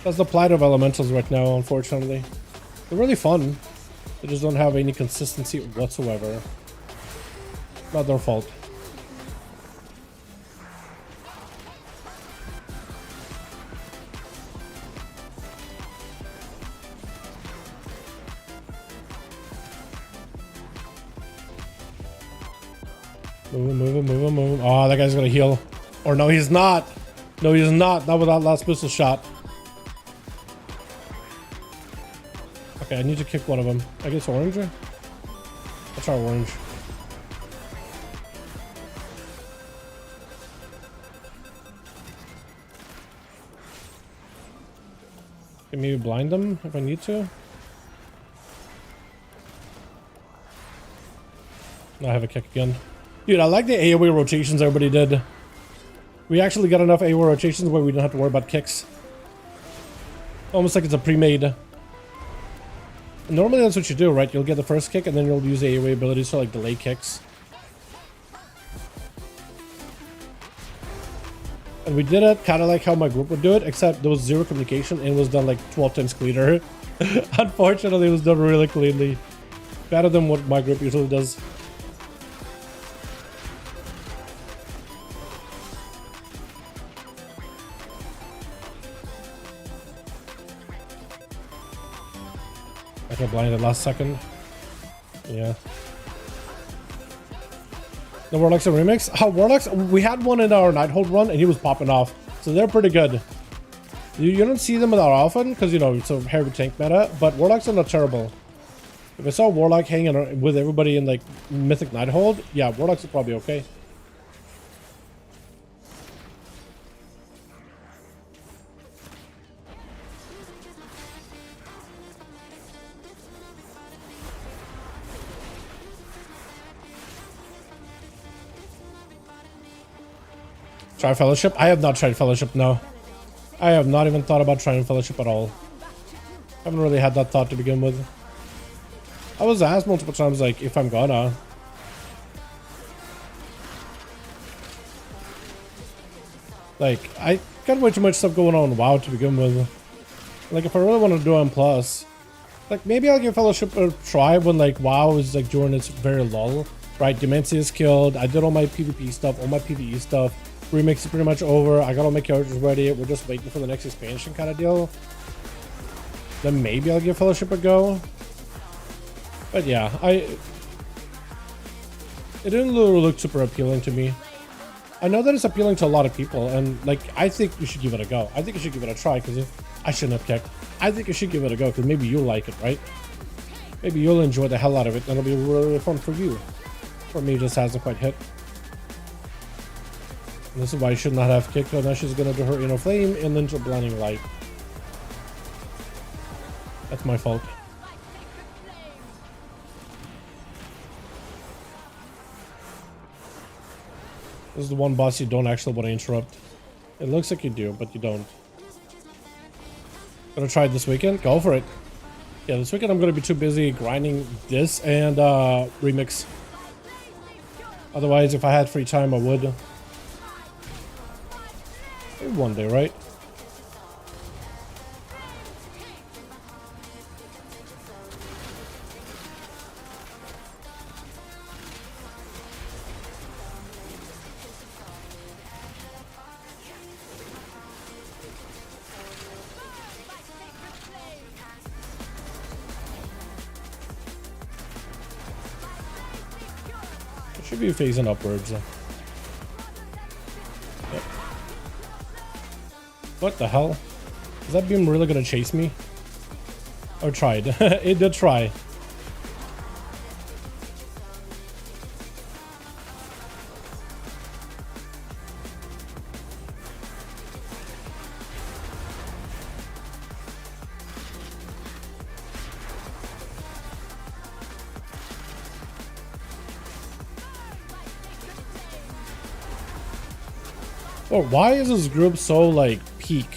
That's the plight of elementals right now, unfortunately. They're really fun. They just don't have any consistency whatsoever. Not their fault. Move him. Oh, that guy's gonna heal. Or no, he's not. No, he's not. Not with that last pistol shot. Okay, I need to kick one of them. I guess orange? I'll try orange. Can maybe blind them if I need to. No, I have a kick again. Dude, I like the AoE rotations everybody did. We actually got enough AoE rotations where we don't have to worry about kicks. Almost like it's a pre-made. Normally that's what you do, right? You'll get the first kick and then you'll use AoE abilities to like delay kicks. And we did it kind of like how my group would do it, except there was zero communication and it was done like 12 times cleaner. Unfortunately, it was done really cleanly. Better than what my group usually does. I got blinded last second. Yeah. The Warlocks and Remix? Oh, Warlocks, we had one in our Nighthold run and he was popping off. So they're pretty good. You don't see them that often because, you know, it's a heavy tank meta, but Warlocks are not terrible. If I saw Warlock hanging with everybody in like Mythic Nighthold, yeah, Warlocks are probably okay. Try Fellowship? I have not tried Fellowship, no. I have not even thought about trying Fellowship at all. I haven't really had that thought to begin with. I was asked multiple times, like, if I'm gonna. Like, I got way too much stuff going on in WoW to begin with. Like, if I really want to do M+, like, maybe I'll give Fellowship a try when, like, WoW is, like, during its very lull. Right, Dementia is killed. I did all my PvP stuff, all my PvE stuff. Remix is pretty much over. I got all my characters ready. We're just waiting for the next expansion kind of deal. Then maybe I'll give Fellowship a go. But yeah, it didn't look super appealing to me. I know that it's appealing to a lot of people, and like, I think you should give it a go. I think you should give it a try, because I shouldn't have kicked. I think you should give it a go, because maybe you'll like it, right? Maybe you'll enjoy the hell out of it, and it'll be really fun for you. For me, it just hasn't quite hit. And this is why I should not have kicked her. Now she's gonna do her inner flame and then to blinding light. That's my fault. This is the one boss you don't actually want to interrupt. It looks like you do, but you don't. Gonna try it this weekend? Go for it. Yeah, this weekend I'm gonna be too busy grinding this and Remix. Otherwise, if I had free time, I would. Maybe one day, right? Should be facing upwards. Yep. What the hell? Is that beam really gonna chase me? Oh, it tried. It did try. Oh, why is this group so like peak?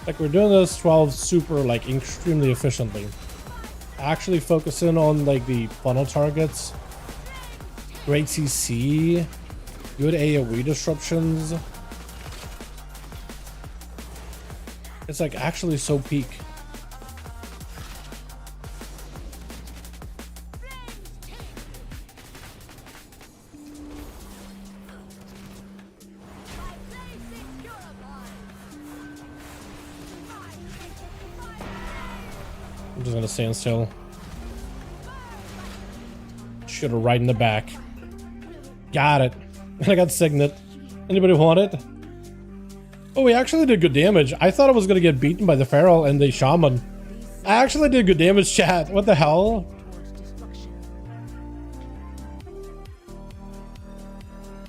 Like we're doing this 12 super like extremely efficiently. Actually focusing on like the funnel targets. Great CC. Good AoE disruptions. It's like actually so peak. I'm just gonna stand still. Shoot her right in the back. Got it. And I got Signet. Anybody want it? Oh, we actually did good damage. I thought I was gonna get beaten by the Feral and the Shaman. I actually did good damage, chat. What the hell?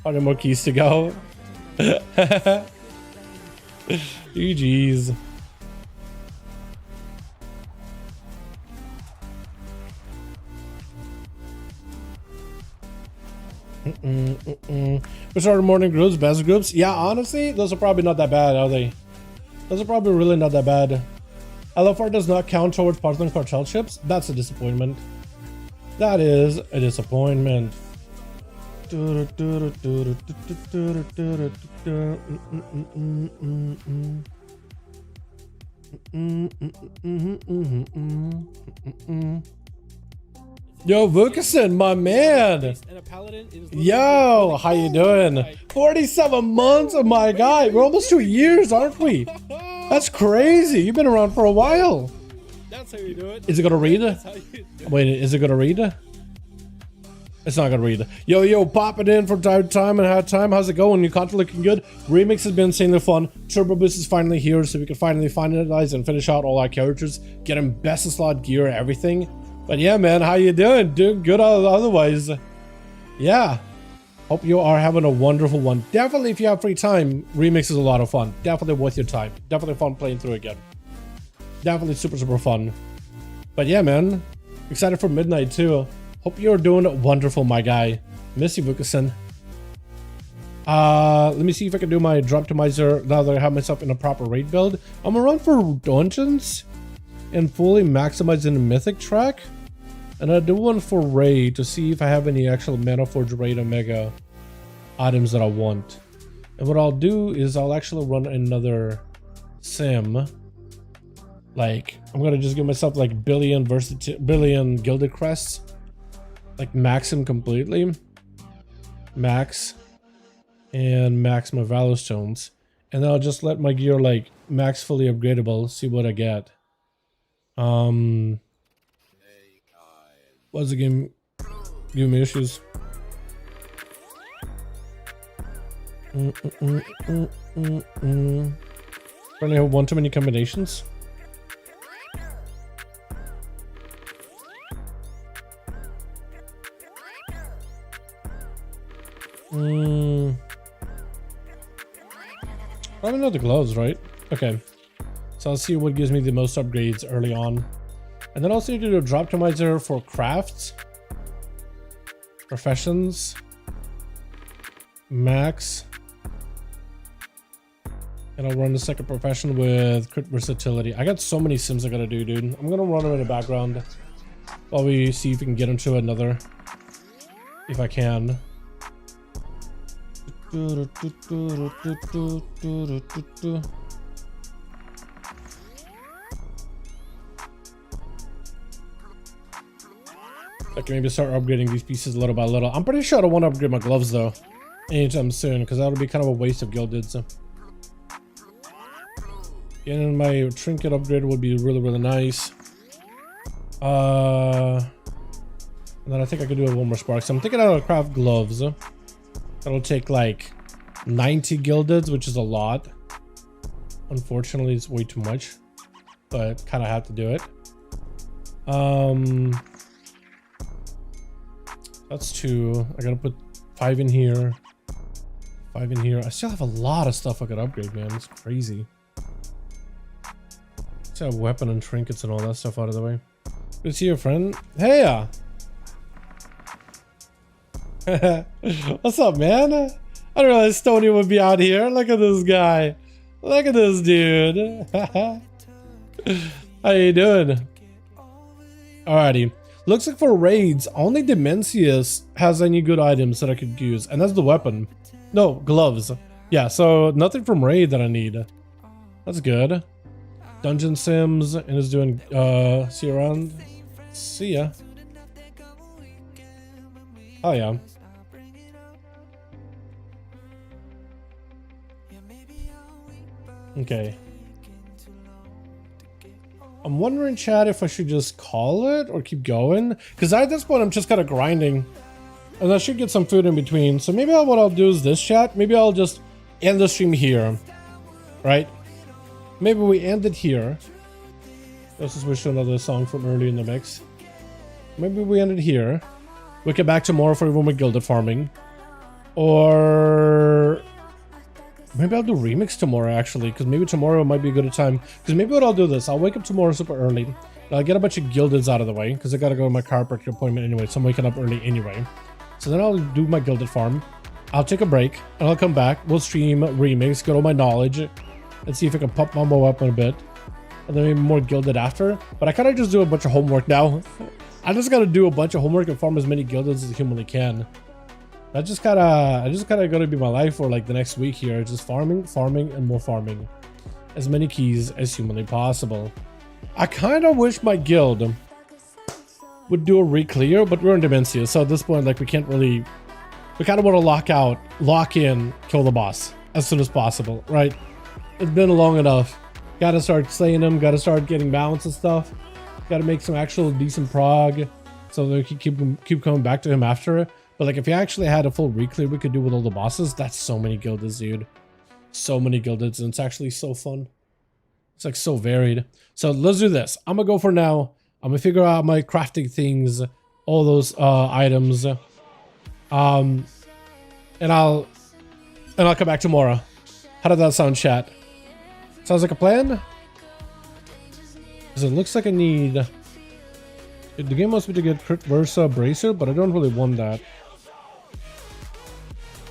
Are there more keys to go? GG's. Which are the morning groups, best groups? Yeah, honestly, those are probably not that bad, are they? Those are probably really not that bad. LFR does not count towards partner cartel chips. That's a disappointment. That is a disappointment. Yo, Vukasin, my man. Yo, how you doing? 47 months, oh my god. We're almost 2 years, aren't we? That's crazy. You've been around for a while. That's how you do it. Is it gonna read? Wait, is it gonna read? It's not gonna read. Yo, pop it in from time to time and have time. How's it going? Your content looking good? Remix has been insanely fun. Turbo Boost is finally here, so we can finally finalize and finish out all our characters, get them best of slot gear, everything. But yeah, man, how you doing? Doing good otherwise. Yeah. Hope you are having a wonderful one. Definitely, if you have free time, Remix is a lot of fun. Definitely worth your time. Definitely fun playing through again. Definitely super, super fun. But yeah, man. Excited for midnight, too. Hope you're doing wonderful, my guy. Miss you, Vukasin. Let me see if I can do my drop optimizer now that I have myself in a proper raid build. I'm gonna run for dungeons and fully maximizing the Mythic track. And I'll do one for raid to see if I have any actual Mana Forge raid Omega items that I want. And what I'll do is I'll actually run another sim. Like, I'm gonna just give myself like billion gilded crests. Like max him completely. Max. And max my Valor Stones. And then I'll just let my gear like max fully upgradable. See what I get. What's the game giving me issues? Apparently I have one too many combinations. Probably not the gloves, right? Okay. So I'll see what gives me the most upgrades early on. And then also need to do a drop optimizer for crafts. Professions. Max. And I'll run the second profession with crit versatility. I got so many sims I gotta do, dude. I'm gonna run them in the background while we see if we can get into another. If I can. I can maybe start upgrading these pieces little by little. I'm pretty sure I don't want to upgrade my gloves though anytime soon, because that'll be kind of a waste of gilded. So getting my trinket upgrade would be really, really nice. And then I think I could do one more spark. So I'm thinking I'll craft gloves. That'll take like 90 gildeds, which is a lot. Unfortunately, it's way too much, but kind of have to do it. That's 2. I gotta put 5 in here. 5 in here. I still have a lot of stuff I could upgrade, man. It's crazy. Let's have weapon and trinkets and all that stuff out of the way. Good to see your friend. Hey! What's up, man? I didn't realize Stony would be out here. Look at this guy. Look at this dude. How you doing? Alrighty. Looks like for raids, only Dimensius has any good items that I could use. And that's the weapon. No, gloves. Yeah, so nothing from raid that I need. That's good. Dungeon Sims and is doing see you around. See ya. Oh yeah. Okay. I'm wondering, chat, if I should just call it or keep going, because at this point I'm just kind of grinding and I should get some food in between. So maybe what I'll do is this, chat. Maybe I'll just end the stream here, right? Maybe we end it here. Let's just switch to another song from early in the mix. Maybe we end it here. We get back tomorrow for everyone with gilded farming, or maybe I'll do remix tomorrow, actually, because maybe tomorrow might be a good time. Because maybe what I'll do this, I'll wake up tomorrow super early, and I'll get a bunch of gildeds out of the way, because I gotta go to my chiropractor appointment anyway, so I'm waking up early anyway. So then I'll do my gilded farm, I'll take a break, and I'll come back, we'll stream remix, get all my knowledge, and see if I can pump my bow up a bit, and then maybe more gilded after. But I kind of just do a bunch of homework now. I just gotta do a bunch of homework and farm as many gildeds as I humanly can. I just kinda gonna be my life for like the next week here. Just farming, and more farming. As many keys as humanly possible. I kinda wish my guild would do a re-clear, but we're in Dementia, so at this point, like, we can't really... We kinda wanna lock in, kill the boss as soon as possible, right? It's been long enough. Gotta start slaying him, gotta start getting balance and stuff. Gotta make some actual decent prog so that we can keep coming back to him after. But like, if you actually had a full re-clear we could do with all the bosses, that's so many gildeds, dude. So many gildeds, and it's actually so fun. It's like so varied. So let's do this. I'm gonna go for now. I'm gonna figure out my crafting things, all those items. And I'll come back tomorrow. How did that sound, chat? Sounds like a plan? Because it looks like I need... The game wants me to get Crit Versa Bracer, but I don't really want that.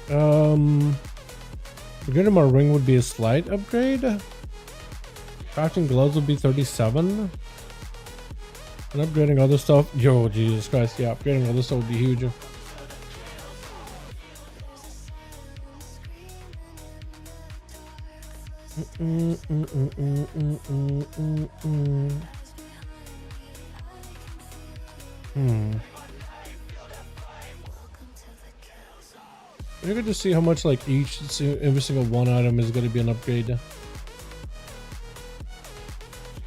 Upgrading my ring would be a slight upgrade. Crafting gloves would be 37. And upgrading other stuff... Yo, Jesus Christ. Yeah, upgrading other stuff would be huge. You're going to see how much like every single one item is going to be an upgrade.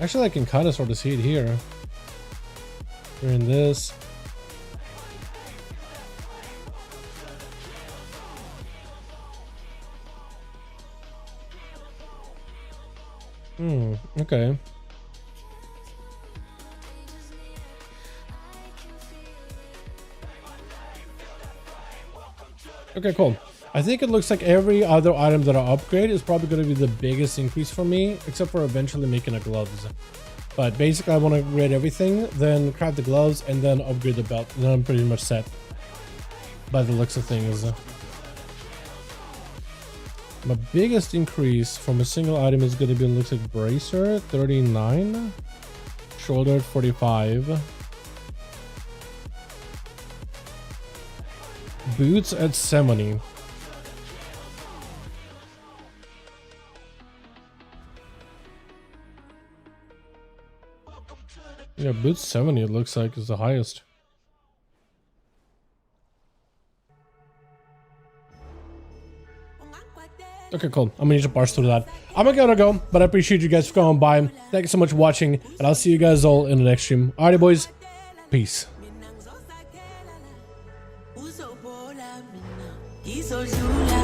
Actually, I can kind of sort of see it here. We're in this. Okay. Okay, cool. I think it looks like every other item that I upgrade is probably going to be the biggest increase for me, except for eventually making a gloves. But basically, I want to upgrade everything, then craft the gloves, and then upgrade the belt. And then I'm pretty much set by the looks of things. My biggest increase from a single item is going to be, it looks like bracer 39, shoulder 45, boots at 70. Yeah, boots 70 it looks like is the highest. Okay, cool. I'm gonna need to parse through that. I'm gonna go, but I appreciate you guys for coming by. Thank you so much for watching, and I'll see you guys all in the next stream. Alrighty, boys. Peace. so you